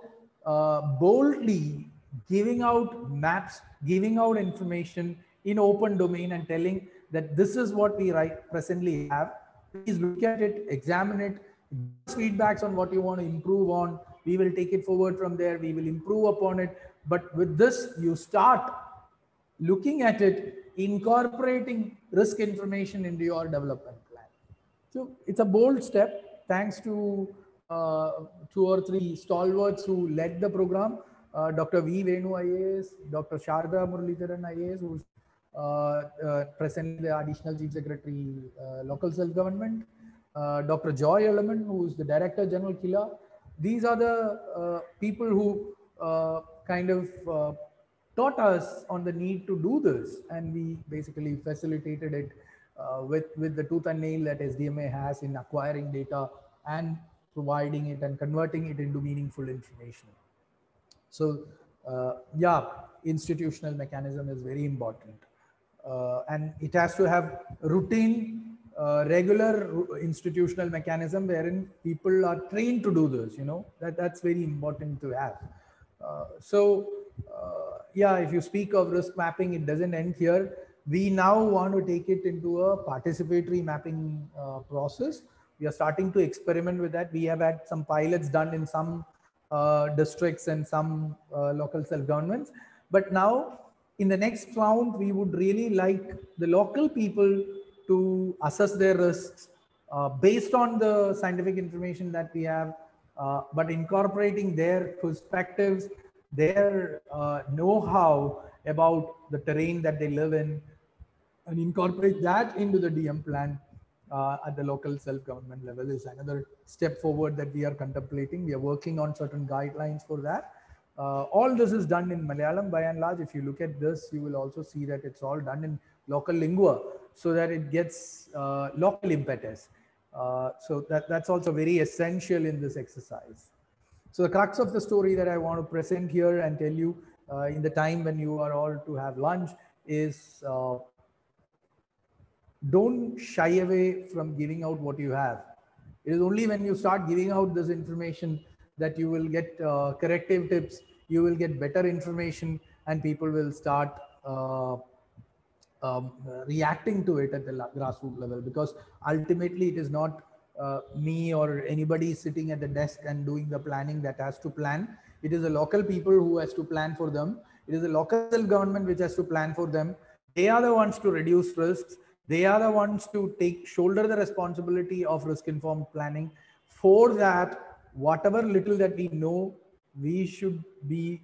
boldly giving out maps, giving out information in open domain and telling that this is what we presently have. Please look at it, examine it, give us feedbacks on what you want to improve on. We will take it forward from there. We will improve upon it. But with this, you start looking at it, incorporating risk information into your development plan. So it's a bold step. Thanks to 2 or 3 stalwarts who led the program. Dr. V. Venu IAS, Dr. Sharda Muralidharan IAS, who's presently the Additional Chief Secretary, Local Self-Government, Dr. Joy Element, who's the Director General KILA. These are the people who kind of taught us on the need to do this, and we basically facilitated it with the tooth and nail that SDMA has in acquiring data and providing it and converting it into meaningful information. So yeah, institutional mechanism is very important, and it has to have routine, regular institutional mechanism wherein people are trained to do this. You know, that's very important to have. Yeah, if you speak of risk mapping, it doesn't end here. We now want to take it into a participatory mapping process. We are starting to experiment with that. We have had some pilots done in some districts and some local self-governments. But now in the next round, we would really like the local people to assess their risks based on the scientific information that we have, but incorporating their perspectives, their know-how about the terrain that they live in, and incorporate that into the DM plan at the local self-government level is another step forward that we are contemplating. We are working on certain guidelines for that. All this is done in Malayalam by and large. If you look at this, you will also see that it's all done in local lingua so that it gets local impetus. So that's also very essential in this exercise. So the crux of the story that I want to present here and tell you in the time when you are all to have lunch is don't shy away from giving out what you have. It is only when you start giving out this information that you will get corrective tips, you will get better information, and people will start reacting to it at the grassroots level, because ultimately it is not me or anybody sitting at the desk and doing the planning that has to plan. It is the local people who has to plan for them. It is the local government which has to plan for them. They are the ones to reduce risks. They are the ones to shoulder the responsibility of risk-informed planning. For that, whatever little that we know, we should be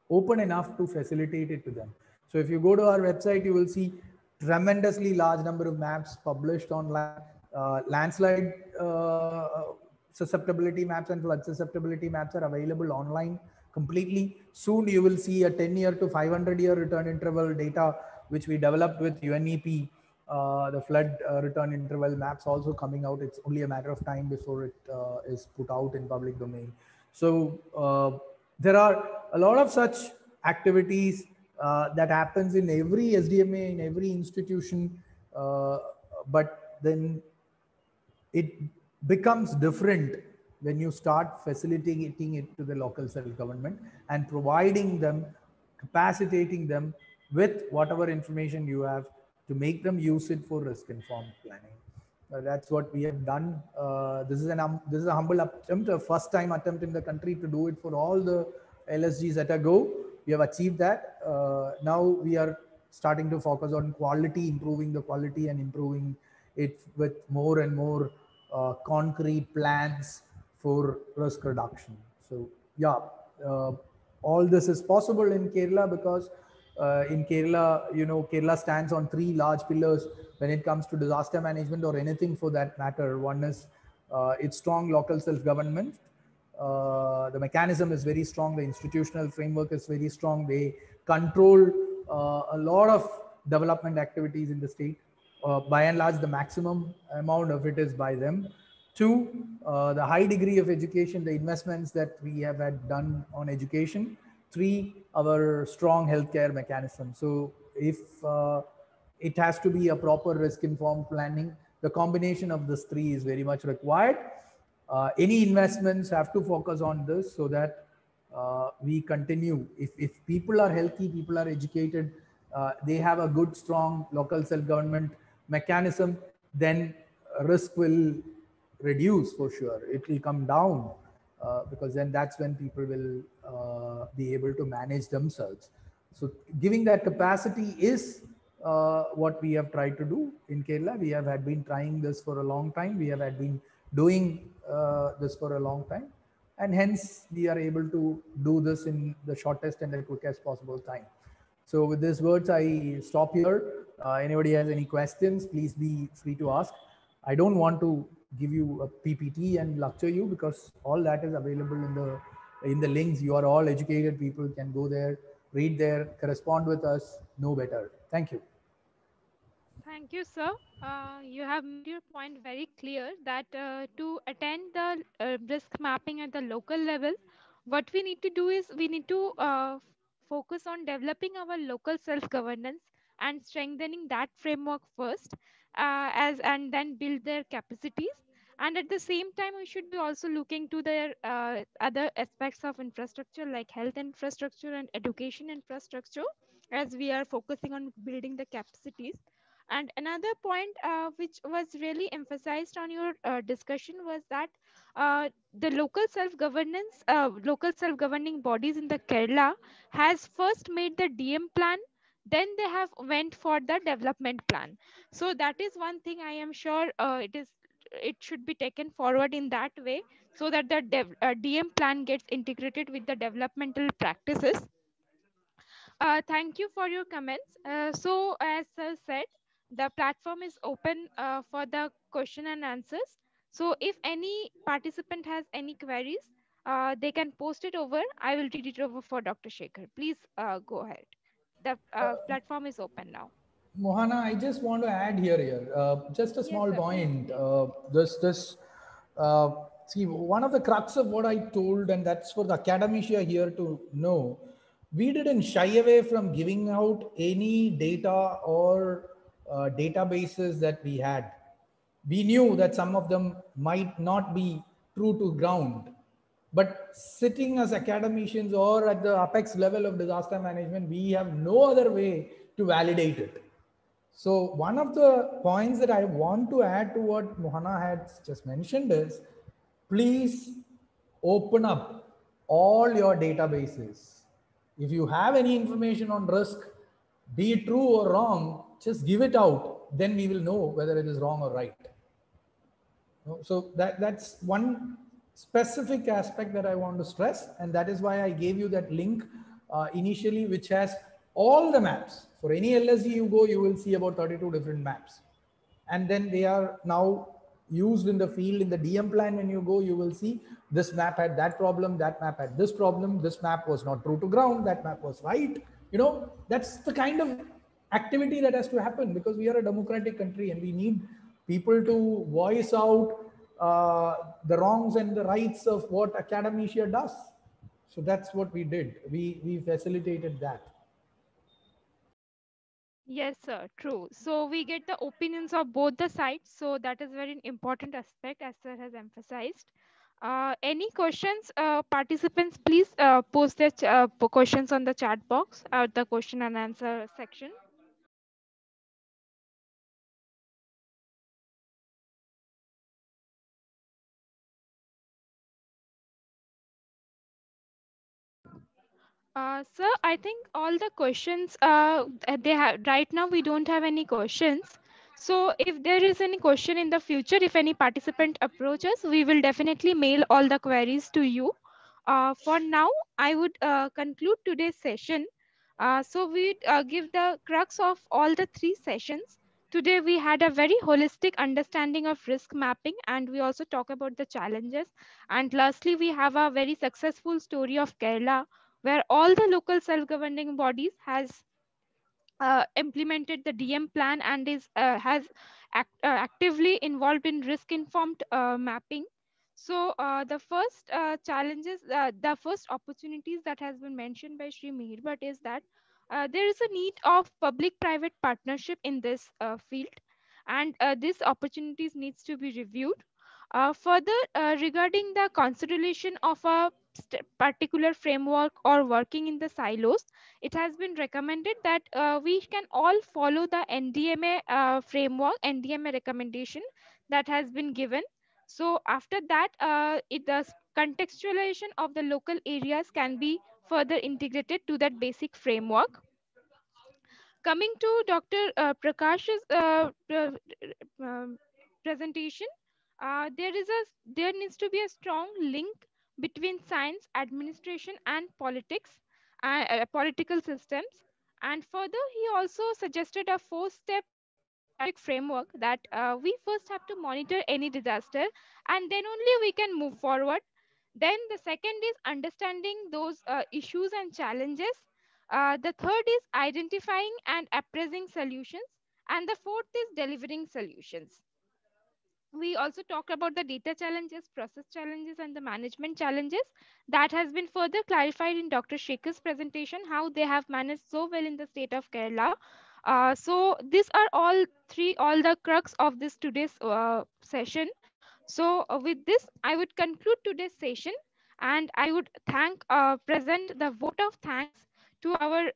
open enough to facilitate it to them. So if you go to our website, you will see tremendously large number of maps published online. Landslide susceptibility maps and flood susceptibility maps are available online completely. Soon you will see a 10-year to 500-year return interval data, which we developed with UNEP. The flood return interval maps also coming out. It's only a matter of time before it is put out in public domain. So there are a lot of such activities that happens in every SDMA, in every institution, but then it becomes different when you start facilitating it to the local self-government and providing them, capacitating them with whatever information you have to make them use it for risk-informed planning. That's what we have done. This is a humble attempt, a first-time attempt in the country to do it for all the LSGs at a go. We have achieved that. Now we are starting to focus on quality, improving the quality and improving it with more and more concrete plans for risk reduction. So yeah, all this is possible in Kerala because in Kerala, Kerala stands on three large pillars when it comes to disaster management or anything for that matter. One is its strong local self-government. The mechanism is very strong. The institutional framework is very strong. They control a lot of development activities in the state. By and large, the maximum amount of it is by them. Two, the high degree of education, the investments that we have had done on education. Three, our strong healthcare mechanism. So if it has to be a proper risk-informed planning, the combination of these three is very much required. Any investments have to focus on this so that we continue. If people are healthy, people are educated, they have a good, strong local self-government mechanism, then risk will reduce for sure. It will come down because then that's when people will be able to manage themselves. So giving that capacity is what we have tried to do in Kerala. We have had been trying this for a long time. We have had been doing this for a long time. And hence we are able to do this in the shortest and the quickest possible time. So with these words, I stop here. Anybody has any questions, please be free to ask. I don't want to give you a PPT and lecture you because all that is available in the links. You are all educated people, can go there, read there, correspond with us, know better. Thank you. Thank you, sir. You have made your point very clear that to attend the risk mapping at the local level, what we need to do is we need to focus on developing our local self-governance and strengthening that framework first, and then build their capacities. And at the same time, we should be also looking to their other aspects of infrastructure like health infrastructure and education infrastructure, as we are focusing on building the capacities. And another point which was really emphasized on your discussion was that the local self-governing bodies in the Kerala has first made the DM plan, then they have went for the development plan. So that is one thing I am sure it should be taken forward in that way, so that the DM plan gets integrated with the developmental practices. Thank you for your comments. So as Sir said, the platform is open for the question and answers. So if any participant has any queries, they can post it over. I will read it over for Dr. Shekhar. Please go ahead. The platform is open now. Mohana, I just want to add here, just a Yes, small sir, point. please. See, one of the crux of what I told, and that's for the academia here to know, we didn't shy away from giving out any data or databases that we had. We knew that some of them might not be true to ground, but sitting as academicians or at the apex level of disaster management, we have no other way to validate it. So one of the points that I want to add to what Mohana had just mentioned is, please open up all your databases. If you have any information on risk, be it true or wrong, just give it out. Then we will know whether it is wrong or right. So that's one specific aspect that I want to stress. And that is why I gave you that link initially, which has all the maps. For any LSG you go, you will see about 32 different maps. And then they are now used in the field. In the DM plan, when you go, you will see this map had that problem, that map had this problem, this map was not true to ground, that map was right. That's the kind of activity that has to happen, because we are a democratic country and we need people to voice out the wrongs and the rights of what academia does. So that's what we did. We facilitated that. Yes, sir, true. So we get the opinions of both the sides. So that is very important aspect, as sir has emphasized. Any questions, participants, please post their questions on the chat box or the question and answer section. Sir, I think all the questions they have right now. We don't have any questions. So if there is any question in the future, if any participant approaches, we will definitely mail all the queries to you. For now, I would conclude today's session. So we give the crux of all the three sessions. Today we had a very holistic understanding of risk mapping, and we also talk about the challenges. And lastly, we have a very successful story of Kerala, where all the local self-governing bodies has implemented the DM plan and is has actively involved in risk-informed mapping. So the first challenges, the first opportunities that has been mentioned by Sri Mihir is that there is a need of public-private partnership in this field, and these opportunities needs to be reviewed. Further, regarding the consideration of a particular framework or working in the silos, it has been recommended that we can all follow the NDMA framework, NDMA recommendation that has been given. So after that, the contextualization of the local areas can be further integrated to that basic framework. Coming to Dr. Prakash's presentation, there needs to be a strong link between science, administration, and politics, political systems. And further, he also suggested a four-step strategic framework that we first have to monitor any disaster, and then only we can move forward. Then the second is understanding those issues and challenges. The third is identifying and appraising solutions. And the fourth is delivering solutions. We also talked about the data challenges, process challenges, and the management challenges. That has been further clarified in Dr. Shekhar's presentation, how they have managed so well in the state of Kerala. So these are all the crux of this today's session. So with this, I would conclude today's session, and I would present the vote of thanks to our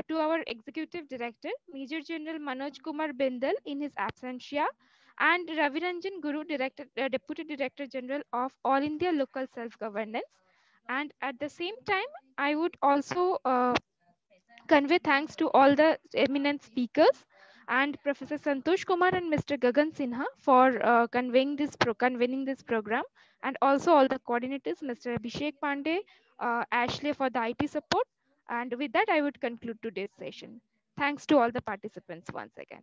to our executive director, Major General Manoj Kumar Bindal, in his absentia, and Raviranjan Guru, Deputy Director General of All India Local Self-Governance. And at the same time, I would also convey thanks to all the eminent speakers and Professor Santosh Kumar and Mr. Gagan Sinha for convening this program, and also all the coordinators, Mr. Abhishek Pandey, Ashley for the IT support. And with that, I would conclude today's session. Thanks to all the participants once again.